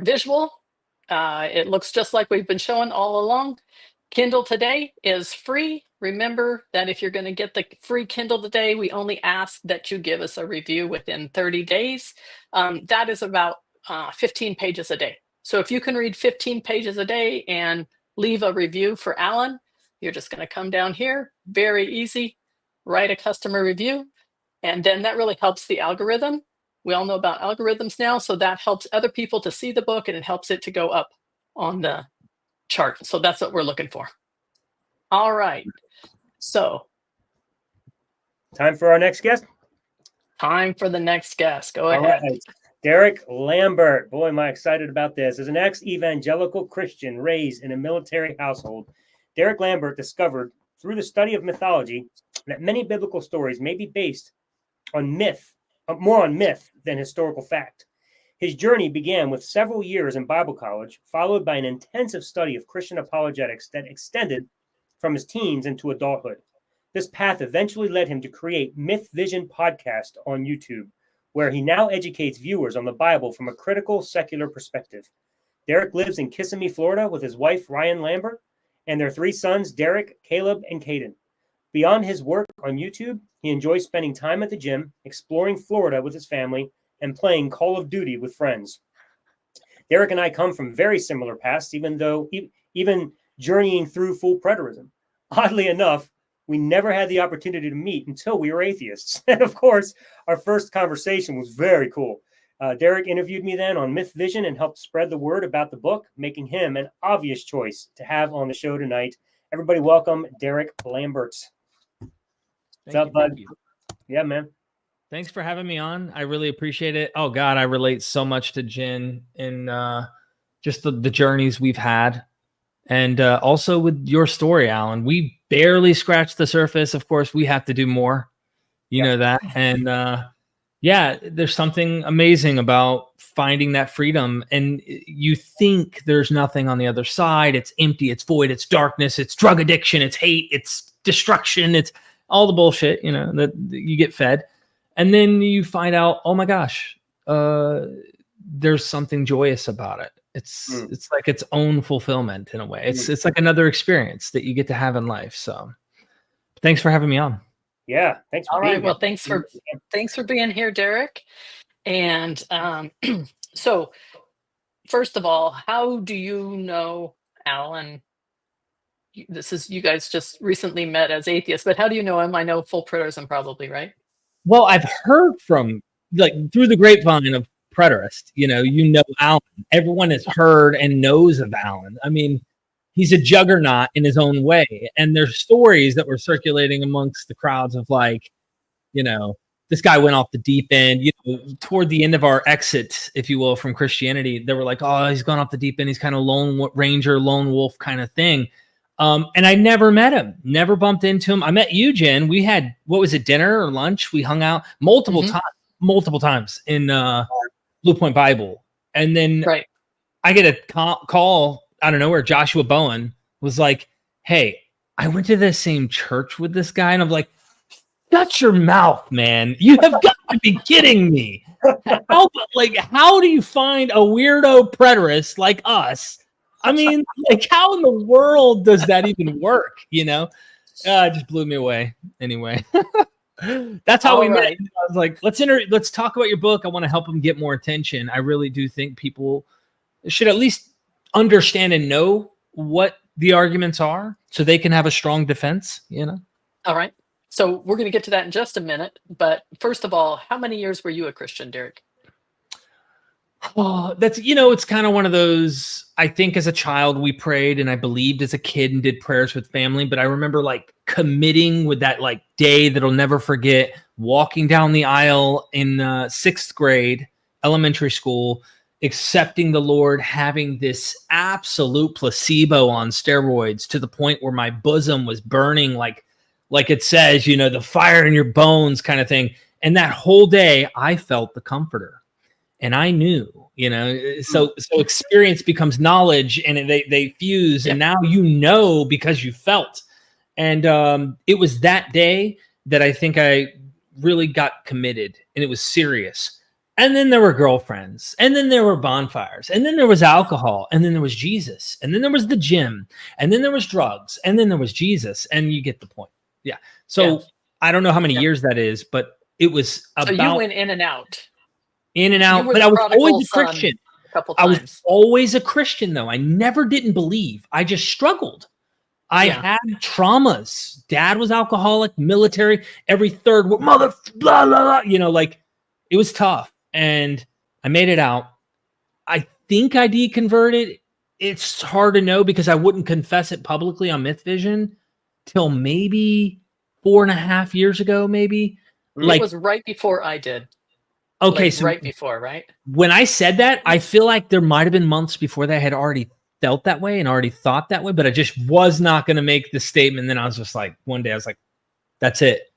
visual. It looks just like we've been showing all along. Kindle today is free. Remember that if you're going to get the free Kindle today, we only ask that you give us a review within 30 days. That is about 15 pages a day. So if you can read 15 pages a day and leave a review for Alan, you're just going to come down here. Very easy. Write a customer review. And then that really helps the algorithm. We all know about algorithms now. So that helps other people to see the book, and it helps it to go up on the chart. So that's what we're looking for. All right. So time for our next guest. Time for the next guest. Go ahead. Right. Derek Lambert. Boy, am I excited about this. As an ex-evangelical Christian raised in a military household, Derek Lambert discovered through the study of mythology that many biblical stories may be based on myth, more on myth than historical fact. His journey began with several years in Bible college, followed by an intensive study of Christian apologetics that extended from his teens into adulthood. This path eventually led him to create MythVision podcast on YouTube, where he now educates viewers on the Bible from a critical secular perspective. Derek lives in Kissimmee, Florida, with his wife, Ryan Lambert, and their 3 sons, Derek, Caleb, and Caden. Beyond his work on YouTube, he enjoys spending time at the gym, exploring Florida with his family, and playing Call of Duty with friends. Derek and I come from very similar paths, even journeying through full preterism. Oddly enough, we never had the opportunity to meet until we were atheists. And of course, our first conversation was very cool. Derek interviewed me then on MythVision and helped spread the word about the book, making him an obvious choice to have on the show tonight. Everybody welcome Derek Lambert. What's up, bud? Yeah, man. Thanks for having me on. I really appreciate it. Oh, God, I relate so much to Jen and just the journeys we've had. And also with your story, Alan. We barely scratched the surface. Of course, we have to do more. You know that. And yeah, there's something amazing about finding that freedom. And you think there's nothing on the other side. It's empty. It's void. It's darkness. It's drug addiction. It's hate. It's destruction. It's all the bullshit, that you get fed. And then you find out, oh my gosh, there's something joyous about it. It's like its own fulfillment in a way. It's like another experience that you get to have in life. So thanks for having me on. Yeah. Thanks for All being right. here. Well, thanks for being here, Derek. And so first of all, how do you know Alan? You guys just recently met as atheists, but how do you know him? I know full preterism probably, right? Well, I've heard from through the grapevine of preterist, you know Alan. Everyone has heard and knows of Alan. I mean, he's a juggernaut in his own way. And there's stories that were circulating amongst the crowds of this guy went off the deep end, toward the end of our exit, if you will, from Christianity. They were like, oh, he's gone off the deep end. He's kind of lone ranger, lone wolf kind of thing. And I never met him, never bumped into him. I met you, Jen. We had, dinner or lunch? We hung out multiple times in Blue Point Bible. And then I get a call out of nowhere. Joshua Bowen was like, hey, I went to the same church with this guy. And I'm like, shut your mouth, man. You have got to be kidding me. How do you find a weirdo preterist like us? I mean, how in the world does that even work? It just blew me away. Anyway, that's how we met. I was like, let's talk about your book. I want to help them get more attention. I really do think people should at least understand and know what the arguments are so they can have a strong defense, All right. So we're going to get to that in just a minute. But first of all, how many years were you a Christian, Derek? Oh, that's, it's kind of one of those, I think as a child we prayed and I believed as a kid and did prayers with family. But I remember committing with that day that I'll never forget, walking down the aisle in 6th grade, elementary school, accepting the Lord, having this absolute placebo on steroids to the point where my bosom was burning like it says, the fire in your bones kind of thing. And that whole day I felt the Comforter. And I knew, so experience becomes knowledge and they fuse. And now because you felt. And it was that day that I think I really got committed and it was serious. And then there were girlfriends, and then there were bonfires, and then there was alcohol, and then there was Jesus, and then there was the gym, and then there was drugs, and then there was Jesus, and you get the point. Yeah. So I don't know how many years that is, but it was about. So you went in and out. In and out, but I was always a Christian. A couple I times. was always a Christian, though. I never didn't believe. I just struggled. I had traumas. Dad was alcoholic, military, every third word, mother, blah, blah, blah. Like it was tough. And I made it out. I think I deconverted. It's hard to know because I wouldn't confess it publicly on MythVision till maybe 4.5 years ago, maybe. It was right before I did. Okay, so right before, right? When I said that, I feel like there might have been months before that I had already felt that way and already thought that way, but I just was not going to make the statement. Then I was just like, one day I was like, that's it.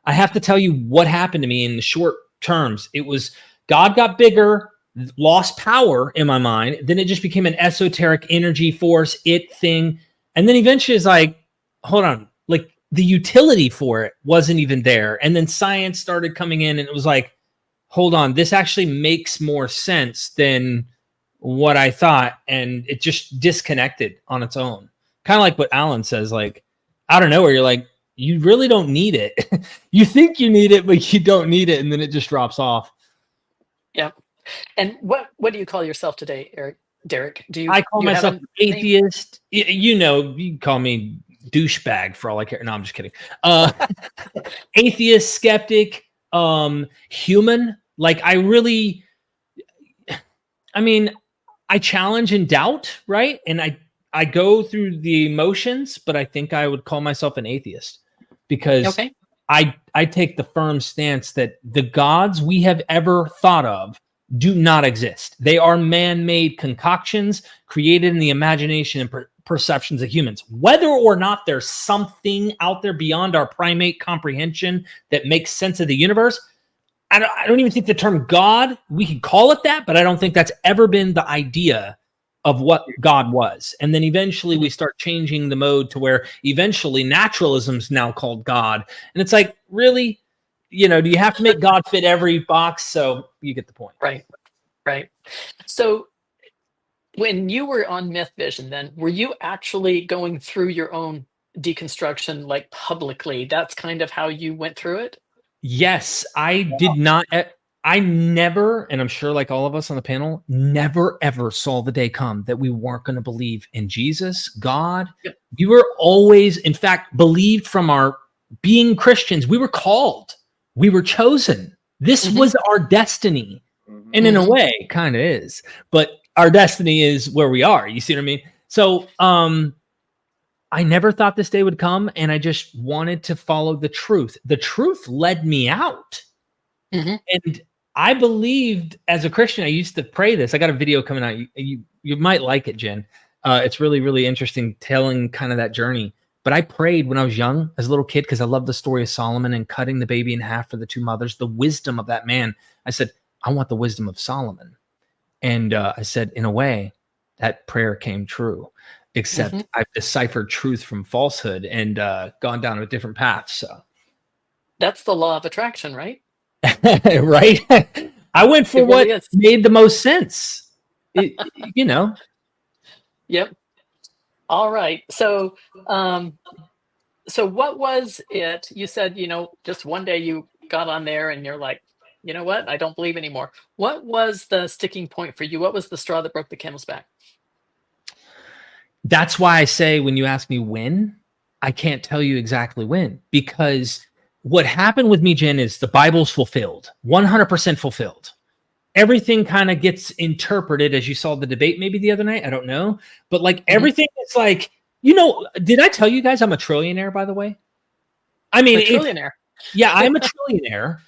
I have to tell you what happened to me in the short terms. It was God got bigger, lost power in my mind. Then it just became an esoteric energy force, it thing. And then eventually it's like, hold on, like the utility for it wasn't even there. And then science started coming in and it was like, hold on, this actually makes more sense than what I thought. And it just disconnected on its own. Kind of like what Alan says, like, out of nowhere, you're like, you really don't need it. You think you need it, but you don't need it. And then it just drops off. Yeah. And what do you call yourself today, Derek? I call myself atheist. You call me douchebag for all I care. No, I'm just kidding. Atheist, skeptic, human. Like I challenge and doubt, right? And I go through the emotions, but I think I would call myself an atheist because I take the firm stance that the gods we have ever thought of do not exist. They are man-made concoctions created in the imagination and perceptions of humans. Whether or not there's something out there beyond our primate comprehension that makes sense of the universe, I don't even think the term God, we could call it that, but I don't think that's ever been the idea of what God was. And then eventually we start changing the mode to where eventually naturalism's now called God. And it's like, really? Do you have to make God fit every box? So you get the point. Right. So when you were on MythVision, then were you actually going through your own deconstruction, like publicly? That's kind of how you went through it? Yes, I did not. I never, and I'm sure like all of us on the panel, never ever saw the day come that we weren't going to believe in Jesus, God. Yep. We were always, in fact, believed from our being Christians. We were called. We were chosen. This was our destiny. And in a way, kind of is. But our destiny is where we are. You see what I mean? So I never thought this day would come, and I just wanted to follow the truth. The truth led me out. And I believed as a Christian, I used to pray this. I got a video coming out. You might like it, Jen. It's really, really interesting telling kind of that journey. But I prayed when I was young as a little kid because I loved the story of Solomon and cutting the baby in half for the two mothers, the wisdom of that man. I said, I want the wisdom of Solomon. And I said, in a way, that prayer came true, except I've deciphered truth from falsehood and gone down a different path. So that's the law of attraction, right? Right. I went for what made the most sense. Yep. All right. So, what was it? You said, just one day you got on there and you're like, you know what? I don't believe anymore. What was the sticking point for you? What was the straw that broke the camel's back? That's why I say when you ask me when, I can't tell you exactly when, because what happened with me, Jen, is the Bible's fulfilled, 100% fulfilled. Everything kind of gets interpreted, as you saw the debate maybe the other night. I don't know. But like everything is like, did I tell you guys I'm a trillionaire, by the way? I mean, a trillionaire. Yeah, I'm a trillionaire.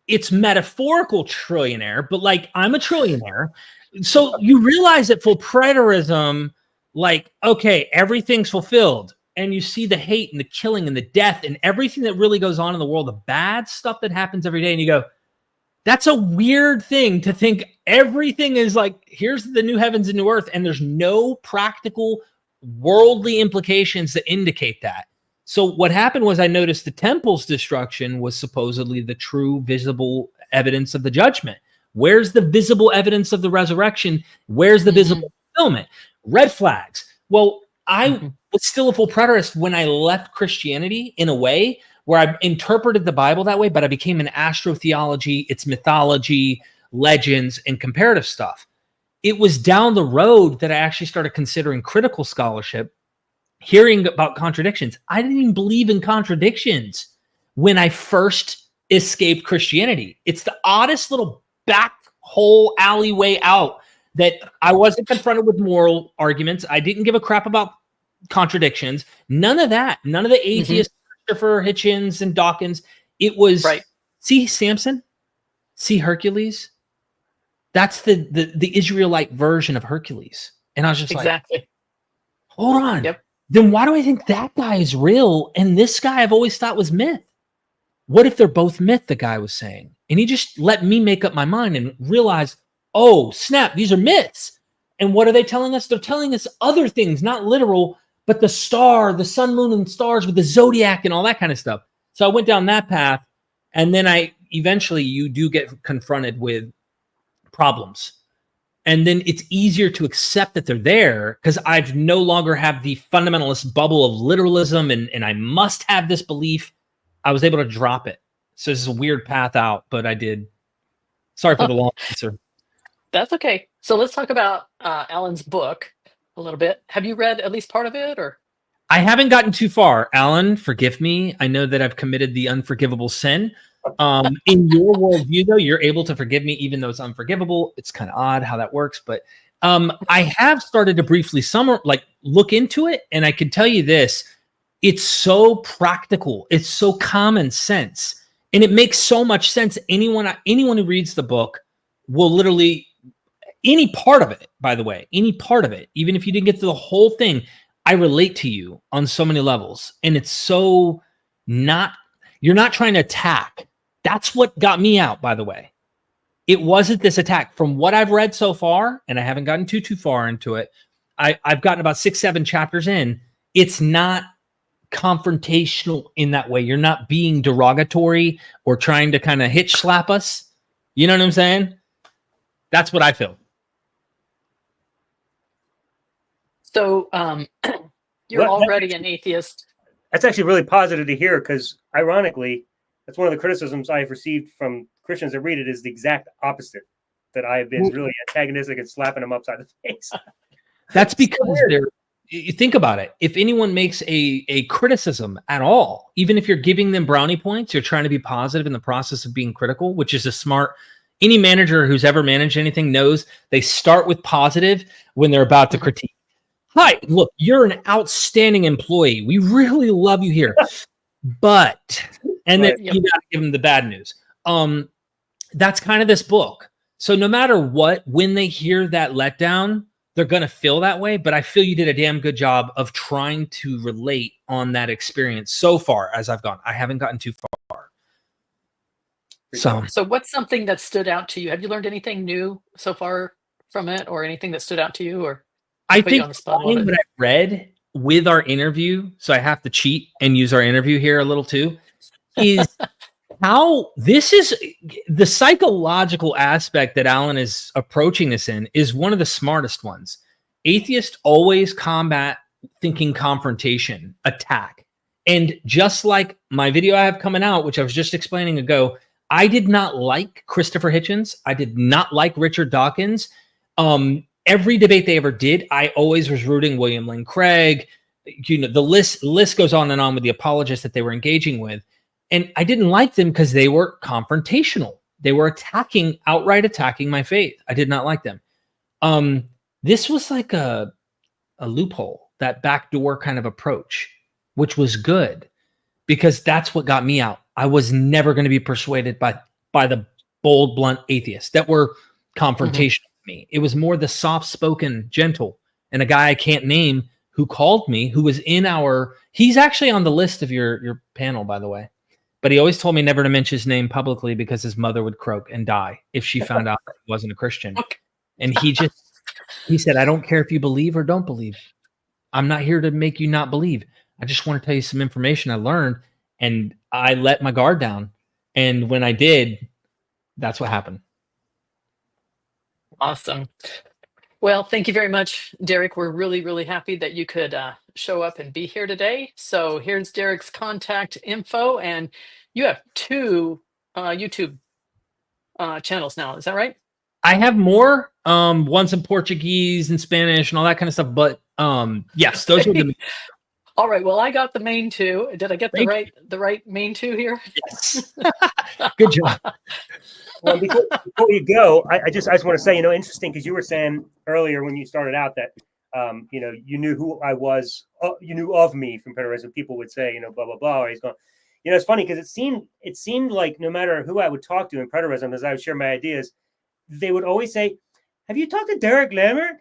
It's metaphorical trillionaire, but like I'm a trillionaire. So you realize that for preterism, like, okay, everything's fulfilled. And you see the hate and the killing and the death and everything that really goes on in the world, the bad stuff that happens every day. And you go, that's a weird thing to think everything is like, here's the new heavens and new earth. And there's no practical worldly implications that indicate that. So what happened was I noticed the temple's destruction was supposedly the true visible evidence of the judgment. Where's the visible evidence of the resurrection? Where's the visible fulfillment? Red flags. Well, I was still a full preterist when I left Christianity in a way where I interpreted the Bible that way, but I became an astrotheology, its mythology, legends, and comparative stuff. It was down the road that I actually started considering critical scholarship, hearing about contradictions. I didn't even believe in contradictions when I first escaped Christianity. It's the oddest little back hole alleyway out that I wasn't confronted with moral arguments. I didn't give a crap about contradictions. None of that. None of the atheists, Christopher Hitchens and Dawkins. It was, see Samson? See Hercules? That's the Israelite version of Hercules. And I was just like, hold on. Then why do I think that guy is real and this guy I've always thought was myth? What if they're both myth, the guy was saying? And he just let me make up my mind and realize, oh, snap, these are myths. And what are they telling us? They're telling us other things, not literal, but the star, the sun, moon, and stars with the zodiac and all that kind of stuff. So I went down that path. And then eventually you do get confronted with problems. And then it's easier to accept that they're there because I've no longer have the fundamentalist bubble of literalism and I must have this belief. I was able to drop it. So this is a weird path out, but I did. Sorry for the long answer. That's okay. So let's talk about Alan's book a little bit. Have you read at least part of it, or? I haven't gotten too far. Alan, forgive me. I know that I've committed the unforgivable sin. In your worldview, though, you're able to forgive me even though it's unforgivable. It's kind of odd how that works, but I have started to briefly look into it, and I can tell you this. It's so practical. It's so common sense. And it makes so much sense. Anyone who reads the book will literally, any part of it, by the way, any part of it, even if you didn't get to the whole thing, I relate to you on so many levels. And it's so you're not trying to attack. That's what got me out, by the way. It wasn't this attack. From what I've read so far, and I haven't gotten too far into it, I've gotten about 6-7 chapters in. It's not confrontational in that way. You're not being derogatory or trying to kind of hitch slap us. You know what I'm saying? That's what I feel. So you're already an atheist. That's actually really positive to hear because, ironically, that's one of the criticisms I've received from Christians that read it is the exact opposite, that I have been really antagonistic and slapping them upside the face. That's because you think about it. If anyone makes a criticism at all, even if you're giving them brownie points, you're trying to be positive in the process of being critical, which is any manager who's ever managed anything knows they start with positive when they're about to critique. Hi, look, you're an outstanding employee. We really love you here. But, and then you got to give them the bad news. That's kind of this book. So no matter what, when they hear that letdown, they're going to feel that way. But I feel you did a damn good job of trying to relate on that experience so far as I've gone. I haven't gotten too far. So what's something that stood out to you? Have you learned anything new so far from it, or anything that stood out to you? Or I think what I read with our interview, so I have to cheat and use our interview here a little too, is how this is the psychological aspect that Alan is approaching this in is one of the smartest ones. Atheists always combat thinking confrontation, attack. And just like my video I have coming out, which I was just explaining ago, I did not like Christopher Hitchens. I did not like Richard Dawkins. Every debate they ever did, I always was rooting William Lane Craig. You know, the list goes on and on with the apologists that they were engaging with. And I didn't like them because they were confrontational. They were outright attacking my faith. I did not like them. This was like a loophole, that backdoor kind of approach, which was good because that's what got me out. I was never going to be persuaded by the bold, blunt atheists that were confrontational with me. It was more the soft-spoken, gentle, and a guy I can't name who called me, who was he's actually on the list of your panel, by the way. But he always told me never to mention his name publicly because his mother would croak and die if she found out that he wasn't a Christian. And he said, I don't care if you believe or don't believe. I'm not here to make you not believe. I just want to tell you some information I learned. And I let my guard down. And when I did, that's what happened. Awesome. Well, thank you very much, Derek. We're really, really happy that you could show up and be here today. So here's Derek's contact info, and you have 2 YouTube channels now. Is that right? I have more, one's in Portuguese and Spanish and all that kind of stuff. But yes, those are the. All right. Well, I got the main 2. Did I get the right main 2 here? Yes. Good job. Well, before you go, I just want to say, interesting, because you were saying earlier when you started out that, you knew who I was, you knew of me from preterism. People would say, blah, blah, blah. Or he's going, it's funny because it seemed like no matter who I would talk to in preterism, as I would share my ideas, they would always say, have you talked to Derek Lambert?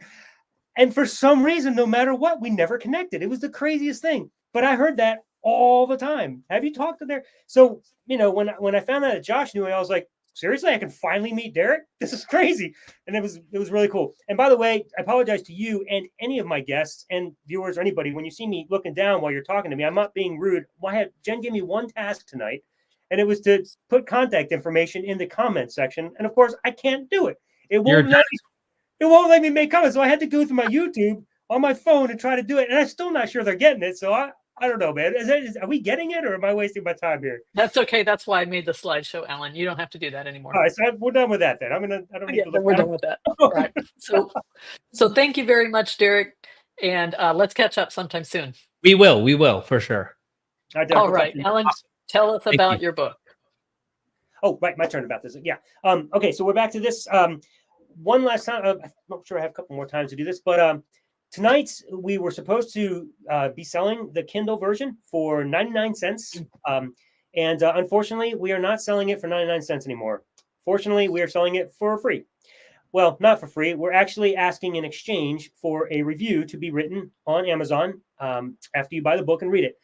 And for some reason, no matter what, we never connected. It was the craziest thing. But I heard that all the time. Have you talked to Derek? So, when I found out that Josh knew it, I was like, seriously, I can finally meet Derek? This is crazy. And it was really cool. And by the way, I apologize to you and any of my guests and viewers or anybody, when you see me looking down while you're talking to me, I'm not being rude. Jen gave me one task tonight, and it was to put contact information in the comment section. And of course, I can't do it. It won't let me make comments. So I had to go through my YouTube on my phone and try to do it. And I'm still not sure they're getting it. So I don't know, man. Are we getting it, or am I wasting my time here? That's okay. That's why I made the slideshow, Alan. You don't have to do that anymore. All right, so we're done with that then. I don't need to look. We're done with that. Right. So thank you very much, Derek. And let's catch up sometime soon. We will, for sure. All right, Alan, tell us about your book. Oh, right, my turn about this. Yeah. Okay, so we're back to this. One last time. I'm not sure I have a couple more times to do this, but tonight we were supposed to be selling the Kindle version for 99 cents. And unfortunately, we are not selling it for 99 cents anymore. Fortunately, we are selling it for free. Well, not for free. We're actually asking in exchange for a review to be written on Amazon after you buy the book and read it.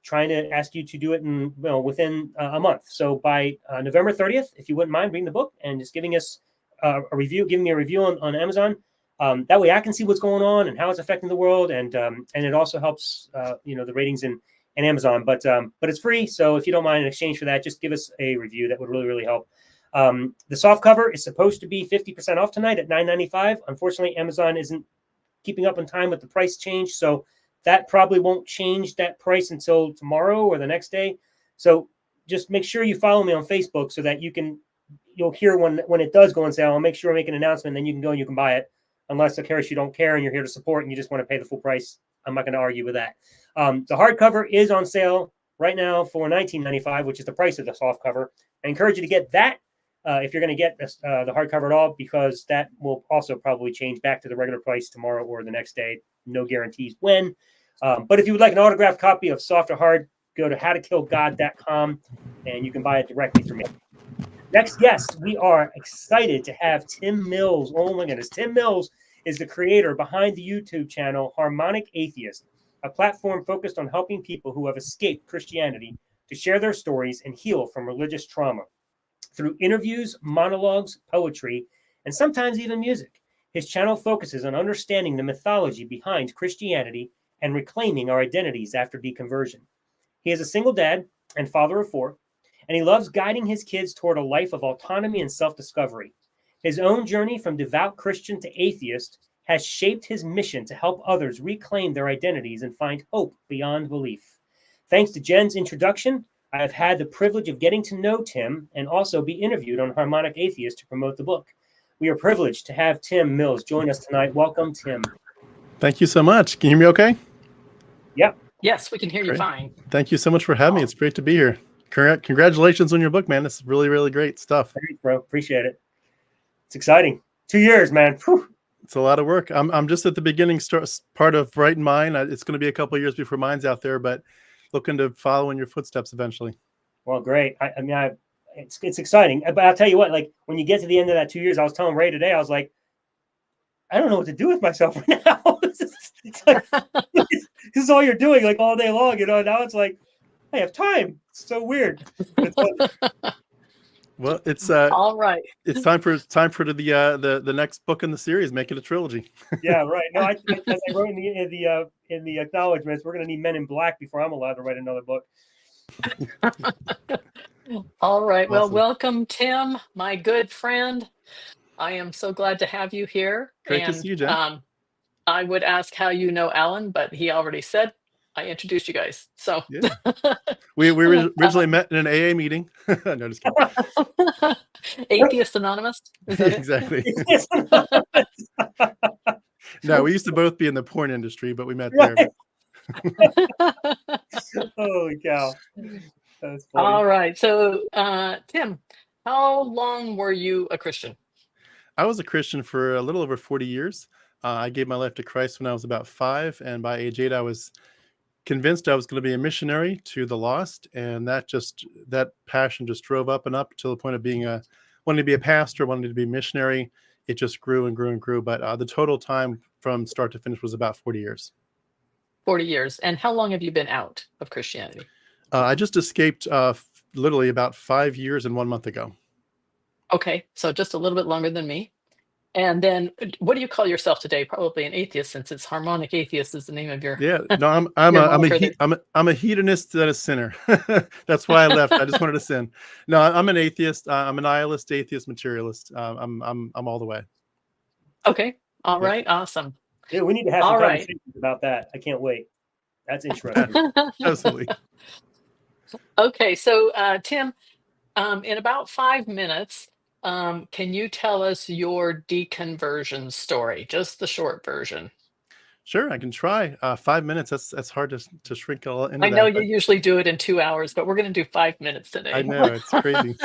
Trying to ask you to do it within a month. So by November 30th, if you wouldn't mind reading the book and just giving us a review, giving me a review on Amazon. That way I can see what's going on and how it's affecting the world. And it also helps, the ratings in Amazon, but it's free. So if you don't mind, in exchange for that, just give us a review. That would really, really help. The soft cover is supposed to be 50% off tonight at $9.95. Unfortunately, Amazon isn't keeping up in time with the price change. So that probably won't change that price until tomorrow or the next day. So just make sure you follow me on Facebook so that you'll hear when it does go on sale. I'll make sure I make an announcement, then you can go and you can buy it. Unless, of course, you don't care and you're here to support and you just want to pay the full price. I'm not going to argue with that. The hardcover is on sale right now for $19.95, which is the price of the soft cover. I encourage you to get that if you're going to get the hardcover at all, because that will also probably change back to the regular price tomorrow or the next day. No guarantees when. But if you would like an autographed copy of Soft or Hard, go to howtokillgod.com and you can buy it directly from me. Next guest, we are excited to have Tim Mills. Oh my goodness. Tim Mills is the creator behind the YouTube channel Harmonic Atheist, a platform focused on helping people who have escaped Christianity to share their stories and heal from religious trauma. Through interviews, monologues, poetry, and sometimes even music, his channel focuses on understanding the mythology behind Christianity and reclaiming our identities after deconversion. He is a single dad and father of 4, and he loves guiding his kids toward a life of autonomy and self-discovery. His own journey from devout Christian to atheist has shaped his mission to help others reclaim their identities and find hope beyond belief. Thanks to Jen's introduction, I have had the privilege of getting to know Tim and also be interviewed on Harmonic Atheist to promote the book. We are privileged to have Tim Mills join us tonight. Welcome, Tim. Thank you so much. Can you hear me okay? Yep. Yes, we can hear you fine. Thank you so much for having me. It's great to be here. Congratulations on your book, man. It's really, really great stuff. Thanks, bro. Appreciate it. It's exciting. 2 years, man. Whew. It's a lot of work. I'm just at the beginning part of writing mine. It's going to be a couple of years before mine's out there, but looking to follow in your footsteps eventually. Well, great. It's exciting. But I'll tell you what, like when you get to the end of that 2 years, I was telling Ray today, I was like, I don't know what to do with myself right now. It's like, this is all you're doing like all day long, Now it's like, I have time. It's so weird. Well, it's All right. it's time for the next book in the series. Make it a trilogy. Yeah, right. No, as I wrote in the acknowledgments, we're going to need Men in Black before I'm allowed to write another book. All right. Well, Awesome. welcome, Tim, my good friend. I am so glad to have you here. Great to see you, Jen. I would ask how you know Alan, but he already said I introduced you guys. So Yeah. We originally met in an AA meeting. No, just kidding. Atheist Anonymous. Is that it? Exactly. No, we used to both be in the porn industry, but we met there. Holy cow. That's funny. All right. So, Tim, how long were you a Christian? I was a Christian for a little over 40 years. I gave my life to Christ when I was about 5, and by age 8, I was convinced I was going to be a missionary to the lost, and that passion just drove up and up to the point of wanting to be a pastor, wanting to be a missionary. It just grew and grew and grew. But the total time from start to finish was about 40 years. 40 years. And how long have you been out of Christianity? I just escaped literally about 5 years and 1 month ago. Okay, so just a little bit longer than me. And then, what do you call yourself today? Probably an atheist, since it's harmonic atheist is the name of your. Yeah, no, I'm a hedonist and a sinner. That's why I left. I just wanted to sin. No, I'm an atheist. I'm a nihilist, atheist, materialist. I'm all the way. Okay, all right, awesome. Yeah, we need to have some conversations about that. I can't wait. That's interesting. Absolutely. Okay, so Tim, in about 5 minutes. Can you tell us your deconversion story? Just the short version. Sure, I can try. 5 minutes. That's hard to shrink all into. I know you usually do it in 2 hours, but we're going to do 5 minutes today. I know, it's crazy.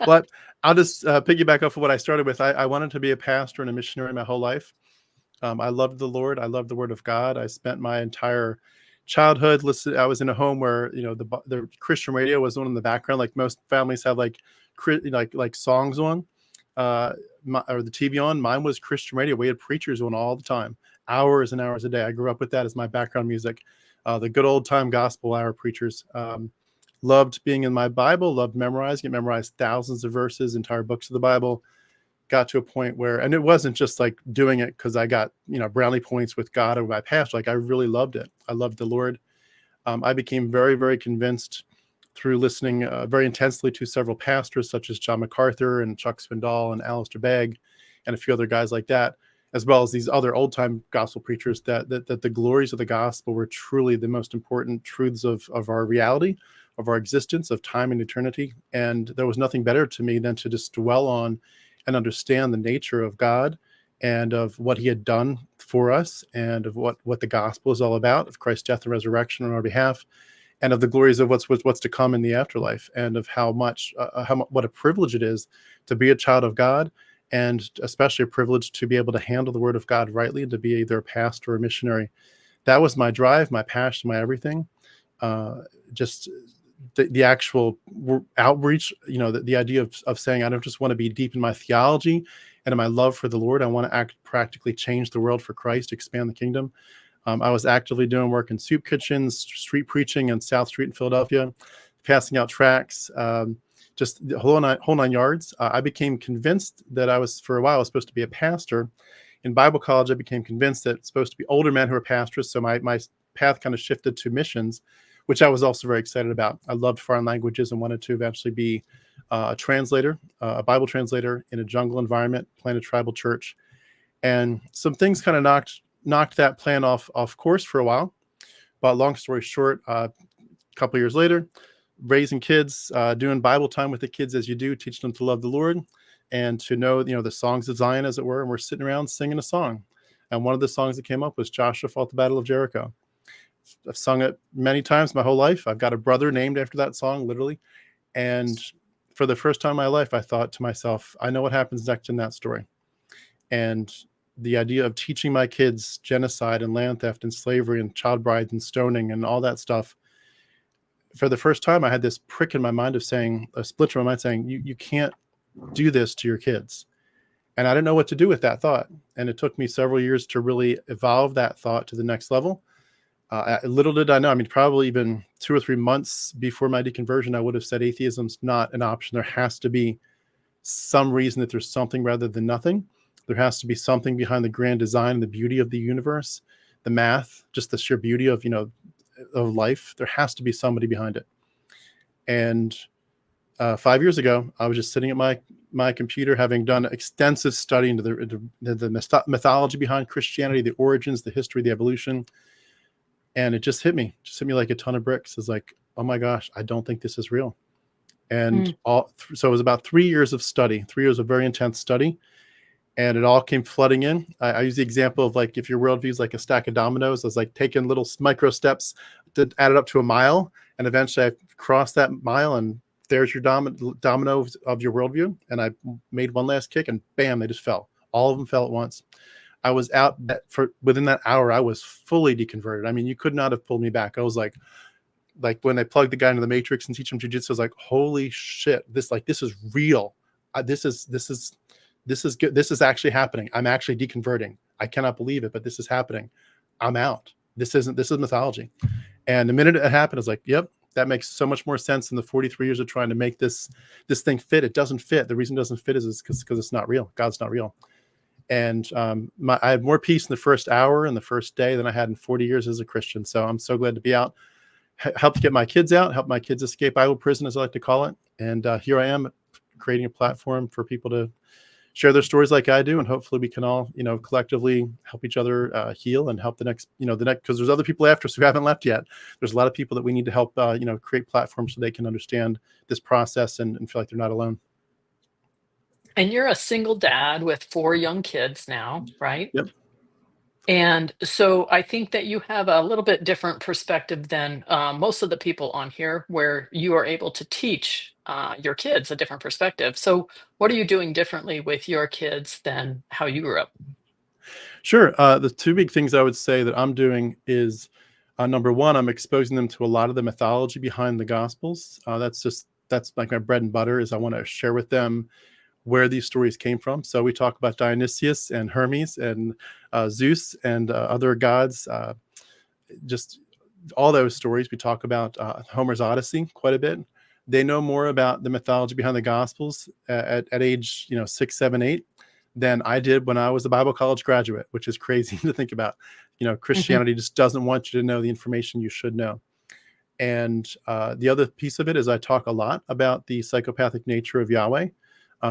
Well, I'll just piggyback off of what I started with. I wanted to be a pastor and a missionary my whole life. I loved the Lord. I loved the Word of God. I spent my entire childhood listening. I was in a home where the Christian radio was on in the background, like most families have like songs on, or the TV on. Mine was Christian radio. We had preachers on all the time, hours and hours a day. I grew up with that as my background music. The good old time gospel hour preachers. Loved being in my Bible. Loved memorizing it. Memorized thousands of verses, entire books of the Bible. Got to a point where, and it wasn't just like doing it because I got brownie points with God or my pastor. Like I really loved it. I loved the Lord. I became very, very convinced through listening very intensely to several pastors such as John MacArthur and Chuck Swindoll and Alistair Begg and a few other guys like that, as well as these other old-time gospel preachers, that the glories of the gospel were truly the most important truths of our reality, of our existence, of time and eternity. And there was nothing better to me than to just dwell on and understand the nature of God and of what he had done for us and of what the gospel is all about, of Christ's death and resurrection on our behalf, and of the glories of what's to come in the afterlife, and of what a privilege it is to be a child of God, and especially a privilege to be able to handle the Word of God rightly and to be either a pastor or a missionary. That was my drive, my passion, my everything. Just the actual outreach, the idea of saying, I don't just want to be deep in my theology and in my love for the Lord. I want to practically change the world for Christ, expand the kingdom. I was actively doing work in soup kitchens, street preaching on South Street in Philadelphia, passing out tracts, just the whole 9 yards. I became convinced that for a while, I was supposed to be a pastor. In Bible college, I became convinced that it's supposed to be older men who are pastors. So my path kind of shifted to missions, which I was also very excited about. I loved foreign languages and wanted to eventually be a translator, a Bible translator in a jungle environment, plant a tribal church. And some things kind of knocked that plan off course for a while. But long story short, a couple years later, raising kids, doing Bible time with the kids as you do, teaching them to love the Lord and to know, the songs of Zion, as it were. And we're sitting around singing a song. And one of the songs that came up was Joshua Fought the Battle of Jericho. I've sung it many times my whole life. I've got a brother named after that song, literally. And for the first time in my life, I thought to myself, I know what happens next in that story. And the idea of teaching my kids genocide and land theft and slavery and child brides and stoning and all that stuff, for the first time, I had this prick in my mind of saying, a splinter in my mind saying, you can't do this to your kids. And I didn't know what to do with that thought. And it took me several years to really evolve that thought to the next level. Little did I know, I mean, probably even 2 or 3 months before my deconversion, I would have said atheism's not an option. There has to be some reason that there's something rather than nothing. There has to be something behind the grand design and the beauty of the universe, the math, just the sheer beauty of, of life. There has to be somebody behind it. And 5 years ago, I was just sitting at my computer, having done extensive study into the mythology behind Christianity, the origins, the history, the evolution. And it just hit me like a ton of bricks. It's like, oh my gosh, I don't think this is real. And so it was about 3 years of study, 3 years of very intense study. And it all came flooding in. I use the example of, like, if your worldview is like a stack of dominoes, I was like taking little micro steps to add it up to a mile. And eventually I crossed that mile, and there's your domino of your worldview. And I made one last kick, and bam, they just fell. All of them fell at once. I was out within that hour, I was fully deconverted. I mean, you could not have pulled me back. I was like when they plugged the guy into the Matrix and teach him jujitsu, I was like, holy shit, this is real. This is good. This is actually happening. I'm actually deconverting. I cannot believe it, but this is happening. I'm out. This is mythology. And the minute it happened, I was like, yep, that makes so much more sense than the 43 years of trying to make this thing fit. It doesn't fit. The reason it doesn't fit is because it's not real. God's not real. And I had more peace in the first hour and the first day than I had in 40 years as a Christian. So I'm so glad to be out, help to get my kids out, help my kids escape Bible prison, as I like to call it. And here I am creating a platform for people to share their stories like I do. And hopefully we can all, collectively help each other heal and help the next, because there's other people after us who haven't left yet. There's a lot of people that we need to help, create platforms so they can understand this process and feel like they're not alone. And you're a single dad with 4 young kids now, right? Yep. And so I think that you have a little bit different perspective than most of the people on here, where you are able to teach your kids a different perspective. So what are you doing differently with your kids than how you grew up? Sure. The 2 big things I would say that I'm doing is, number one, I'm exposing them to a lot of the mythology behind the Gospels. That's like my bread and butter, is I want to share with them where these stories came from. So we talk about Dionysius and Hermes and Zeus and other gods, just all those stories. We talk about Homer's Odyssey quite a bit. They know more about the mythology behind the Gospels at age 6, 7, 8 than I did when I was a Bible college graduate, which is crazy to think about. Christianity just doesn't want you to know the information you should know. And the other piece of it is I talk a lot about the psychopathic nature of Yahweh.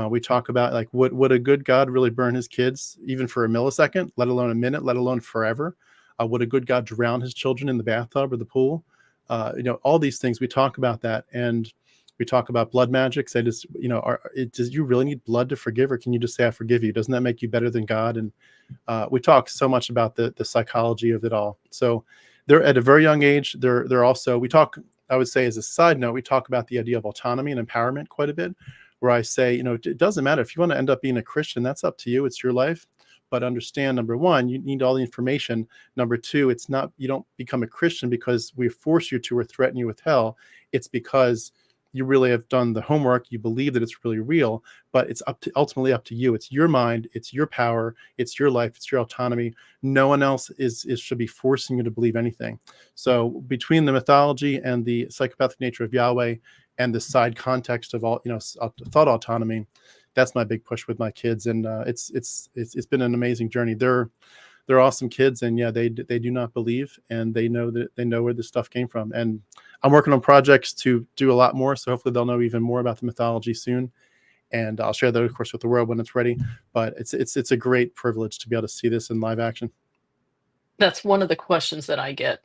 We talk about, like, would a good God really burn his kids even for a millisecond, let alone a minute, let alone forever? Would a good God drown his children in the bathtub or the pool? All these things, we talk about that. And we talk about blood magic. Say, does you really need blood to forgive, or can you just say, I forgive you? Doesn't that make you better than God? And we talk so much about the psychology of it all. So they're at a very young age. They're also, I would say, as a side note, we talk about the idea of autonomy and empowerment quite a bit, where I say, it doesn't matter if you want to end up being a Christian, that's up to you. It's your life. But understand, number one, you need all the information. Number two, you don't become a Christian because we force you to or threaten you with hell. It's because you really have done the homework. You believe that it's really real, but it's ultimately up to you. It's your mind. It's your power. It's your life. It's your autonomy. No one else should be forcing you to believe anything. So between the mythology and the psychopathic nature of Yahweh and the side context of all, thought autonomy, that's my big push with my kids. And it's been an amazing journey. They're awesome kids, and yeah, they do not believe, and they know where this stuff came from. And I'm working on projects to do a lot more, so hopefully they'll know even more about the mythology soon. And I'll share that, of course, with the world when it's ready. But it's a great privilege to be able to see this in live action. That's one of the questions that I get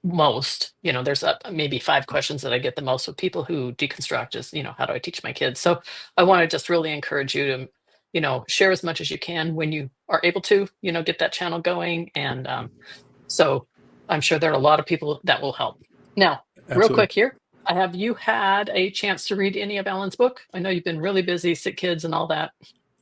most. There's maybe 5 questions that I get the most with people who deconstruct is, how do I teach my kids? So I want to just really encourage you to, share as much as you can when you are able to, get that channel going. And so I'm sure there are a lot of people that will help. Now, Absolutely. Real quick here, have you had a chance to read any of Alan's book? I know you've been really busy, sick kids and all that.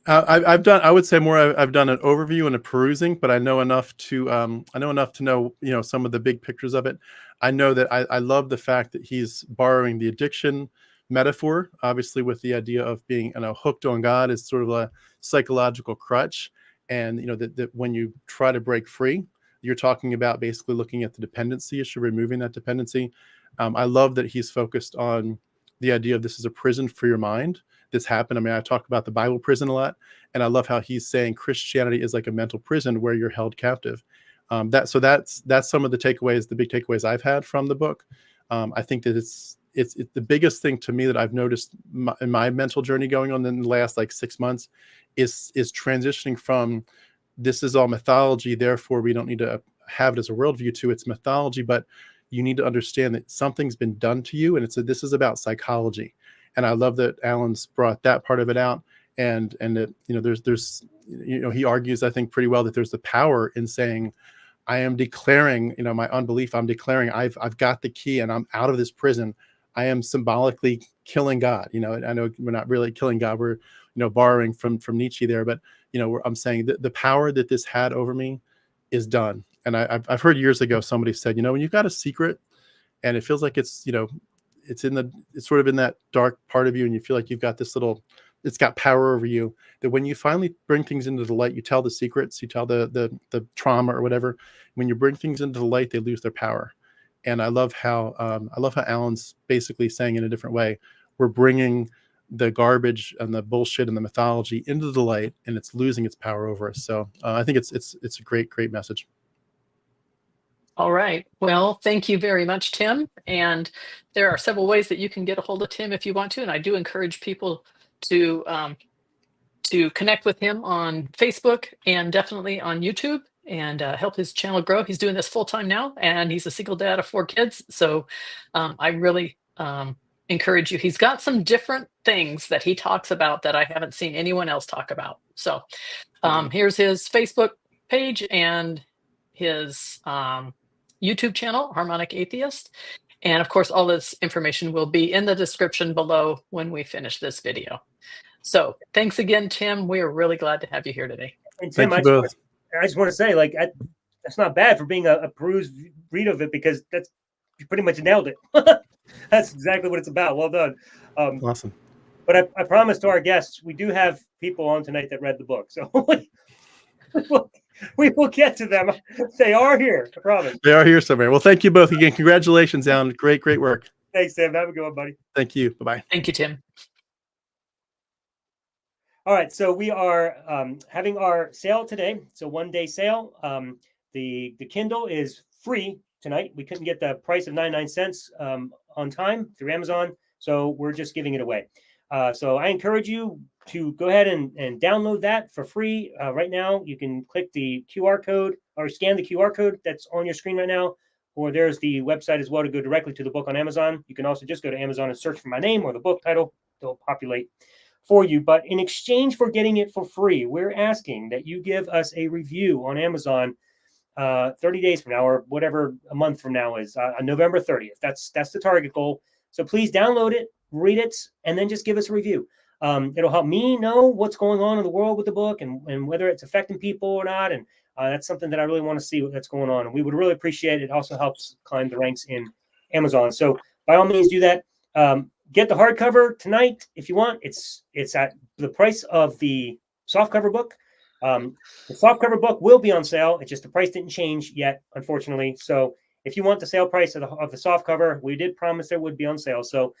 I've done, I would say more, I've done an overview and a perusing, but I know enough to know, some of the big pictures of it. I know that I love the fact that he's borrowing the addiction metaphor, obviously with the idea of being, hooked on God is sort of a psychological crutch. And, that when you try to break free, you're talking about basically looking at the dependency issue, removing that dependency. I love that he's focused on the idea of this is a prison for your mind. This happened. I mean, I talk about the Bible prison a lot, and I love how he's saying Christianity is like a mental prison where you're held captive. That's some of the takeaways, the big takeaways I've had from the book. I think that it's the biggest thing to me that I've noticed in my mental journey going on in the last like 6 months is transitioning from this is all mythology, therefore we don't need to have it as a worldview, to it's mythology, but you need to understand that something's been done to you, and this is about psychology. And I love that Alan's brought that part of it out, and that, you know, there's you know, he argues, I think, pretty well that there's the power in saying, I am declaring, you know, my unbelief, I'm declaring I've got the key and I'm out of this prison. I am symbolically killing God. You know, I know we're not really killing God, we're, you know, borrowing from Nietzsche there, but, you know, I'm saying that the power that this had over me is done. And I've heard years ago somebody said, you know, when you've got a secret and it feels like it's, you know, it's sort of in that dark part of you, and you feel like you've got this little, it's got power over you, that when you finally bring things into the light, you tell the secrets, you tell the trauma or whatever. When you bring things into the light, they lose their power. And I love how Alan's basically saying in a different way, we're bringing the garbage and the bullshit and the mythology into the light, and it's losing its power over us. So I think it's a great message. All right. Well, thank you very much, Tim. And there are several ways that you can get a hold of Tim if you want to. And I do encourage people to connect with him on Facebook and definitely on YouTube, and help his channel grow. He's doing this full time now, and he's a single dad of 4 kids. So I really encourage you. He's got some different things that he talks about that I haven't seen anyone else talk about. So here's his Facebook page and his YouTube channel, Harmonic Atheist. And of course, all this information will be in the description below when we finish this video. So thanks again, Tim. We are really glad to have you here today. And Tim, I just want to say, like, that's not bad for being a perused read of it, because you pretty much nailed it. That's exactly what it's about. Well done. Awesome. But I promise to our guests, we do have people on tonight that read the book. So we will get to them. They are here, I promise. They are here somewhere. Well, thank you both again. Congratulations, Alan. Great work. Thanks, Tim. Have a good one, buddy. Thank you. Bye-bye. Thank you, Tim. All right, so we are having our sale today. It's a 1-day sale. The Kindle is free tonight. We couldn't get the price of 99 cents on time through Amazon, so we're just giving it away. So I encourage you to go ahead and download that for free. Right now, you can click the QR code or scan the QR code that's on your screen right now, or there's the website as well to go directly to the book on Amazon. You can also just go to Amazon and search for my name or the book title. They'll populate for you. But in exchange for getting it for free, we're asking that you give us a review on Amazon 30 days from now, or whatever a month from now is, on November 30th. That's the target goal. So please download it, read it, and then just give us a review. It'll help me know what's going on in the world with the book, and whether it's affecting people or not. And that's something that I really want to see what's going on. And we would really appreciate it. It also helps climb the ranks in Amazon. So by all means, do that. Get the hardcover tonight if you want. It's at the price of the softcover book. The softcover book will be on sale. It's just the price didn't change yet, unfortunately. So if you want the sale price of the softcover, we did promise there would be on sale. So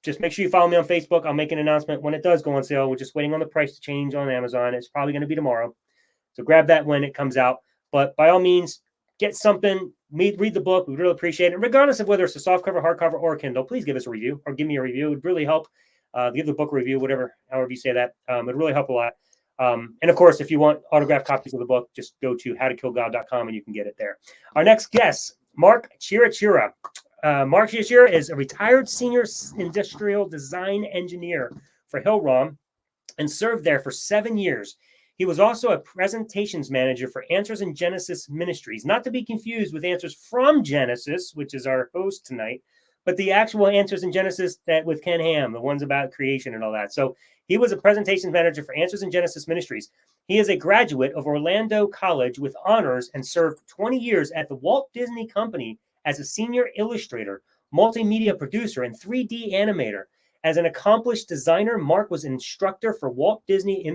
just make sure you follow me on Facebook. I'll make an announcement when it does go on sale. We're just waiting on the price to change on Amazon. It's probably going to be tomorrow. So grab that when it comes out. But by all means, get something, read the book. We'd really appreciate it. Regardless of whether it's a softcover, hardcover, or a Kindle, please give us a review or give me a review. It would really help. Give the book a review, however you say that. It'd really help a lot. And of course, if you want autographed copies of the book, just go to howtokillgod.com and you can get it there. Our next guest, Mark Chira. Mark Chira is a retired senior industrial design engineer for Hill-Rom and served there for 7 years. He was also a presentations manager for Answers in Genesis Ministries, not to be confused with Answers from Genesis, which is our host tonight, but the actual Answers in Genesis that with Ken Ham, the ones about creation and all that. So he was a presentations manager for Answers in Genesis Ministries. He is a graduate of Orlando College with honors and served 20 years at the Walt Disney Company as a senior illustrator, multimedia producer, and 3D animator. As an accomplished designer, Mark was an instructor for Walt Disney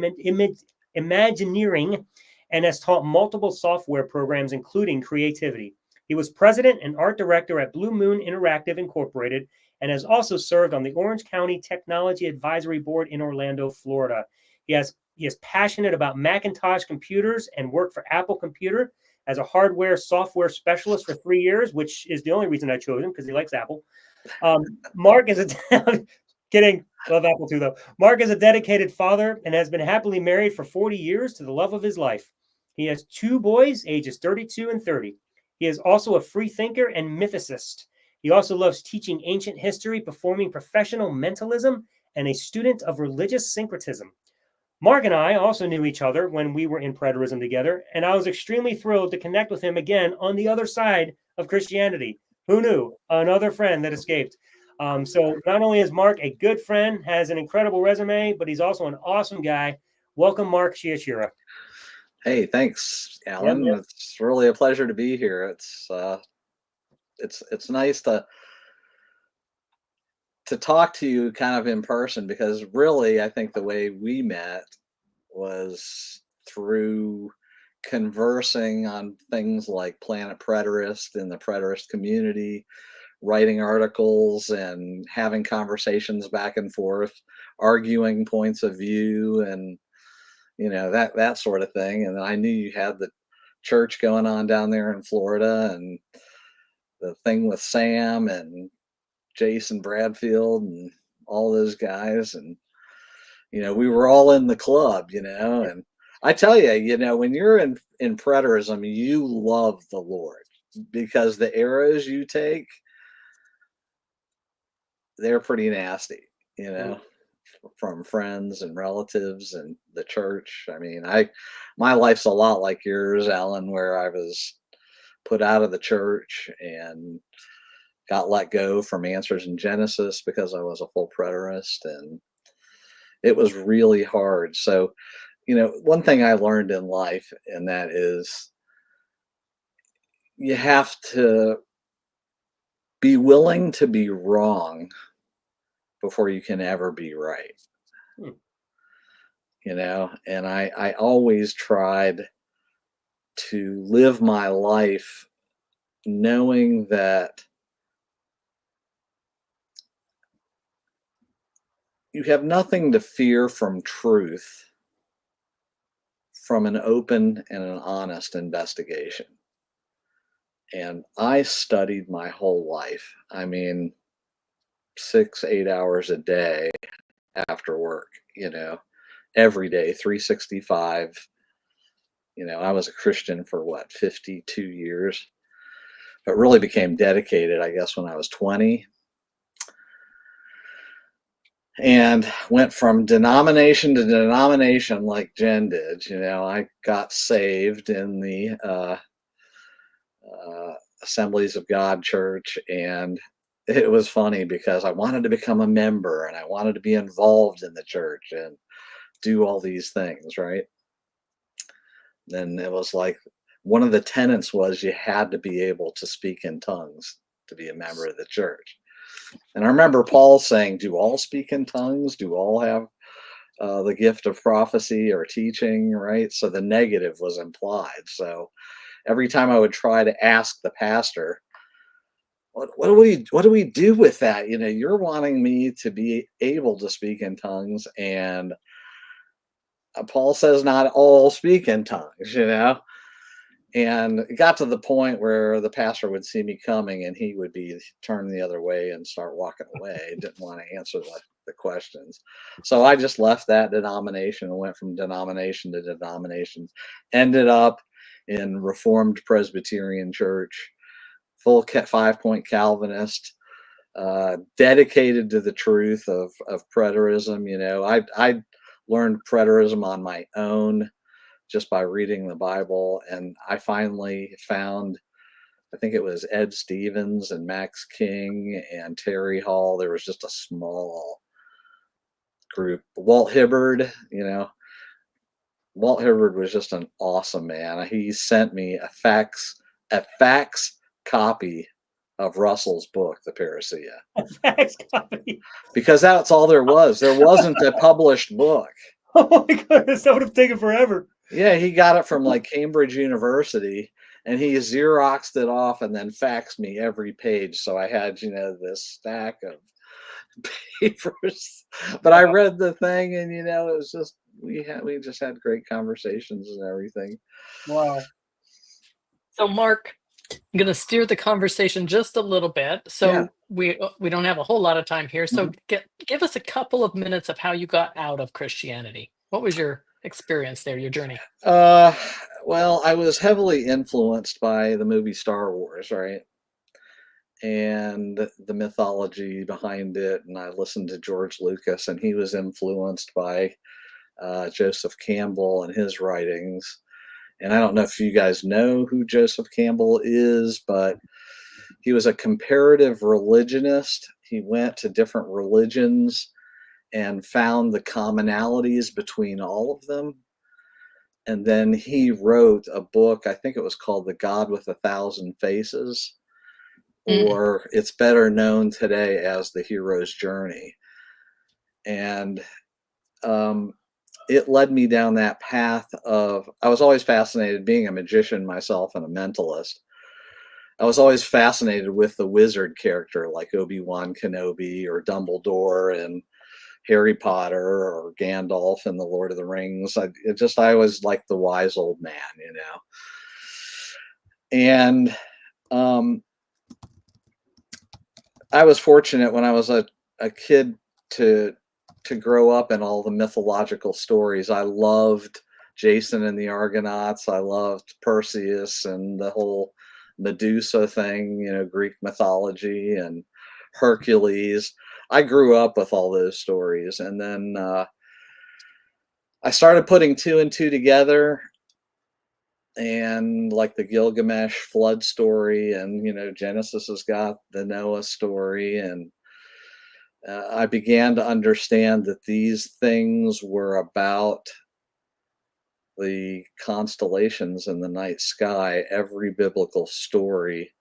Imagineering and has taught multiple software programs, including creativity. He was president and art director at Blue Moon Interactive Incorporated and has also served on the Orange County Technology Advisory Board in Orlando, Florida. He is passionate about Macintosh computers and worked for Apple Computer as a hardware software specialist for 3 years, which is the only reason I chose him, because he likes Apple. Mark is a kidding. Love Apple too, though. Mark is a dedicated father and has been happily married for 40 years to the love of his life. He has 2 boys, ages 32 and 30. He is also a free thinker and mythicist. He also loves teaching ancient history, performing professional mentalism, and a student of religious syncretism. Mark and I also knew each other when we were in preterism together, and I was extremely thrilled to connect with him again on the other side of Christianity. Who knew? Another friend that escaped. So not only is Mark a good friend, has an incredible resume, but he's also an awesome guy. Welcome, Mark Chiacchira. Hey, thanks, Alan. Yeah. It's really a pleasure to be here. It's nice to talk to you kind of in person, because really I think the way we met was through conversing on things like Planet Preterist and the Preterist community, writing articles and having conversations back and forth, arguing points of view, and that sort of thing. And I knew you had the church going on down there in Florida, and the thing with Sam and Jason Bradfield and all those guys, and we were all in the club, and I tell you, when you're in preterism, you love the Lord, because the arrows you take, they're pretty nasty, from friends and relatives and the church. I mean, my life's a lot like yours, Alan, where I was put out of the church and got let go from Answers in Genesis because I was a full preterist, and it was really hard. So, one thing I learned in life, and that is you have to be willing to be wrong before you can ever be right. And I always tried to live my life knowing that you have nothing to fear from truth, from an open and an honest investigation. And I studied my whole life. I mean, 6-8 hours a day after work, every day, 365. I was a Christian for 52 years, but really became dedicated, I guess, when I was 20. And went from denomination to denomination like Jen did. I got saved in the Assemblies of God Church, and it was funny because I wanted to become a member and I wanted to be involved in the church and do all these things, right? Then it was like one of the tenets was you had to be able to speak in tongues to be a member of the church. And I remember Paul saying, do all speak in tongues? Do all have the gift of prophecy or teaching, right? So the negative was implied. So every time I would try to ask the pastor, what do we do with that? You're wanting me to be able to speak in tongues, and Paul says not all speak in tongues, And it got to the point where the pastor would see me coming and he would be turned the other way and start walking away. Didn't want to answer the questions. So I just left that denomination and went from denomination to denomination. Ended up in Reformed Presbyterian Church, full 5-point Calvinist, dedicated to the truth of preterism. I learned preterism on my own, just by reading the Bible. And I finally found, I think it was Ed Stevens and Max King and Terry Hall. There was just a small group. Walt Hibbard, Walt Hibbard was just an awesome man. He sent me a fax copy of Russell's book, The Parousia. A fax copy? Because that's all there was. There wasn't a published book. Oh my goodness, that would have taken forever. Yeah, he got it from like Cambridge University, and he Xeroxed it off and then faxed me every page. So I had, you know, this stack of papers. But I read the thing, and you know, it was just we just had great conversations and everything. Wow. So, Mark, I'm going to steer the conversation just a little bit. So we don't have a whole lot of time here. So give us a couple of minutes of how you got out of Christianity. What was your experience there, your journey? Well, I was heavily influenced by the movie Star Wars, right? And the mythology behind it. And I listened to George Lucas, and he was influenced by Joseph Campbell and his writings. And I don't know if you guys know who Joseph Campbell is, but he was a comparative religionist. He went to different religions and found the commonalities between all of them. And then he wrote a book, I think it was called The God with a Thousand Faces, or it's better known today as The Hero's Journey. And it led me down that path of, I was always fascinated, being a magician myself and a mentalist. I was always fascinated with the wizard character like Obi-Wan Kenobi or Dumbledore and Harry Potter or Gandalf in The Lord of the Rings. I was like the wise old man, you know. And I was fortunate when I was a kid to grow up in all the mythological stories. I loved Jason and the Argonauts. I loved Perseus and the whole Medusa thing, you know, Greek mythology, and Hercules. I grew up with all those stories. And then I started putting two and two together, and like the Gilgamesh flood story, and, you know, Genesis has got the Noah story, and I began to understand that these things were about the constellations in the night sky. Every biblical story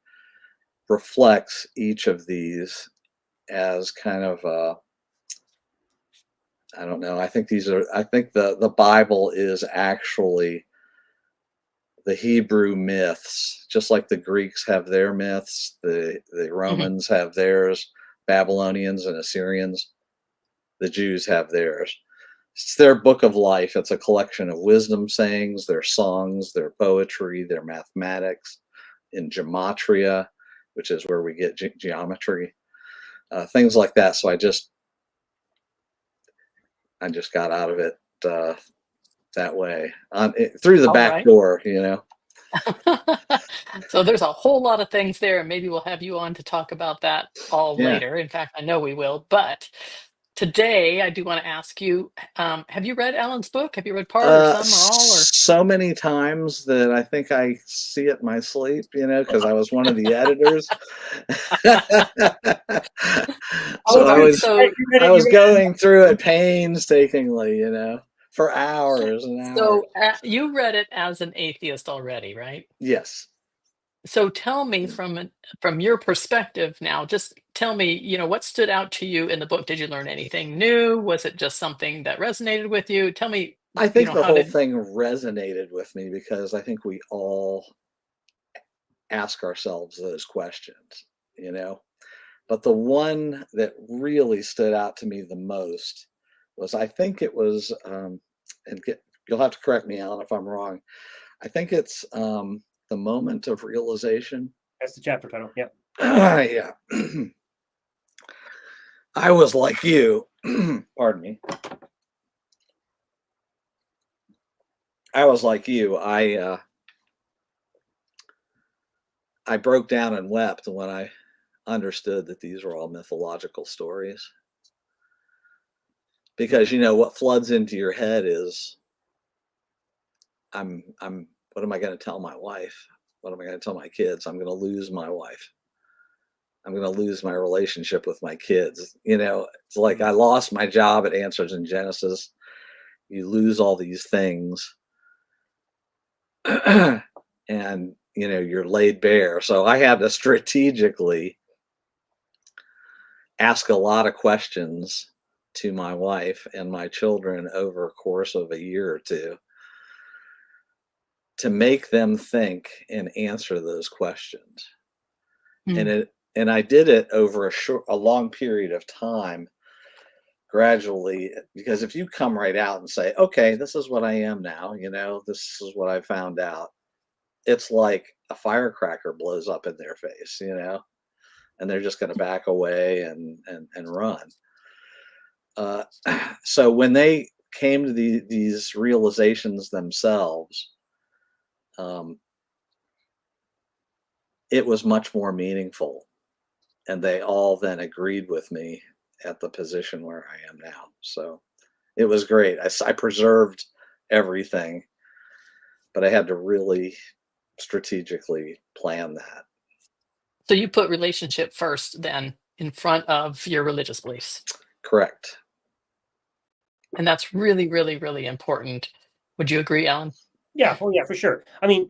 reflects each of these as kind of I don't know. I think the Bible is actually the Hebrew myths, just like the Greeks have their myths, the Romans have theirs, Babylonians and Assyrians, the Jews have theirs. It's their book of life. It's a collection of wisdom sayings, their songs, their poetry, their mathematics, in gematria, which is where we get geometry, things like that. So I just got out of it that way, through the back door, you know. So there's a whole lot of things there, and maybe we'll have you on to talk about that all later. In fact, I know we will. But today, I do want to ask you: have you read Alan's book? Have you read part or some or all? Or so many times that I think I see it in my sleep, you know, because I was one of the editors. I was going through it painstakingly, you know, for hours and hours. So you read it as an atheist already, right? Yes. So tell me from your perspective now, just tell me, you know, what stood out to you in the book? Did you learn anything new? Was it just something that resonated with you? Tell me. I think the whole thing resonated with me because I think we all ask ourselves those questions, you know. But the one that really stood out to me the most was, I think it was, you'll have to correct me, Alan, if I'm wrong. I think it's The Moment of Realization. That's the chapter title. Yeah. Yeah. I was like you. Pardon me. I was like you. I broke down and wept when I understood that these were all mythological stories. Because, you know, what floods into your head is, what am I going to tell my wife? What am I going to tell my kids? I'm going to lose my wife. I'm going to lose my relationship with my kids. You know, it's like I lost my job at Answers in Genesis. You lose all these things. And, you know, you're laid bare. So I had to strategically ask a lot of questions to my wife and my children over a course of a year or two. to make them think and answer those questions. And I did it over a long period of time, gradually, because if you come right out and say, okay, this is what I am now, this is what I found out, it's like a firecracker blows up in their face, and they're just going to back away and run. So when they came to these realizations themselves, it was much more meaningful, and they all then agreed with me at the position where I am now. So it was great. I preserved everything, but I had to really strategically plan that. So you put relationship first then in front of your religious beliefs. Correct. And that's really, really, really important. Would you agree, Alan? Yeah. Oh, yeah, for sure. I mean,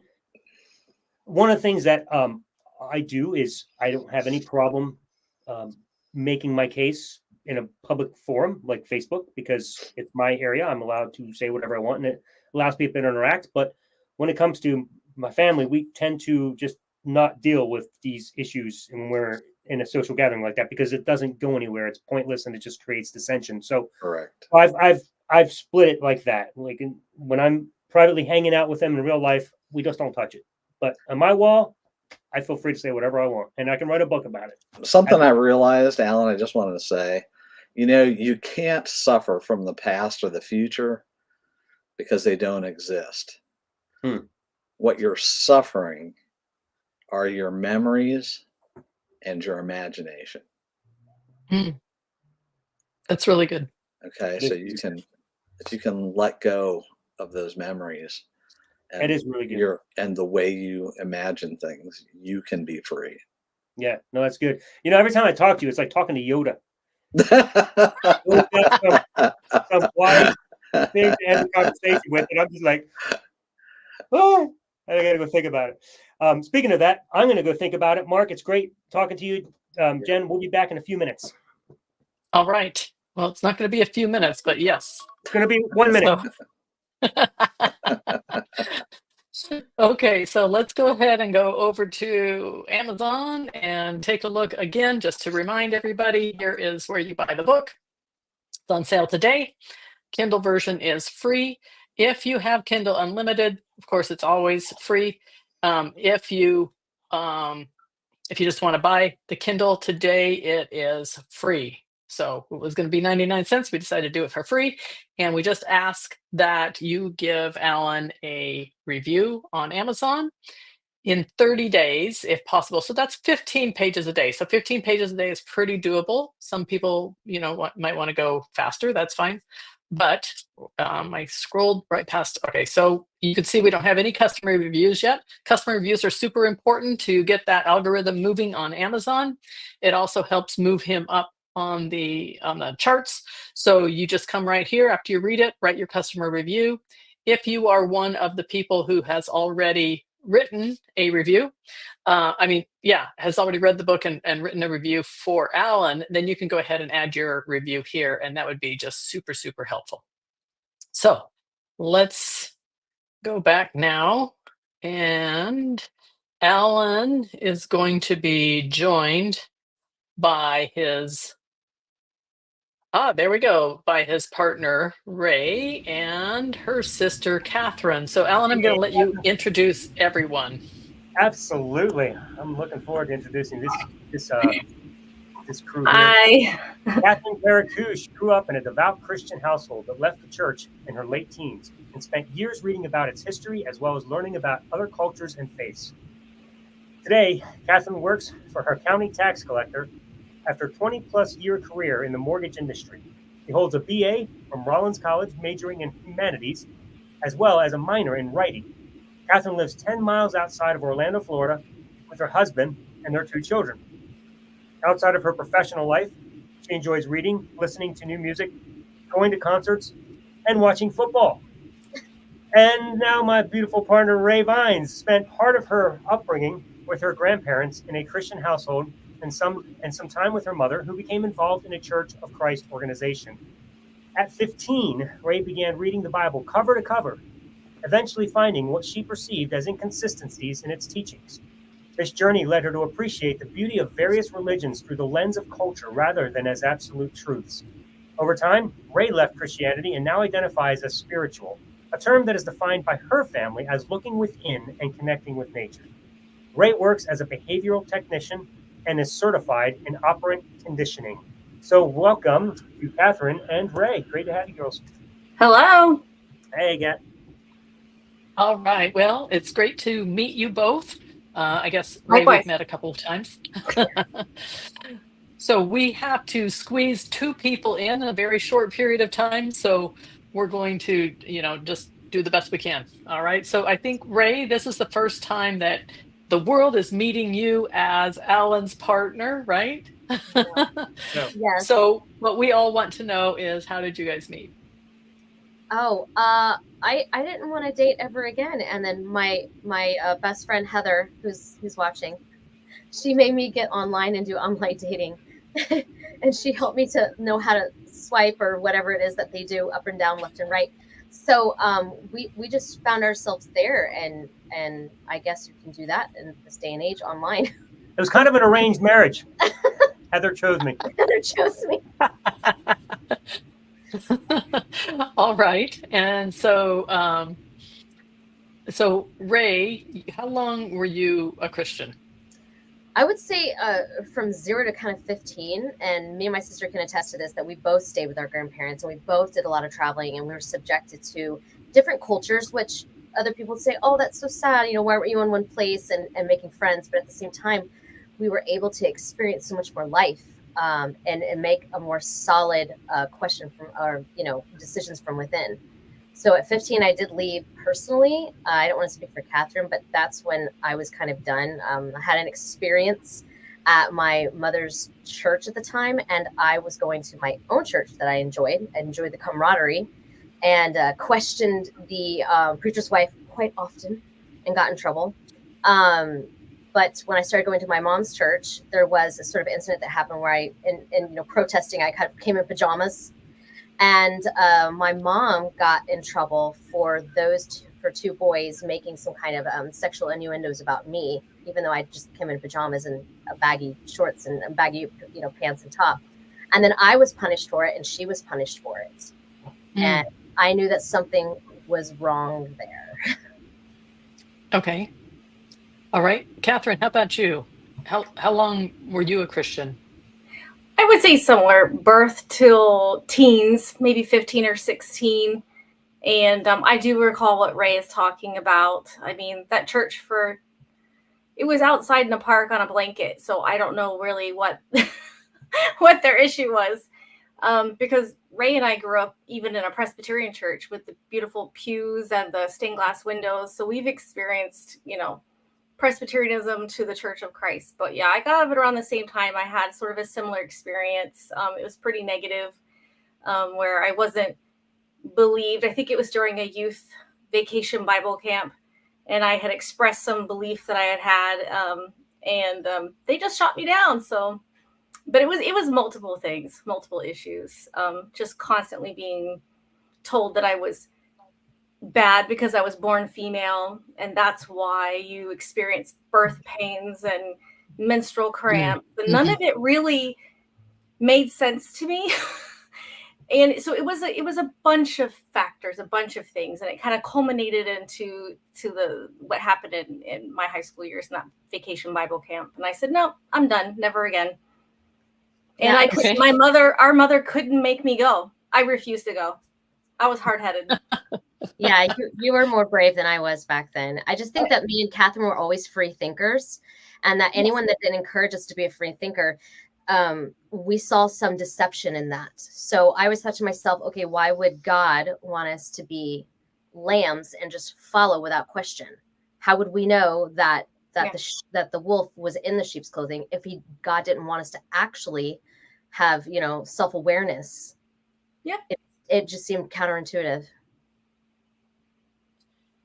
one of the things that I do is I don't have any problem making my case in a public forum like Facebook, because it's my area. I'm allowed to say whatever I want, and it allows people to interact. But when it comes to my family, we tend to just not deal with these issues when we're in a social gathering like that, because it doesn't go anywhere. It's pointless, and it just creates dissension. So correct. I've split it like that. Like when I'm privately hanging out with them in real life, we just don't touch it. But on my wall, I feel free to say whatever I want, and I can write a book about it. Something I realized, Alan, I just wanted to say, you can't suffer from the past or the future because they don't exist. What you're suffering are your memories and your imagination. That's really good. Okay, so if you can let go of those memories, and it is really good. And the way you imagine things, you can be free. Yeah, no, that's good. Every time I talk to you, it's like talking to Yoda. Some wise thing to end the conversation with, and I'm just like, oh, I gotta go think about it. Speaking of that, I'm gonna go think about it. Mark, it's great talking to you. Jen, we'll be back in a few minutes. All right. Well, it's not going to be a few minutes, but yes. It's going to be 1 minute. Okay, so let's go ahead and go over to Amazon and take a look again, just to remind everybody, here is where you buy the book. It's on sale today. Kindle version is free. If you have Kindle Unlimited, of course, it's always free. If you just want to buy the Kindle today, it is free. So it was going to be 99 cents. We decided to do it for free. And we just ask that you give Alan a review on Amazon in 30 days, if possible. So that's 15 pages a day. So 15 pages a day is pretty doable. Some people, might want to go faster. That's fine. But I scrolled right past. Okay, so you can see we don't have any customer reviews yet. Customer reviews are super important to get that algorithm moving on Amazon. It also helps move him up on the charts. So you just come right here after you read it, write your customer review. If you are one of the people who has already written a review, has already read the book and written a review for Alan, then you can go ahead and add your review here, and that would be just super, super helpful. So let's go back now, and Alan is going to be joined by his there we go, by his partner Ray and her sister Kathryn. So Alan, I'm going to let you introduce everyone. Absolutely, I'm looking forward to introducing this crew here. Hi. Kathryn Karakoosh grew up in a devout Christian household but left the church in her late teens and spent years reading about its history as well as learning about other cultures and faiths. Today, Kathryn works for her county tax collector after a 20-plus year career in the mortgage industry. She holds a BA from Rollins College, majoring in humanities, as well as a minor in writing. Kathryn lives 10 miles outside of Orlando, Florida, with her husband and their 2 children. Outside of her professional life, she enjoys reading, listening to new music, going to concerts, and watching football. And now my beautiful partner, Ray Vines, spent part of her upbringing with her grandparents in a Christian household and some time with her mother, who became involved in a Church of Christ organization. At 15, Ray began reading the Bible cover to cover eventually finding what she perceived as inconsistencies in its teachings. This journey led her to appreciate the beauty of various religions through the lens of culture rather than as absolute truths. Over time, Ray left Christianity and now identifies as spiritual, a term that is defined by her family as looking within and connecting with nature. Ray works as a behavioral technician and is certified in operant conditioning. So welcome to Kathryn and Ray. Great to have you girls. Hello. Hey, Gat. All right. Well, it's great to meet you both. I guess Ray, Likewise. we've met a couple of times. So we have to squeeze two people in a very short period of time. So we're going to, just do the best we can. All right. So I think, Ray, this is the first time that the world is meeting you as Alan's partner, right? Yes. So what we all want to know is, how did you guys meet? Oh, I didn't want to date ever again, and then my best friend Heather, who's watching, she made me get online and do online dating, and she helped me to know how to swipe or whatever it is that they do, up and down, left and right. So we just found ourselves there, and I guess you can do that in this day and age online. It was kind of an arranged marriage. Heather chose me. Heather chose me. All right. And so, Ray, how long were you a Christian? I would say from 0 to kind of 15, and me and my sister can attest to this, that we both stayed with our grandparents and we both did a lot of traveling, and we were subjected to different cultures, which other people would say, oh, that's so sad. Why weren't you in one place and making friends? But at the same time, we were able to experience so much more life and make a more solid question from our, decisions from within. So at 15, I did leave personally. I don't want to speak for Kathryn, but that's when I was kind of done. I had an experience at my mother's church at the time, and I was going to my own church that I enjoyed. I enjoyed the camaraderie, and questioned the preacher's wife quite often and got in trouble. But when I started going to my mom's church, there was a sort of incident that happened where I, in protesting, I kind of came in pajamas. And my mom got in trouble for two boys making some kind of sexual innuendos about me, even though I just came in pajamas and baggy shorts and baggy, pants and top. And then I was punished for it, and she was punished for it. And I knew that something was wrong there. Okay. All right. Kathryn, how about you? How long were you a Christian? I would say somewhere birth till teens, maybe 15 or 16. And I do recall what Ray is talking about. I mean, that church it was outside in a park on a blanket. So I don't know really what what their issue was. Because Ray and I grew up even in a Presbyterian church with the beautiful pews and the stained glass windows. So we've experienced, Presbyterianism to the Church of Christ. But yeah, I got out of it around the same time. I had sort of a similar experience. It was pretty negative, where I wasn't believed. I think it was during a youth vacation Bible camp, and I had expressed some belief that I had, and they just shot me down. So, but it was multiple things, multiple issues, just constantly being told that I was bad because I was born female, and that's why you experience birth pains and menstrual cramps. And none of it really made sense to me. And so it was a bunch of factors, a bunch of things, and it kind of culminated into what happened in my high school years in that vacation Bible camp. And I said, no, I'm done, never again. And our mother couldn't make me go. I refused to go. I was hard-headed. Yeah, you were more brave than I was back then. I just think that me and Kathryn were always free thinkers, and that anyone that didn't encourage us to be a free thinker, we saw some deception in that. So I always thought to myself, okay, why would God want us to be lambs and just follow without question? How would we know that the wolf was in the sheep's clothing if God didn't want us to actually have, self-awareness? Yeah. It just seemed counterintuitive.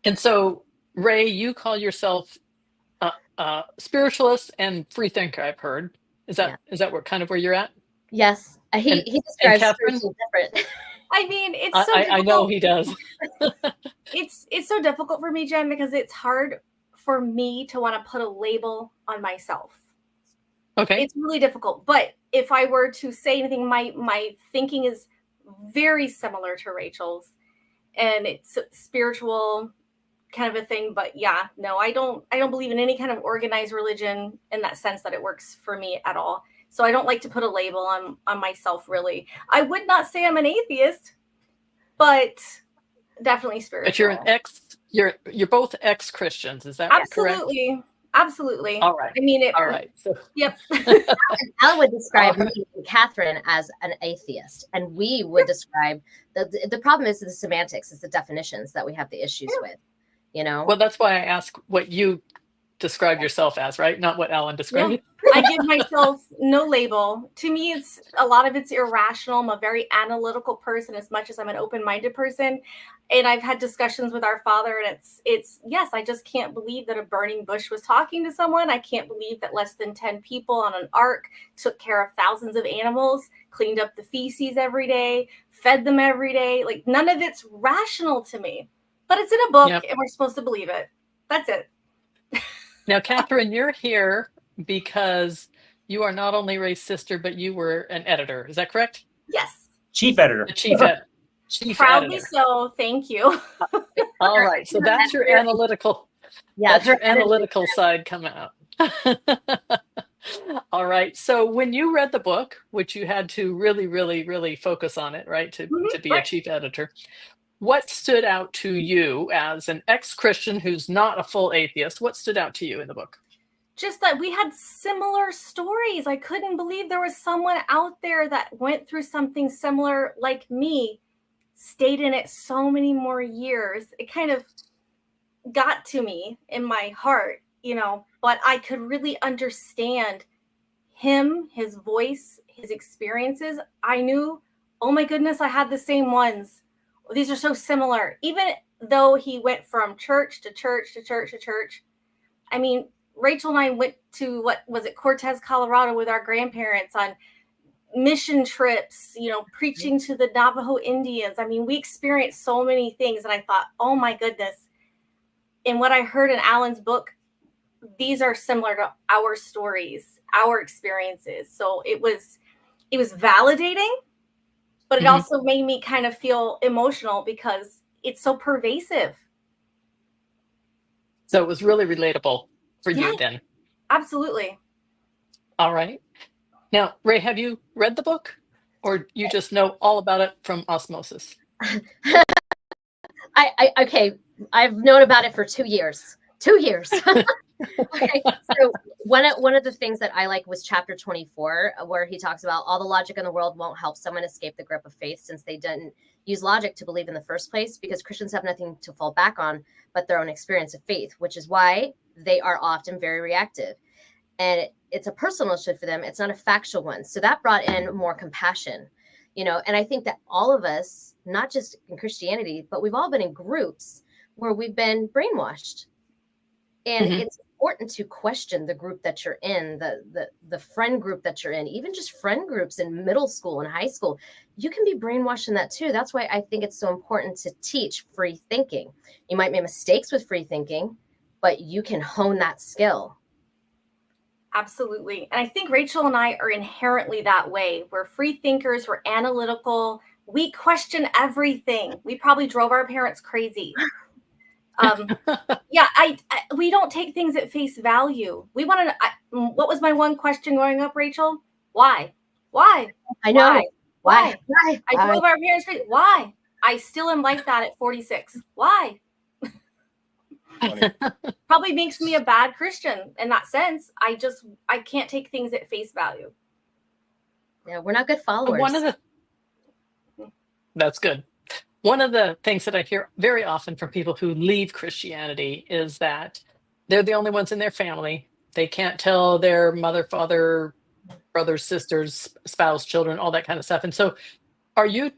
And so, Ray, you call yourself a spiritualist and free thinker, I've heard. Is that where you're at? Yes. He describes Kathryn? spiritual different. I mean, it's I know he does. It's so so difficult for me, Jen, because it's hard for me to want to put a label on myself. Okay. It's really difficult. But if I were to say anything, my thinking is very similar to Rachel's, and it's spiritual kind of a thing. But yeah, no, I don't believe in any kind of organized religion in that sense that it works for me at all. So I don't like to put a label on myself, really. I would not say I'm an atheist, but definitely spiritual. But you're both ex-Christians, is that correct? Absolutely. All right. I mean, all right. So yep. Alan would describe me and Kathryn as an atheist, and we would describe the problem is the semantics, it's the definitions that we have the issues with. You know. Well, that's why I ask what you describe yourself as, right? Not what Alan described you. I give myself no label. To me, it's a lot of it's irrational. I'm a very analytical person as much as I'm an open-minded person. And I've had discussions with our father, and it's yes, I just can't believe that a burning bush was talking to someone. I can't believe that less than 10 people on an ark took care of thousands of animals, cleaned up the feces every day, fed them every day. Like, none of it's rational to me. But it's in a book, and we're supposed to believe it. That's it. Now, Kathryn, you're here because you are not only Ray's sister, but you were an editor. Is that correct? Yes. Chief editor. Chief Proudly editor. So. Thank you. All right. So that's your analytical. Yeah, that's your analytical side coming out. All right. So when you read the book, which you had to really, really, really focus on it, right, to be a chief editor, what stood out to you as an ex-Christian who's not a full atheist? What stood out to you in the book? Just that we had similar stories. I couldn't believe there was someone out there that went through something similar like me, stayed in it so many more years. It kind of got to me in my heart, but I could really understand him, his voice, his experiences. I knew, oh my goodness, I had the same ones. These are so similar. Even though he went from church to church to church to church. I mean, Rachel and I went to, Cortez, Colorado with our grandparents on mission trips, preaching to the Navajo Indians. I mean, we experienced so many things, and I thought, oh my goodness. And what I heard in Alan's book, these are similar to our stories, our experiences. So it was validating, but it also made me kind of feel emotional because it's so pervasive. So it was really relatable for you then. Absolutely. All right. Now, Ray, have you read the book, or you just know all about it from osmosis? Okay. I've known about it for 2 years. 2 years. Okay. So one of the things that I like was chapter 24, where he talks about all the logic in the world won't help someone escape the grip of faith, since they didn't use logic to believe in the first place, because Christians have nothing to fall back on but their own experience of faith, which is why they are often very reactive. And it's a personal shift for them. It's not a factual one. So that brought in more compassion, and I think that all of us, not just in Christianity, but we've all been in groups where we've been brainwashed. And it's important to question the group that you're in, the friend group that you're in, even just friend groups in middle school and high school. You can be brainwashed in that too. That's why I think it's so important to teach free thinking. You might make mistakes with free thinking, but you can hone that skill. Absolutely. And I think Rachel and I are inherently that way. We're free thinkers. We're analytical. We question everything. We probably drove our parents crazy. We don't take things at face value. We want to. What was my one question growing up, Rachel? Why? I know. Why? I drove our parents crazy. Why? I still am like that at 46. Why? Probably makes me a bad Christian in that sense. I can't take things at face value. Yeah, we're not good followers. That's good. One of the things that I hear very often from people who leave Christianity is that they're the only ones in their family. They can't tell their mother, father, brothers, sisters, spouse, children, all that kind of stuff. And so are you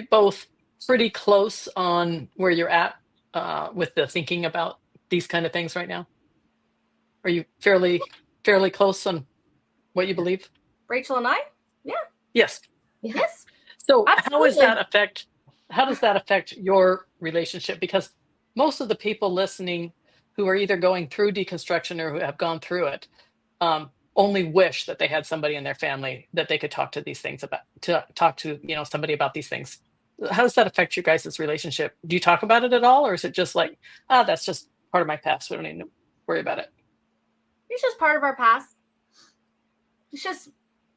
both pretty close on where you're at with the thinking about these kind of things right now? Are you fairly close on what you believe? Rachel and I? Yeah. Yes. Yes. So absolutely. how does that affect your relationship? Because most of the people listening who are either going through deconstruction or who have gone through it only wish that they had somebody in their family that they could talk to these things about, to talk to, somebody about these things. How does that affect your guys' relationship? Do you talk about it at all? Or is it just like, that's just part of my past, we don't need to worry about it? It's just part of our past. It's just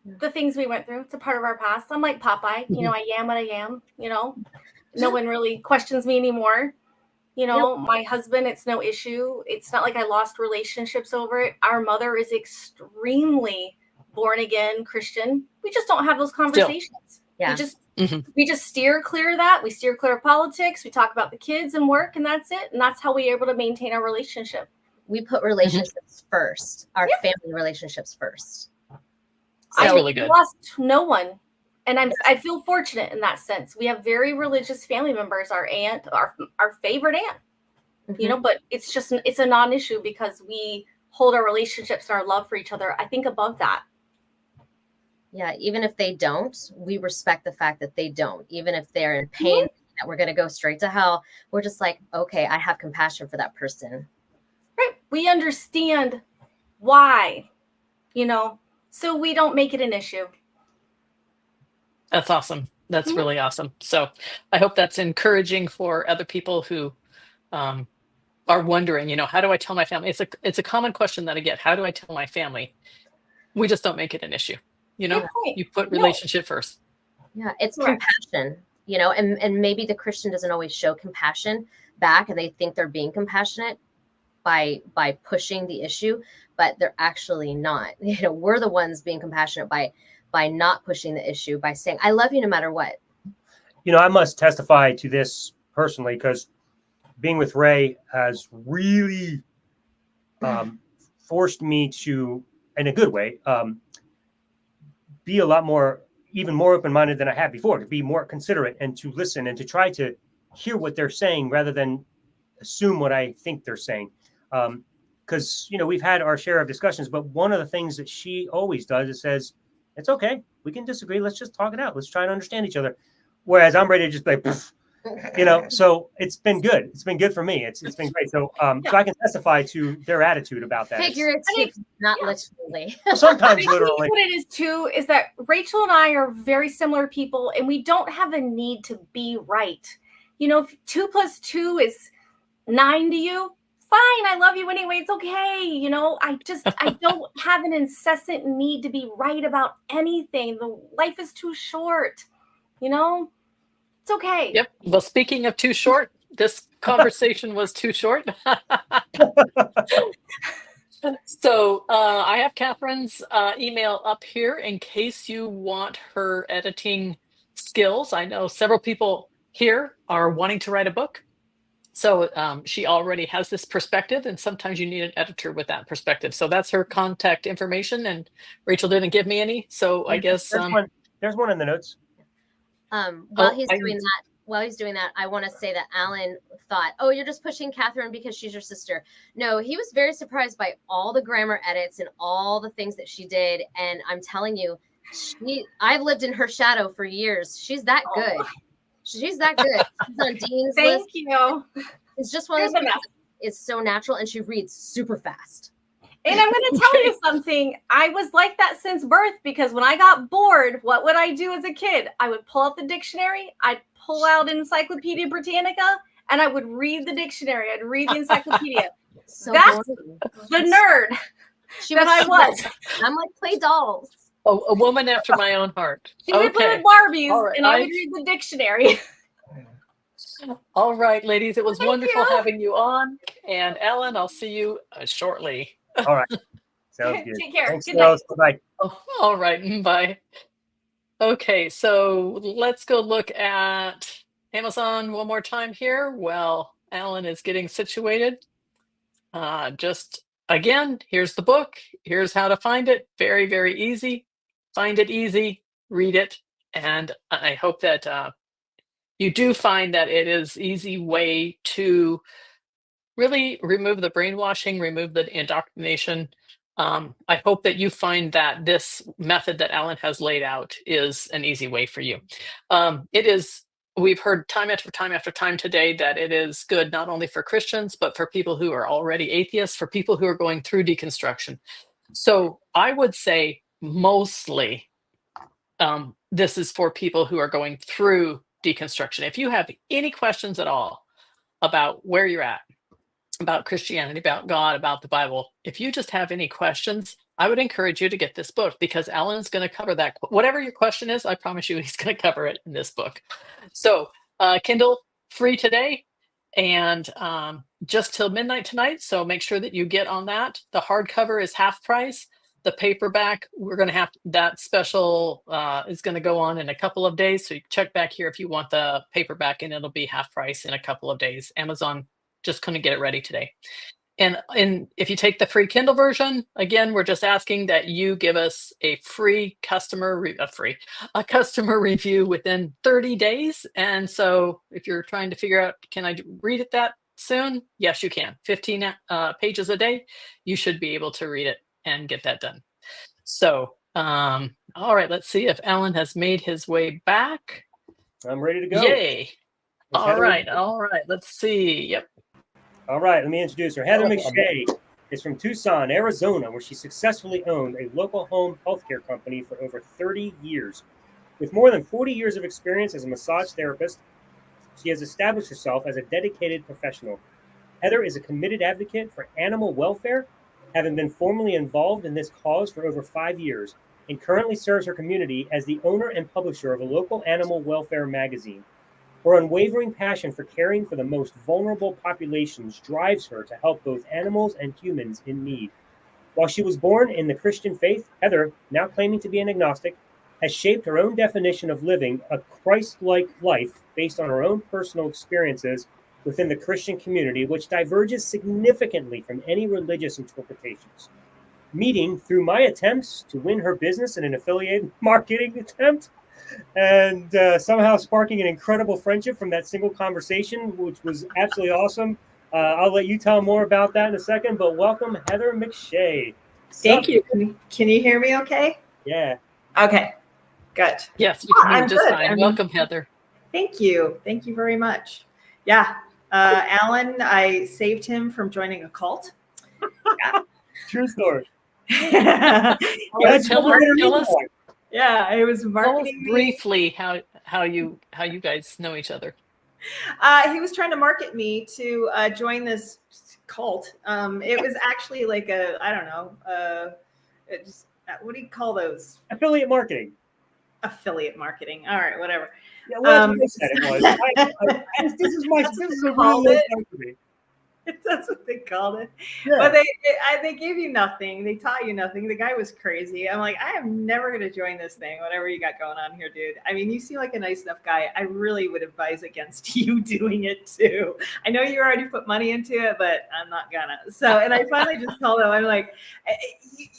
the things we went through. It's a part of our past. I'm like Popeye, I am what I am, no one really questions me anymore. My husband, it's no issue. It's not like I lost relationships over it. Our mother is extremely born again Christian. We just don't have those conversations. Yeah. We just steer clear of that. We steer clear of politics. We talk about the kids and work, and that's it. And that's how we're able to maintain our relationship. We put relationships first, our family relationships first. That's really good. I lost no one. And I feel fortunate in that sense. We have very religious family members. Our aunt, our favorite aunt, but it's a non-issue because we hold our relationships and our love for each other, I think, above that. Yeah, even if they don't, we respect the fact that they don't. Even if they're in pain, that we're going to go straight to hell, we're just like, okay, I have compassion for that person. Right. We understand why, so we don't make it an issue. That's awesome. That's really awesome. So I hope that's encouraging for other people who are wondering, how do I tell my family? It's a common question that I get. How do I tell my family? We just don't make it an issue. You put relationship first. Yeah, it's compassion, and maybe the Christian doesn't always show compassion back, and they think they're being compassionate by pushing the issue, but they're actually not. We're the ones being compassionate by not pushing the issue, by saying, I love you no matter what. I must testify to this personally because being with Ray has really forced me to, in a good way, be a lot more, even more open-minded than I had before, to be more considerate and to listen and to try to hear what they're saying rather than assume what I think they're saying. Because, we've had our share of discussions, but one of the things that she always does is says, it's okay. We can disagree. Let's just talk it out. Let's try to understand each other. Whereas I'm ready to just be like, so it's been good. It's been good for me. It's been great. So so I can testify to their attitude about that. Figuratively, not literally. Sometimes I literally. think what it is too is that Rachel and I are very similar people, and we don't have a need to be right. If 2 + 2 is 9 to you, fine, I love you anyway. It's okay. I don't have an incessant need to be right about anything. The life is too short. It's okay. Yep. Well, speaking of too short, this conversation was too short. So I have Kathryn's email up here in case you want her editing skills. I know several people here are wanting to write a book. So she already has this perspective, and sometimes you need an editor with that perspective. So that's her contact information, and Rachel didn't give me any. So I guess there's one in the notes. While he's doing that, I want to say that Alan thought, oh, you're just pushing Kathryn because she's your sister. No, he was very surprised by all the grammar edits and all the things that she did. And I'm telling you, I've lived in her shadow for years. She's that good. She's that good. She's on Dean's list. Thank you. It's just one of those people. It's so natural, and she reads super fast. And I'm going to tell you something. I was like that since birth, because when I got bored, what would I do as a kid? I would pull out the dictionary. I'd pull out Encyclopedia Britannica, and I would read the dictionary. I'd read the encyclopedia. So that's boring. The nerd I was. I'm like, play dolls. Oh, a woman after my own heart. She would play with Barbies, and I would read the dictionary. All right, ladies, it was wonderful having you on. And Alan, I'll see you shortly. All right. Sounds good. Take care. Thanks, Good night. Bye. Oh, all right. Bye. Okay, so let's go look at Amazon one more time here. Well, Alan is getting situated. Just again, here's the book. Here's how to find it. Very, very easy. Find it easy, read it. And I hope that you do find that it is easy way to really remove the brainwashing, remove the indoctrination. I hope that you find that this method that Alan has laid out is an easy way for you. It is we've heard time after time after time today that it is good not only for Christians, but for people who are already atheists, for people who are going through deconstruction. So I would say mostly this is for people who are going through deconstruction. If you have any questions at all about where you're at, about Christianity, about God, about the Bible, if you just have any questions, I would encourage you to get this book, because Alan's going to cover that. Whatever your question is, I promise you he's going to cover it in this book. So Kindle free today, and just till midnight tonight. So make sure that you get on that. The hardcover is half price. The paperback, we're going to have that special is going to go on in a couple of days. So you check back here if you want the paperback, and it'll be half price in a couple of days. Amazon just couldn't get it ready today. And if you take the free Kindle version, again, we're just asking that you give us a free customer review within 30 days. And so if you're trying to figure out, can I read it that soon? Yes, you can. 15 pages a day. You should be able to read it and get that done. So, all right, let's see if Alan has made his way back. I'm ready to go. Yay. All right. Let's see. Yep. All right, let me introduce her. Heather McShea is from Tucson, Arizona, where she successfully owned a local home healthcare company for over 30 years. With more than 40 years of experience as a massage therapist, she has established herself as a dedicated professional. Heather is a committed advocate for animal welfare, having been formally involved in this cause for over 5 years, and currently serves her community as the owner and publisher of a local animal welfare magazine. Her unwavering passion for caring for the most vulnerable populations drives her to help both animals and humans in need. While she was born in the Christian faith, Heather, now claiming to be an agnostic, has shaped her own definition of living a Christ-like life based on her own personal experiences within the Christian community, which diverges significantly from any religious interpretations. Meeting through my attempts to win her business in an affiliate marketing attempt, and somehow sparking an incredible friendship from that single conversation, which was absolutely awesome. I'll let you tell more about that in a second, but welcome, Heather McShea. Thank you. Can you hear me okay? Yeah. Okay, good. Yes, you can hear me just fine. Welcome, Heather. Thank you. Thank you very much. Yeah, Alan, I saved him from joining a cult. Yeah. True story. Tell us. Yeah, it was marketing. Tell us briefly how you guys know each other. He was trying to market me to join this cult. It was actually like what do you call those? Affiliate marketing. Affiliate marketing. All right, whatever. Yeah, well, that's what I said it was. This is a real low company. That's what they called it. Yeah. But they gave you nothing. They taught you nothing. The guy was crazy. I'm like, I am never going to join this thing, whatever you got going on here, dude. I mean, you seem like a nice enough guy. I really would advise against you doing it too. I know you already put money into it, but I'm not gonna. So, and I finally just told him, I'm like,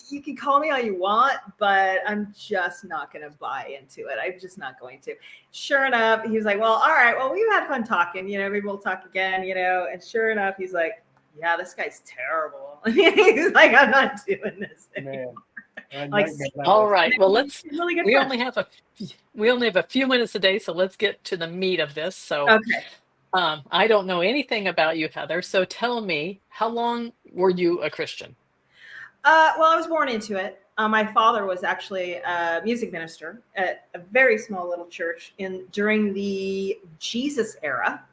you can call me all you want, but I'm just not going to buy into it. I'm just not going to. Sure enough, he was like, well, all right, well, we've had fun talking, maybe we'll talk again, and sure enough, he's like, yeah, this guy's terrible. He's like, I'm not doing this anymore. Like, all right, well, really we only have a few minutes a day, so let's get to the meat of this. So okay. I don't know anything about you, Heather, so tell me, how long were you a Christian? Well, I was born into it. My father was actually a music minister at a very small little church during the Jesus era.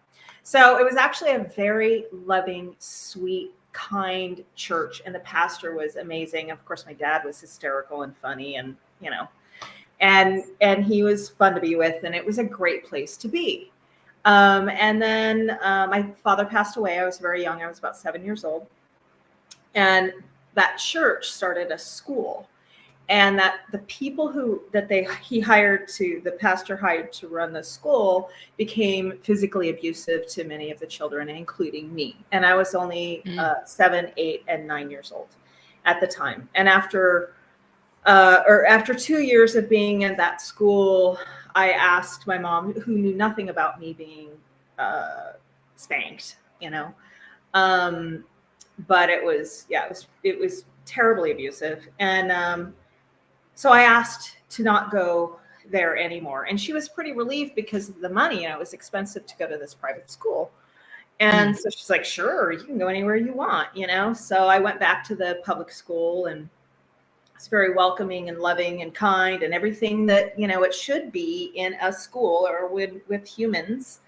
So it was actually a very loving, sweet, kind church. And the pastor was amazing. Of course, my dad was hysterical and funny and, and he was fun to be with. And it was a great place to be. And then my father passed away. I was very young. I was about 7 years old. And that church started a school. And that the people the pastor hired to run the school became physically abusive to many of the children, including me. And I was only 7, 8, and 9 years old at the time. And after 2 years of being in that school, I asked my mom, who knew nothing about me being spanked, but it was terribly abusive. And so I asked to not go there anymore. And she was pretty relieved because of the money. You know, it was expensive to go to this private school. And so she's like, sure, you can go anywhere you want, you know? So I went back to the public school, and it's very welcoming and loving and kind and everything that, you know, it should be in a school or with humans.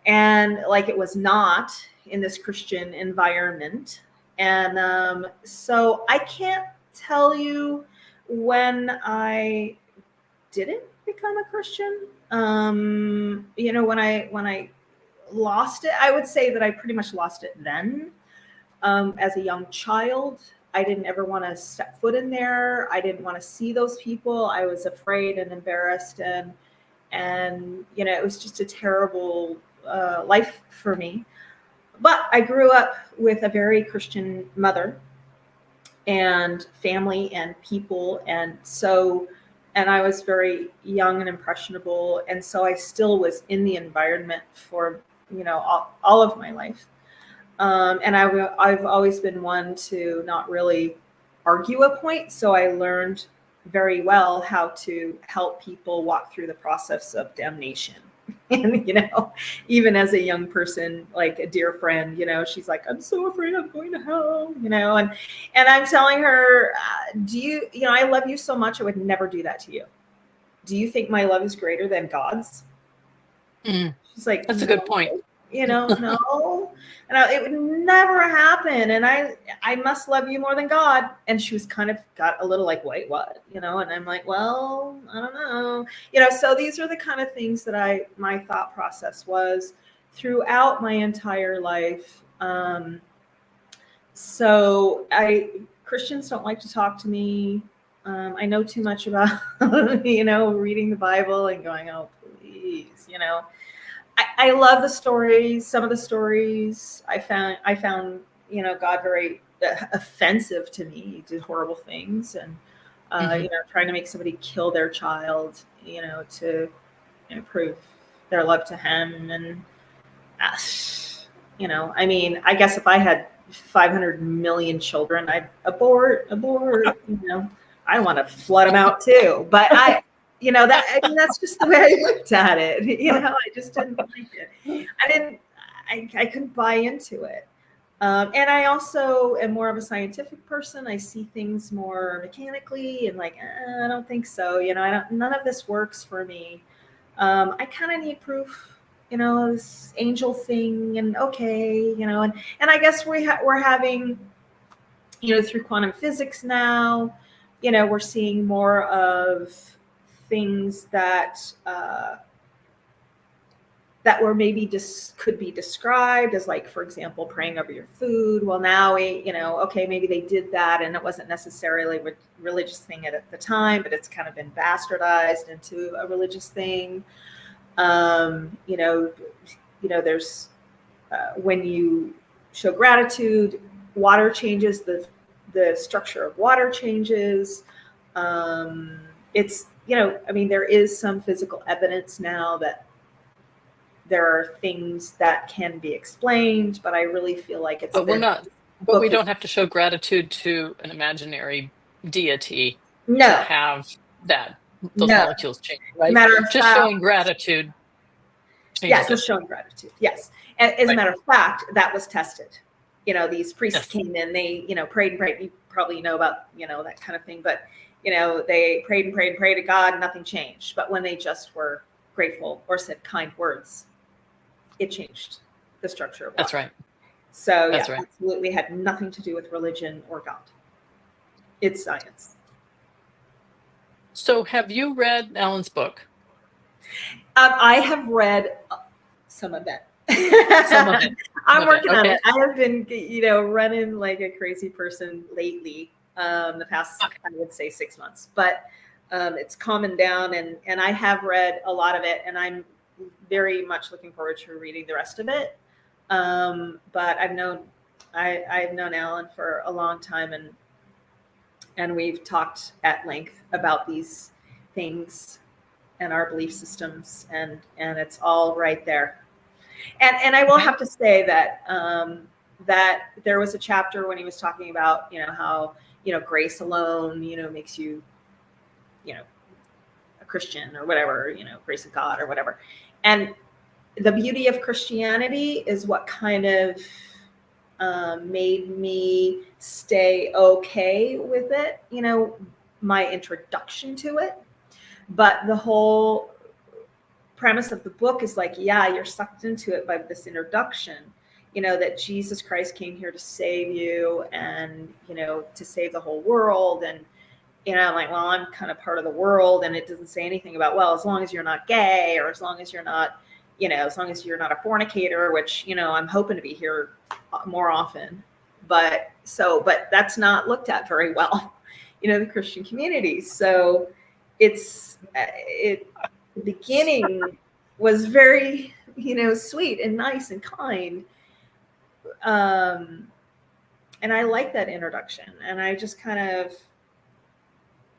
And like, it was not in this Christian environment. And so I can't tell you when I didn't become a Christian. You know, when I lost it, I would say that I pretty much lost it then. As a young child, I didn't ever want to step foot in there. I didn't want to see those people. I was afraid and embarrassed, and you know, it was just a terrible life for me. But I grew up with a very Christian mother and family and people, and I was very young and impressionable, and so I still was in the environment for, you know, all of my life. And I've always been one to not really argue a point. So I learned very well how to help people walk through the process of damnation. And, you know, even as a young person, like a dear friend, you know, she's like, I'm so afraid I'm going to hell, you know, and I'm telling her, you know, I love you so much, I would never do that to you. Do you think my love is greater than God's? She's like, that's a good point. You know, no, and it would never happen. And I must love you more than God. And she was kind of got a little like, wait, what? You know, and I'm like, well, I don't know. You know, so these are the kind of things that my thought process was throughout my entire life. So Christians don't like to talk to me. I know too much about, you know, reading the Bible and going, oh, please, you know. I love the stories. Some of the stories I found, you know, God very offensive to me. He did horrible things, and you know, trying to make somebody kill their child, you know, to, you know, prove their love to him. And you know, I mean, I guess if I had 500 million children, I'd abort. You know, I want to flood them out too, but you know, that's just the way I looked at it. You know, I just didn't like it. I couldn't buy into it. And I also am more of a scientific person. I see things more mechanically and like, I don't think so. You know, none of this works for me. I kind of need proof, you know, this angel thing, and okay, you know, and I guess we're having, you know, through quantum physics now, you know, we're seeing more of things that were maybe could be described as, like, for example, praying over your food. Well, now you know, okay, maybe they did that and it wasn't necessarily a religious thing at the time, but it's kind of been bastardized into a religious thing. You know, there's when you show gratitude, water changes, the structure of water changes. It's, you know, I mean, there is some physical evidence now that there are things that can be explained, but I really feel like it's. But we don't have to show gratitude to an imaginary deity to have those molecules change, right? Just showing gratitude. Yeah, just showing gratitude. Yes. As a matter of fact, that was tested. You know, these priests came in, they, you know, prayed and prayed. You probably know about, you know, that kind of thing, but you know, they prayed and prayed and prayed to God, nothing changed. But when they just were grateful or said kind words, it changed the structure of water. That's right. So yeah, absolutely had nothing to do with religion or God. It's science. So have you read Alan's book? I have read some of that. I'm working on it. I have been, you know, running like a crazy person lately. The past, I would say 6 months, but it's calming down, and I have read a lot of it, and I'm very much looking forward to reading the rest of it. But I've known Alan for a long time, and we've talked at length about these things and our belief systems, and it's all right there. And I will have to say that that there was a chapter when he was talking about, you know, how, you know, grace alone, you know, makes you, you know, Christian or whatever, you know, grace of God or whatever. And the beauty of Christianity is what kind of made me stay okay with it, you know, my introduction to it. But the whole premise of the book is like, yeah, you're sucked into it by this introduction, you know, that Jesus Christ came here to save you and, you know, to save the whole world. And, you know, I'm like, well, I'm kind of part of the world. And it doesn't say anything about, well, as long as you're not gay, or as long as you're not, you know, as long as you're not a fornicator, which, you know, I'm hoping to be here more often. But that's not looked at very well, you know, the Christian community. So the beginning was very, you know, sweet and nice and kind. And I like that introduction. And I just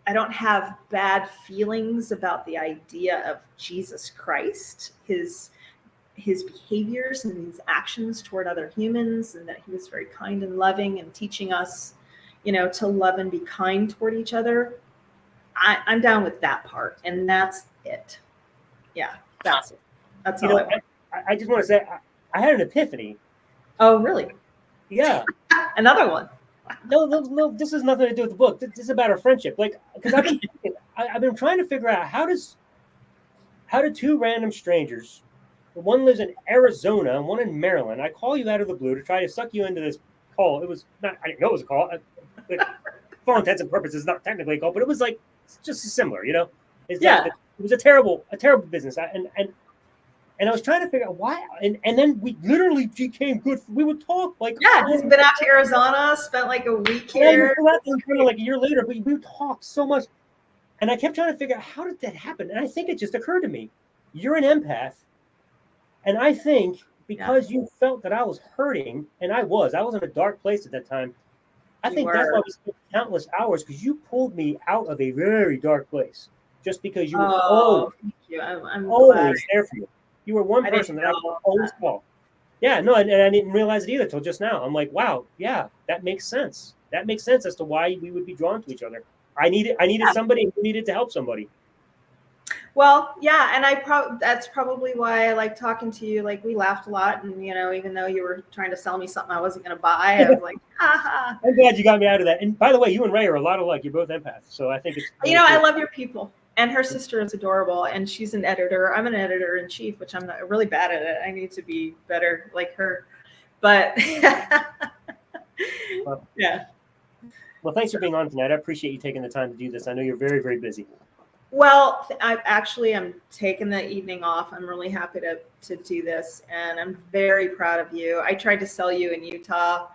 I don't have bad feelings about the idea of Jesus Christ, his behaviors and his actions toward other humans, and that he was very kind and loving and teaching us, you know, to love and be kind toward each other. I'm down with that part, and that's it. Yeah, that's it. That's all. I just want to say I had an epiphany. Oh, really? Yeah. Another one. No, this has nothing to do with the book. This is about our friendship. Like, because I've been trying to figure out how do two random strangers, one lives in Arizona and one in Maryland, I call you out of the blue to try to suck you into this call. It was not, I didn't know it was a call. For all intents and purposes, not technically a call, but it was like just similar, you know? It was a terrible business. And I was trying to figure out why, and then we literally became good. We would talk like, yeah, he's been out to Arizona, spent like a week here. Kind of like a year later, but we would talk so much, and I kept trying to figure out how did that happen. And I think it just occurred to me, you're an empath, and I think because you felt that I was hurting, and I was in a dark place at that time. I think that's why we spent countless hours, because you pulled me out of a very dark place, just because you were I'm always there for you. You were one person that I could always call. Yeah, no, and I didn't realize it either till just now. I'm like, wow, yeah, that makes sense. That makes sense as to why we would be drawn to each other. I needed somebody who needed to help somebody. Well, yeah, and that's probably why I like talking to you. Like, we laughed a lot, and, you know, even though you were trying to sell me something I wasn't going to buy, I was like, ha. I'm glad you got me out of that. And by the way, you and Ray are a lot alike. You're both empaths, so I think it's. You know, I love your people. And her sister is adorable, and she's an editor. I'm an editor in chief, which I'm not really bad at it. I need to be better like her. But well, yeah. Well, thanks for being on tonight. I appreciate you taking the time to do this. I know you're very, very busy. Well, I'm taking the evening off. I'm really happy to do this, and I'm very proud of you. I tried to sell you in Utah.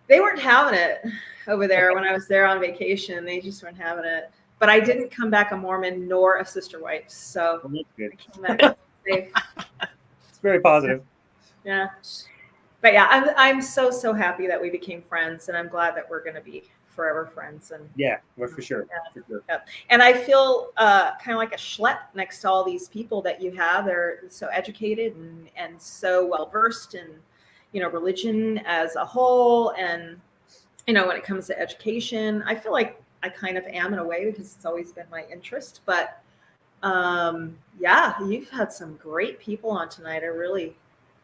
They weren't having it over there when I was there on vacation. They just weren't having it. But I didn't come back a Mormon nor a sister wife, so well, that's good. I came back safe. It's very positive. Yeah, but yeah, I'm so happy that we became friends, and I'm glad that we're going to be forever friends. And yeah, well, for sure. Yeah, for sure. Yeah. And I feel kind of like a schlep next to all these people that you have. They're so educated and so well versed in, you know, religion as a whole, and, you know, when it comes to education, I feel like I kind of am in a way, because it's always been my interest. But yeah, you've had some great people on tonight. I really,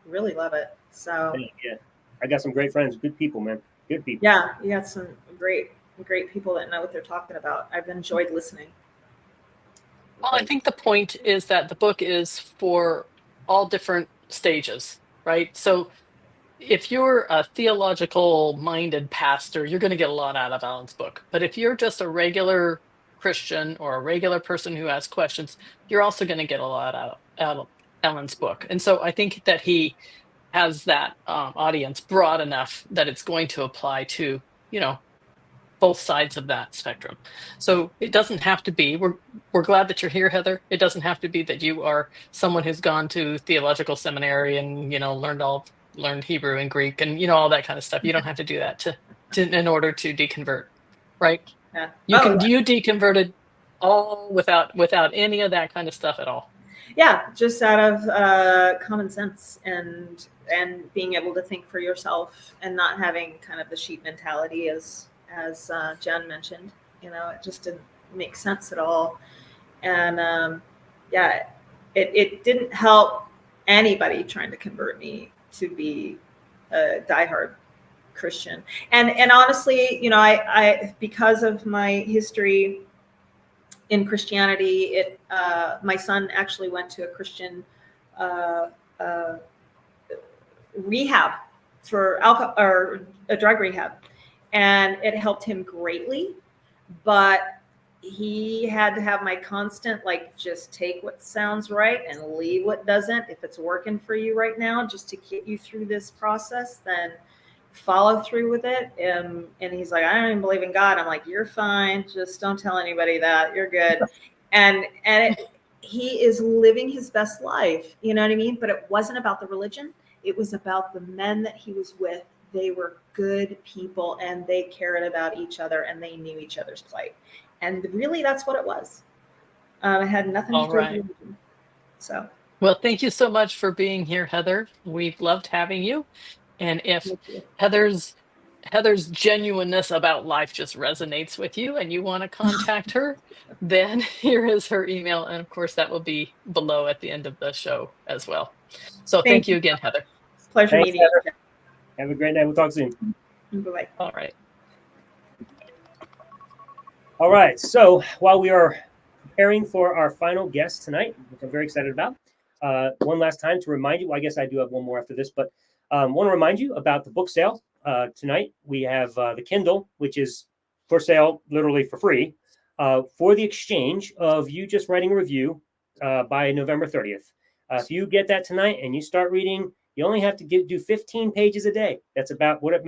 really love it. So yeah, I got some great friends, good people, man, good people. Yeah, you got some great people that know what they're talking about. I've enjoyed listening. Well, I think the point is that the book is for all different stages, right? So if you're a theological minded pastor, you're going to get a lot out of Alan's book. But if you're just a regular Christian or a regular person who asks questions, you're also going to get a lot out of Alan's book. And so I think that he has that audience broad enough that it's going to apply to, you know, both sides of that spectrum. So it doesn't have to be, we're glad that you're here, Heather. It doesn't have to be that you are someone who's gone to theological seminary and, you know, learned Hebrew and Greek and, you know, all that kind of stuff. You don't have to do that to in order to deconvert, right? Yeah. You deconverted all without any of that kind of stuff at all. Yeah, just out of common sense and being able to think for yourself and not having kind of the sheep mentality as Jen mentioned. You know, it just didn't make sense at all. And yeah, it didn't help anybody trying to convert me to be a diehard Christian. And honestly, you know, I because of my history in Christianity, my son actually went to a Christian rehab for alcohol or a drug rehab, and it helped him greatly. But he had to have my constant, like, just take what sounds right and leave what doesn't. If it's working for you right now, just to get you through this process, then follow through with it. And he's like, I don't even believe in God. I'm like, you're fine. Just don't tell anybody that. You're good. And he is living his best life. You know what I mean? But it wasn't about the religion. It was about the men that he was with. They were good people, and they cared about each other, and they knew each other's plight. And really, that's what it was. It had nothing to do with religion. So, well, thank you so much for being here, Heather. We've loved having you. And if Heather's genuineness about life just resonates with you and you want to contact her, then here is her email. And of course, that will be below at the end of the show as well. So thank you again, Heather. Pleasure meeting you. Have a great night. We'll talk soon. Bye-bye. All right. All right. So while we are preparing for our final guest tonight, which I'm very excited about, one last time to remind you, well, I guess I do have one more after this, but want to remind you about the book sale. Tonight we have the Kindle, which is for sale literally for free, for the exchange of you just writing a review by November 30th. If you get that tonight and you start reading, you only have to do 15 pages a day. That's about what it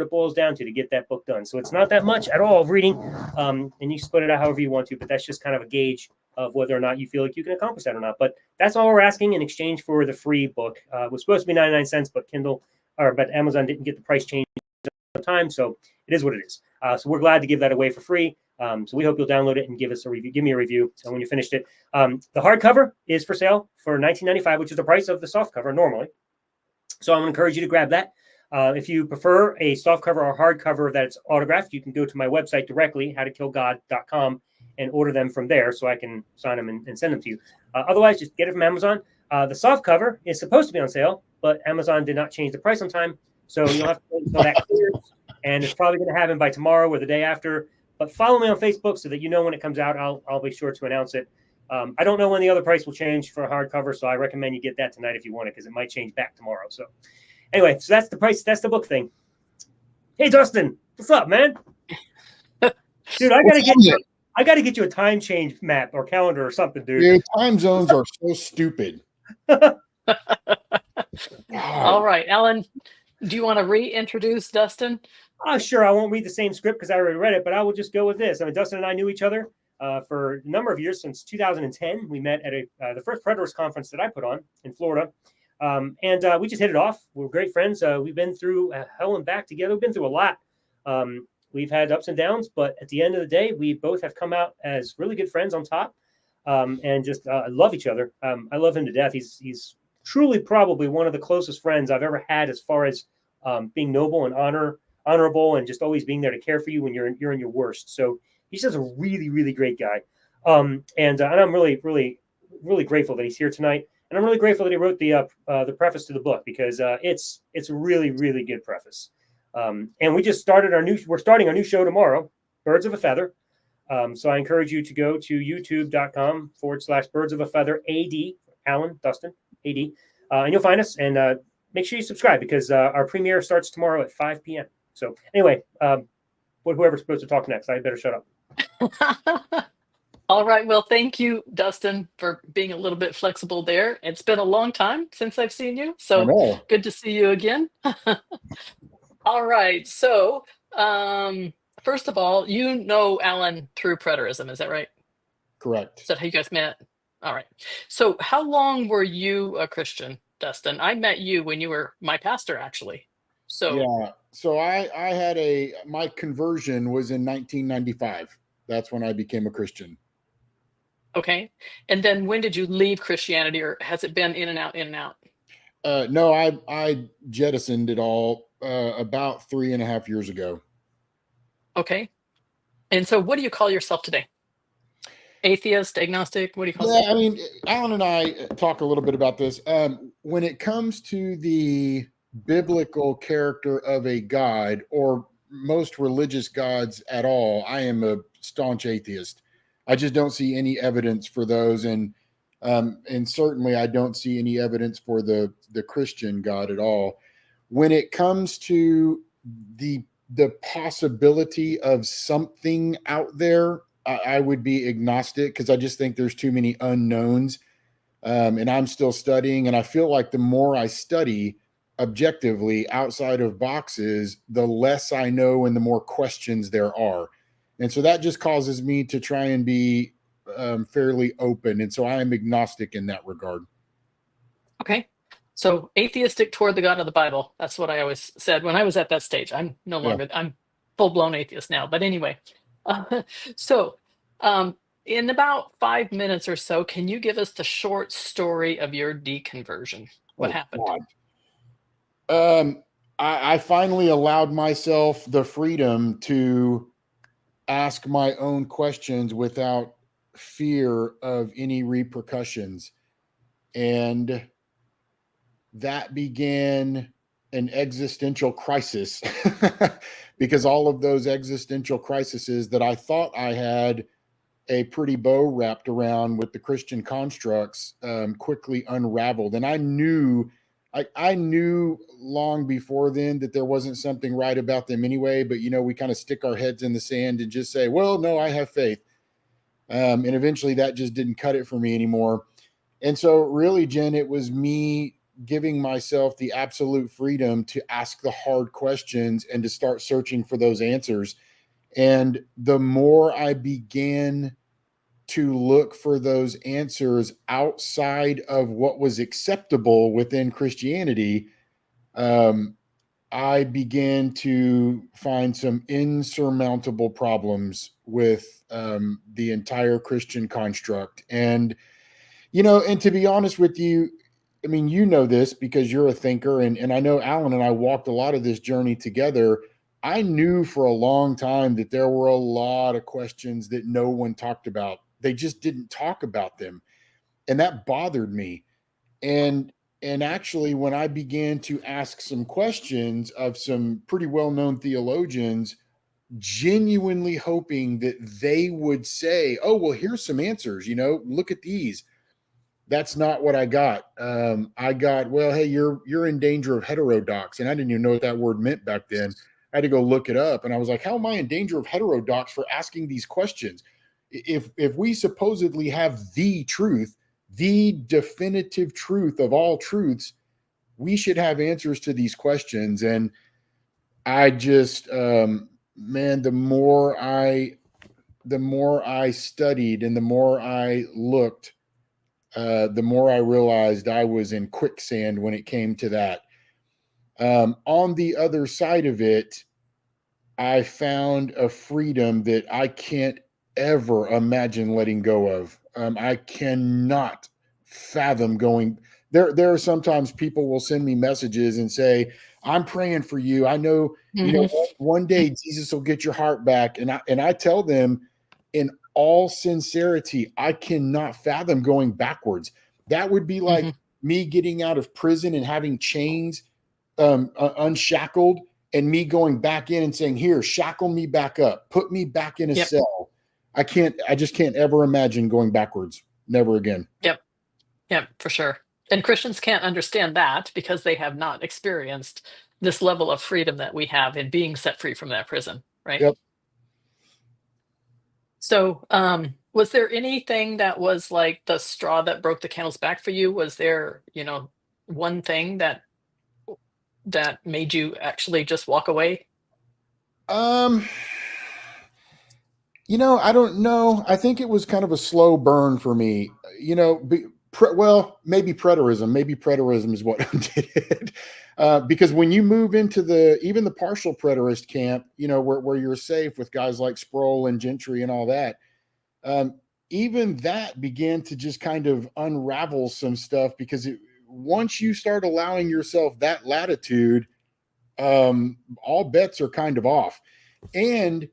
boils down to get that book done. So it's not that much at all of reading, and you split it out however you want to. But that's just kind of a gauge of whether or not you feel like you can accomplish that or not. But that's all we're asking in exchange for the free book. It was supposed to be 99 cents, but but Amazon didn't get the price change on time, so it is what it is. So we're glad to give that away for free. So we hope you'll download it and give us a review. Give me a review when you finished it. The hardcover is for sale for $19.95, which is the price of the softcover normally. So I'm going to encourage you to grab that. If you prefer a softcover or hardcover that's autographed, you can go to my website directly, howtokillgod.com, and order them from there so I can sign them and send them to you. Otherwise, just get it from Amazon. The softcover is supposed to be on sale, but Amazon did not change the price on time. So you'll have to wait until that clears. And it's probably going to happen by tomorrow or the day after. But follow me on Facebook so that you know when it comes out. I'll be sure to announce it. I don't know when the other price will change for a hardcover, so I recommend you get that tonight if you want it, because it might change back tomorrow. So anyway, so that's the price. That's the book thing. Hey, Dustin, what's up, man? Dude, I gotta get you a time change map or calendar or something, dude. Dude, time zones are so stupid. All right, Alan, do you want to reintroduce Dustin? Sure. I won't read the same script because I already read it, but I will just go with this. I mean, Dustin and I knew each other for a number of years, since 2010. We met at the first Predators conference that I put on in Florida. And we just hit it off. We're great friends. We've been through hell and back together. We've been through a lot. We've had ups and downs, but at the end of the day, we both have come out as really good friends on top, and just love each other. I love him to death. He's truly probably one of the closest friends I've ever had, as far as being noble and honorable, and just always being there to care for you when you're in your worst. So he's just a really, really great guy. And I'm really, really, really grateful that he's here tonight. And I'm really grateful that he wrote the preface to the book, because it's a really, really good preface. And we just started we're starting our new show tomorrow, Birds of a Feather. So I encourage you to go to youtube.com/Birds of a Feather AD, Alan, Dustin, AD, and you'll find us. And make sure you subscribe, because our premiere starts tomorrow at 5 p.m. So anyway, whoever's supposed to talk next, I better shut up. All right. Well, thank you, Dustin, for being a little bit flexible there. It's been a long time since I've seen you, so good to see you again. All right. So first of all, you know Alan through preterism, is that right? Correct. Is that how you guys met? All right. So how long were you a Christian, Dustin? I met you when you were my pastor, actually. So yeah. So I had my conversion was in 1995. That's when I became a Christian. Okay. And then when did you leave Christianity, or has it been in and out, in and out? No, I jettisoned it all about 3.5 years ago. Okay. And so what do you call yourself today? atheist, agnostic? What do you call Yeah, it? I mean, Alan and I talk a little bit about this. When it comes to the biblical character of a god, or most religious gods at all, I am a staunch atheist. I just don't see any evidence for those, and certainly I don't see any evidence for the Christian God at all. When it comes to the possibility of something out there, I would be agnostic, because I just think there's too many unknowns, and I'm still studying. And I feel like the more I study objectively outside of boxes, the less I know and the more questions there are. And so that just causes me to try and be fairly open. And so I am agnostic in that regard. Okay. So atheistic toward the God of the Bible. That's what I always said when I was at that stage. I'm no longer, I'm full-blown atheist now. But anyway, so in about 5 minutes or so, can you give us the short story of your deconversion? What happened? I finally allowed myself the freedom to ask my own questions without fear of any repercussions. And that began an existential crisis because all of those existential crises that I thought I had a pretty bow wrapped around with the Christian constructs quickly unraveled. And I knew long before then that there wasn't something right about them anyway, but we kind of stick our heads in the sand and just say, well, no, I have faith. And eventually that just didn't cut it for me anymore. And so really, Jen, it was me giving myself the absolute freedom to ask the hard questions and to start searching for those answers. And the more I began to look for those answers outside of what was acceptable within Christianity, I began to find some insurmountable problems with the entire Christian construct. And, and to be honest with you, I mean, this because you're a thinker, and I know Alan and I walked a lot of this journey together. I knew for a long time that there were a lot of questions that no one talked about. They just didn't talk about them. And that bothered me. And actually, when I began to ask some questions of some pretty well-known theologians, genuinely hoping that they would say, oh, well, here's some answers, look at these. That's not what I got. I got, well, hey, you're in danger of heterodox. And I didn't even know what that word meant back then. I had to go look it up. And I was like, how am I in danger of heterodox for asking these questions? If we supposedly have the truth, the definitive truth of all truths, we should have answers to these questions. And I just, man, the more I studied and the more I looked, the more I realized I was in quicksand when it came to that. On the other side of it, I found a freedom that I can't ever imagine letting go of. I cannot fathom going there. There are sometimes people will send me messages and say, I'm praying for you. I know, one day Jesus will get your heart back. And I tell them in all sincerity, I cannot fathom going backwards. That would be like me getting out of prison and having chains unshackled, and me going back in and saying, here, shackle me back up, put me back in a cell. I just can't ever imagine going backwards. Never again. Yep, for sure. And Christians can't understand that because they have not experienced this level of freedom that we have in being set free from that prison, right? Yep. So was there anything that was like the straw that broke the camel's back for you? Was there, one thing that made you actually just walk away? I don't know. I think it was kind of a slow burn for me, maybe preterism. Maybe preterism is what did it. Because when you move into even the partial preterist camp, where you're safe with guys like Sproul and Gentry and all that, even that began to just kind of unravel some stuff, because once you start allowing yourself that latitude, all bets are kind of off. And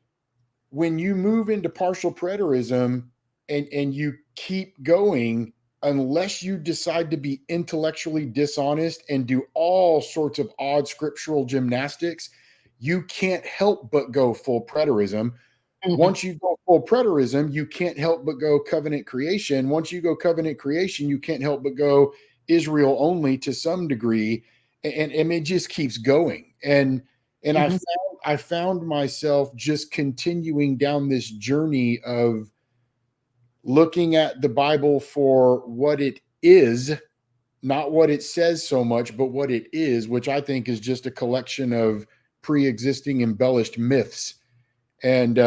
when you move into partial preterism and you keep going unless you decide to be intellectually dishonest and do all sorts of odd scriptural gymnastics. You can't help but go full preterism. Once you go full preterism, you can't help but go covenant creation. Once you go covenant creation, you can't help but go Israel only to some degree, and it just keeps going. And I found myself just continuing down this journey of looking at the Bible for what it is, not what it says so much, but what it is, which I think is just a collection of pre-existing embellished myths. And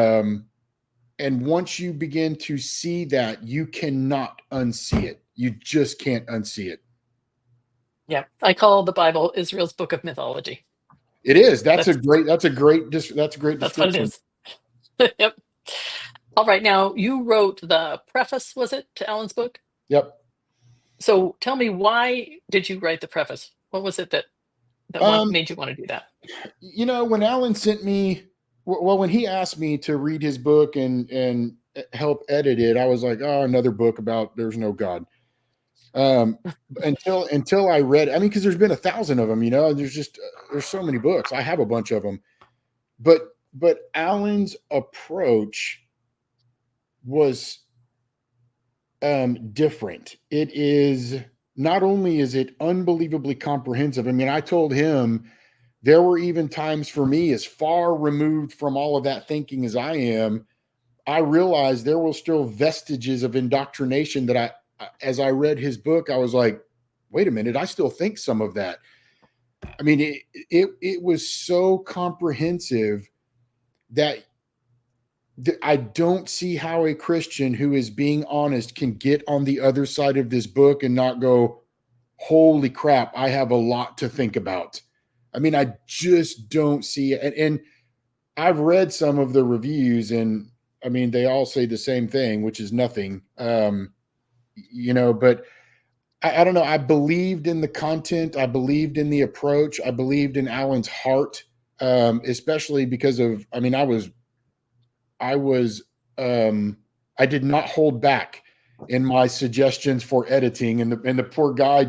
once you begin to see that, you cannot unsee it. You just can't unsee it. Yeah, I call the Bible Israel's book of mythology. It is. That's a great description. That's what it is. Yep. All right. Now, you wrote the preface, was it, to Alan's book? Yep. So tell me, why did you write the preface? What was it that made you want to do that? You know, when Alan sent me, when he asked me to read his book and help edit it, I was like, oh, another book about there's no God. Until I read, I mean, because there's been 1,000 of them, you know, there's so many books. I have a bunch of them, but Alan's approach was different. It is not only is it unbelievably comprehensive. I mean, I told him there were even times for me, as far removed from all of that thinking as I am, I realized there were still vestiges of indoctrination that as I read his book, I was like, wait a minute, I still think some of that. I mean, it was so comprehensive that I don't see how a Christian who is being honest can get on the other side of this book and not go, holy crap, I have a lot to think about. I mean, I just don't see it. And I've read some of the reviews, and I mean, they all say the same thing, which is nothing. You know, but I don't know. I believed in the content. I believed in the approach. I believed in Alan's heart, especially because of, I mean, I did not hold back in my suggestions for editing, and the poor guy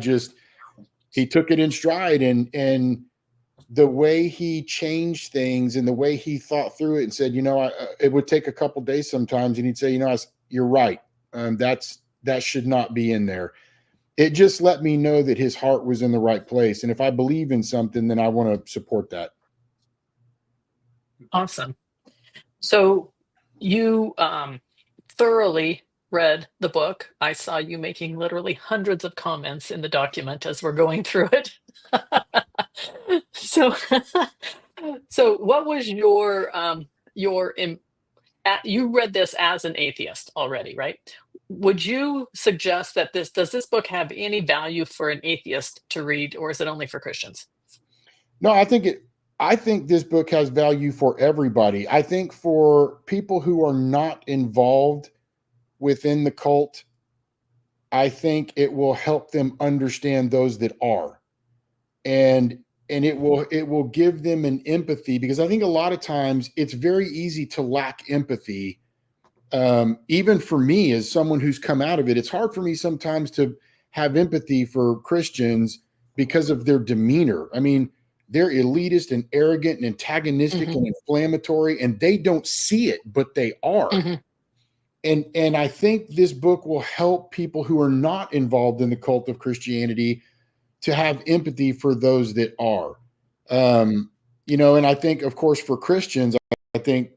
he took it in stride, and the way he changed things and the way he thought through it and said, you know, it would take a couple days sometimes, and he'd say, you know, you're right. That should not be in there. It just let me know that his heart was in the right place. And if I believe in something, then I want to support that. Awesome. So you thoroughly read the book. I saw you making literally hundreds of comments in the document as we're going through it. So what was you read this as an atheist already, right? Would you suggest that does this book have any value for an atheist to read, or is it only for Christians? No, I think this book has value for everybody. I think for people who are not involved within the cult, I think it will help them understand those that are. And it will give them an empathy, because I think a lot of times it's very easy to lack empathy. Even for me, as someone who's come out of it, it's hard for me sometimes to have empathy for Christians because of their demeanor. I mean, they're elitist and arrogant and antagonistic and inflammatory, and they don't see it, but they are. And I think this book will help people who are not involved in the cult of Christianity to have empathy for those that are. You know, and I think, of course, for Christians, I think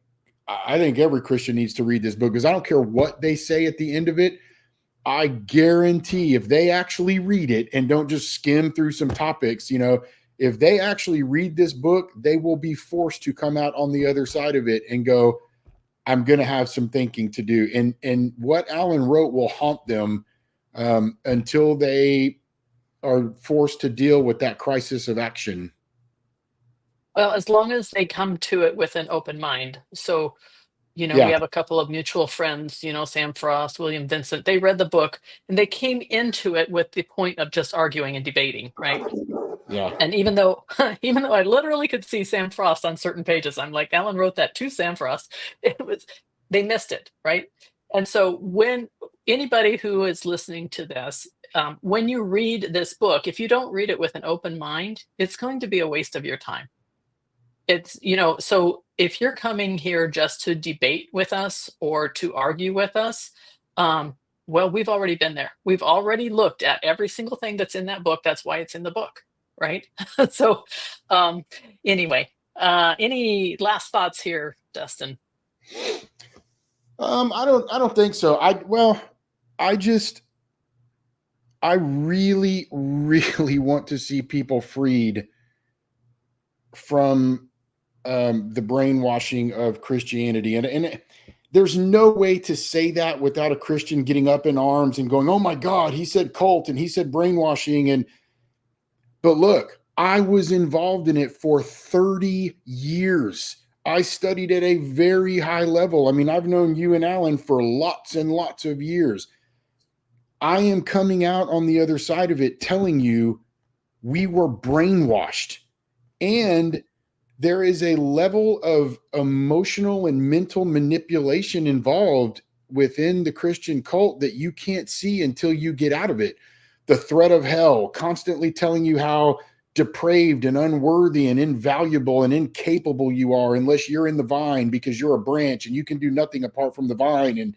every Christian needs to read this book, because I don't care what they say at the end of it. I guarantee if they actually read it and don't just skim through some topics, you know, if they actually read this book, they will be forced to come out on the other side of it and go, I'm going to have some thinking to do. And what Alan wrote will haunt them until they are forced to deal with that crisis of action. Well, as long as they come to it with an open mind. So, you know, we have a couple of mutual friends, you know, Sam Frost, William Vincent. They read the book and they came into it with the point of just arguing and debating, right? Yeah. And even though I literally could see Sam Frost on certain pages, I'm like, Alan wrote that to Sam Frost. They missed it, right? And so when anybody who is listening to this, when you read this book, if you don't read it with an open mind, it's going to be a waste of your time. It's, so if you're coming here just to debate with us or to argue with us, well, we've already been there. We've already looked at every single thing that's in that book. That's why it's in the book, right? So anyway, any last thoughts here, Dustin? I don't think so. I really, really want to see people freed from the brainwashing of Christianity. And there's no way to say that without a Christian getting up in arms and going, oh my God, he said cult and he said brainwashing. But look, I was involved in it for 30 years. I studied at a very high level. I mean, I've known you and Alan for lots and lots of years. I am coming out on the other side of it telling you we were brainwashed. And there is a level of emotional and mental manipulation involved within the Christian cult that you can't see until you get out of it. The threat of hell, constantly telling you how depraved and unworthy and invaluable and incapable you are unless you're in the vine because you're a branch and you can do nothing apart from the vine. And,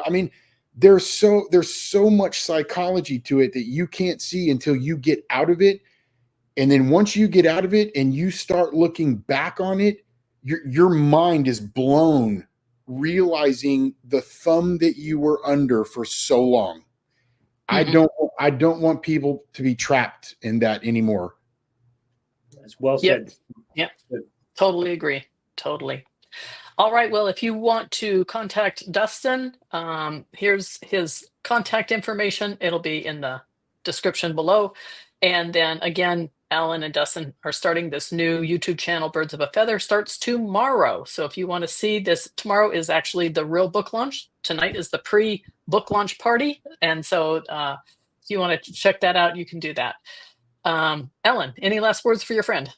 I mean, there's so much psychology to it that you can't see until you get out of it. And then once you get out of it and you start looking back on it, your mind is blown, realizing the thumb that you were under for so long. Mm-hmm. I don't want people to be trapped in that anymore. That's well said. Yep. Totally agree. Totally. All right. Well, if you want to contact Dustin, here's his contact information. It'll be in the description below. And then again, Alan and Dustin are starting this new YouTube channel, Birds of a Feather, starts tomorrow. So if you want to see this, tomorrow is actually the real book launch. Tonight is the pre-book launch party. And so if you want to check that out, you can do that. Ellen, any last words for your friend?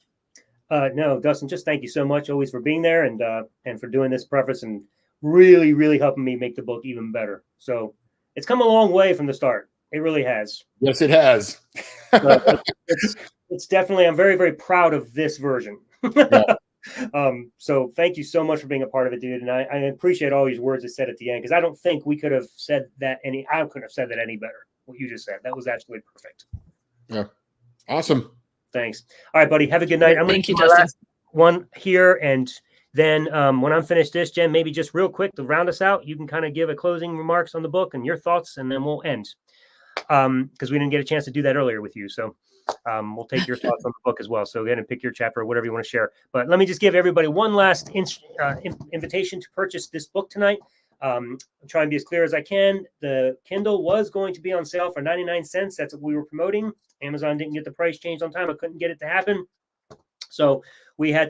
No, Dustin, just thank you so much always for being there and for doing this preface and really, really helping me make the book even better. So it's come a long way from the start. It really has. Yes, it has. It's definitely, I'm very, very proud of this version. Yeah. So thank you so much for being a part of it, dude. And I appreciate all these words that said at the end, because I don't think we could have said that I couldn't have said that any better. What you just said. That was absolutely perfect. Yeah. Awesome. Thanks. All right, buddy. Have a good night. I'm Thank you, Justin. One here, and then when I'm finished this, Jen, maybe just real quick to round us out, you can kind of give a closing remarks on the book and your thoughts, and then we'll end. Because we didn't get a chance to do that earlier with you. So we'll take your thoughts on the book as well. So go ahead and pick your chapter or whatever you want to share. But let me just give everybody one last invitation to purchase this book tonight. I'm trying to be as clear as I can. The Kindle was going to be on sale for 99 cents. That's what we were promoting. Amazon didn't get the price changed on time. I couldn't get it to happen. So we're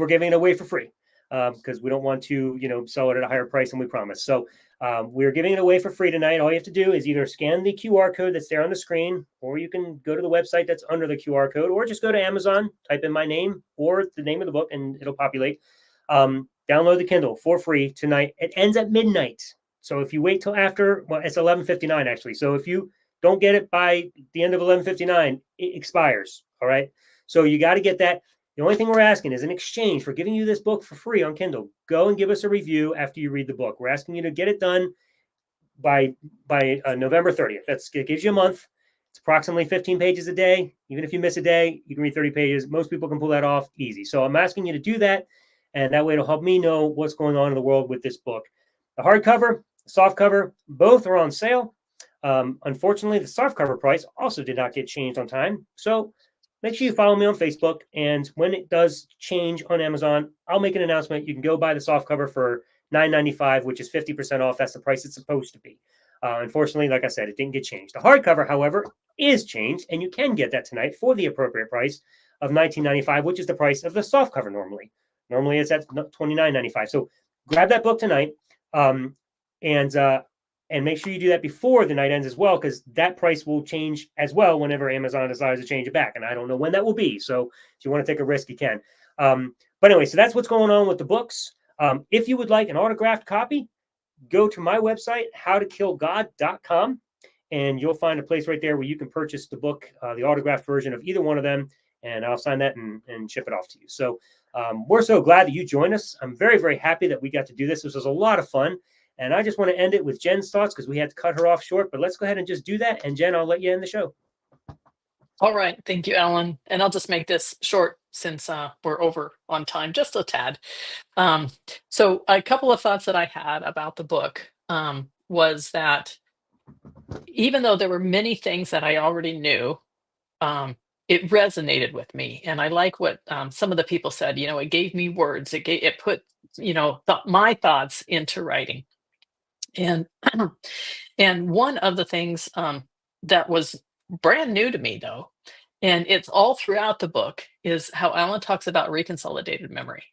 giving it away for free because we don't want to, sell it at a higher price than we promised. So we're giving it away for free tonight. All you have to do is either scan the QR code that's there on the screen, or you can go to the website that's under the QR code, or just go to Amazon, type in my name or the name of the book, and it'll populate. Download the Kindle for free tonight. It ends at midnight. So if you wait till after, well, it's 11:59 actually. So if you don't get it by the end of 11:59, it expires. All right. So you got to get that. The only thing we're asking is in exchange for giving you this book for free on Kindle, go and give us a review after you read the book. We're asking you to get it done by November 30th. It gives you a month. It's approximately 15 pages a day. Even if you miss a day, you can read 30 pages. Most people can pull that off easy. So I'm asking you to do that. And that way it'll help me know what's going on in the world with this book. The hardcover, the softcover, both are on sale. Unfortunately, the softcover price also did not get changed on time. So make sure you follow me on Facebook. And when it does change on Amazon, I'll make an announcement. You can go buy the softcover for $9.95, which is 50% off. That's the price it's supposed to be. Unfortunately, like I said, it didn't get changed. The hardcover, however, is changed, and you can get that tonight for the appropriate price of $19.95, which is the price of the softcover normally. Normally, it's at $29.95. So grab that book tonight, and make sure you do that before the night ends as well, because that price will change as well whenever Amazon decides to change it back. And I don't know when that will be. So if you want to take a risk, you can. But anyway, so that's what's going on with the books. If you would like an autographed copy, go to my website, howtokillgod.com, and you'll find a place right there where you can purchase the book, the autographed version of either one of them, and I'll sign that and ship it off to you. So we're so glad that you joined us. I'm very, very happy that we got to do this. This was a lot of fun. And I just want to end it with Jen's thoughts because we had to cut her off short. But let's go ahead and just do that. And Jen, I'll let you end the show. All right. Thank you, Alan. And I'll just make this short since we're over on time, just a tad. So a couple of thoughts that I had about the book was that even though there were many things that I already knew, it resonated with me. And I like what some of the people said, it gave me words. It put, my thoughts into writing. And and one of the things that was brand new to me, though, and it's all throughout the book, is how Alan talks about reconsolidated memory.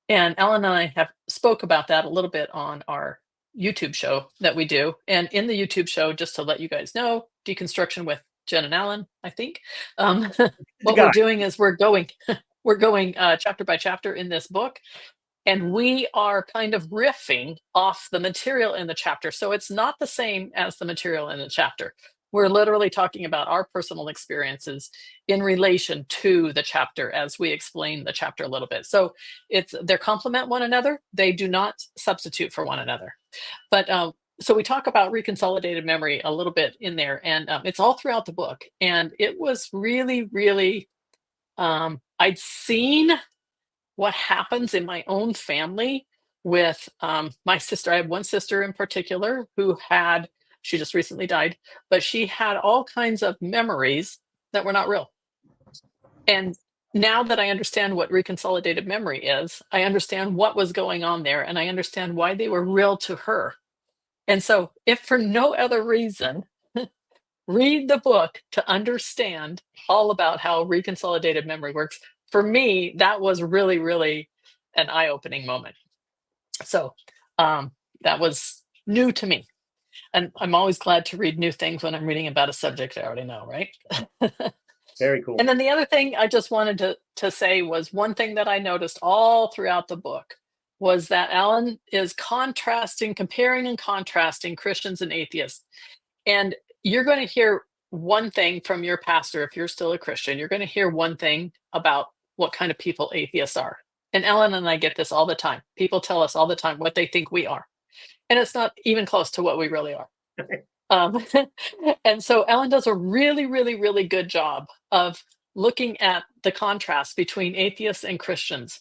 And Alan and I have spoke about that a little bit on our YouTube show that we do. And in the YouTube show, just to let you guys know, Deconstruction with Jen and Alan, I think, what we're doing is we're going chapter by chapter in this book. And we are kind of riffing off the material in the chapter. So it's not the same as the material in the chapter. We're literally talking about our personal experiences in relation to the chapter as we explain the chapter a little bit. So they complement one another. They do not substitute for one another. But so we talk about reconsolidated memory a little bit in there, and it's all throughout the book. And it was really, really, I'd seen what happens in my own family with my sister. I have one sister in particular who she just recently died, but she had all kinds of memories that were not real. And now that I understand what reconsolidated memory is, I understand what was going on there, and I understand why they were real to her. And so if for no other reason, read the book to understand all about how reconsolidated memory works. For me, that was really, really an eye-opening moment. So that was new to me. And I'm always glad to read new things when I'm reading about a subject I already know, right? Very cool. And then the other thing I just wanted to say was one thing that I noticed all throughout the book was that Alan is comparing and contrasting Christians and atheists. And you're going to hear one thing from your pastor, if you're still a Christian, you're going to hear one thing about what kind of people atheists are. And Ellen and I get this all the time. People tell us all the time what they think we are. And it's not even close to what we really are. And so Ellen does a really, really, really good job of looking at the contrast between atheists and Christians.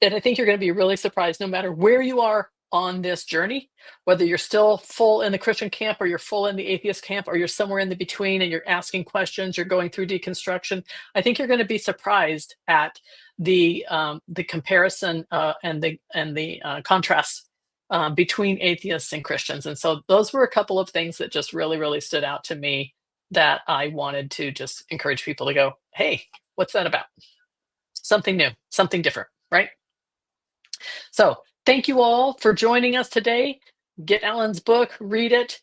And I think you're going to be really surprised no matter where you are on this journey, whether you're still full in the Christian camp or you're full in the atheist camp or you're somewhere in the between and you're asking questions, you're going through deconstruction. I think you're going to be surprised at the comparison and the contrast between atheists and Christians. And so those were a couple of things that just really, really stood out to me that I wanted to just encourage people to go, hey, what's that about? Something new, something different, right? So thank you all for joining us today. Get Alan's book, read it,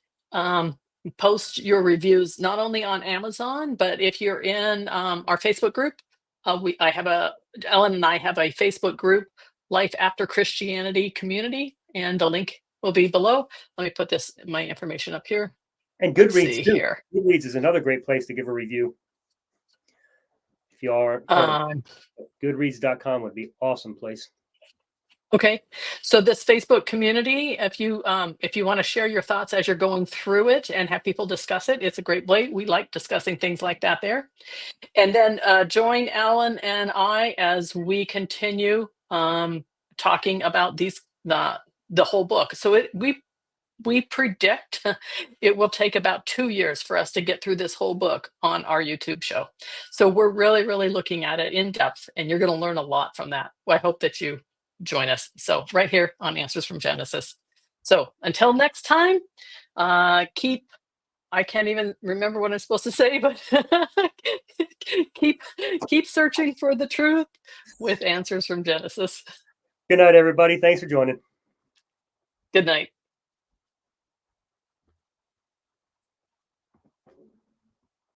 post your reviews, not only on Amazon, but if you're in our Facebook group, Alan and I have a Facebook group, Life After Christianity Community, and the link will be below. Let me put my information up here. And Goodreads too. Here. Goodreads is another great place to give a review. If you are Goodreads.com would be awesome place. Okay, so this Facebook community, if you want to share your thoughts as you're going through it and have people discuss it, it's a great way. We like discussing things like that there. And then join Alan and I as we continue talking about the whole book. So we predict it will take about 2 years for us to get through this whole book on our YouTube show. So we're really, really looking at it in depth, and you're going to learn a lot from that. I hope that you join us. So right here on Answers from Jenesis. So until next time, I can't even remember what I'm supposed to say, but keep searching for the truth with Answers from Jenesis. Good night, everybody. Thanks for joining. Good night.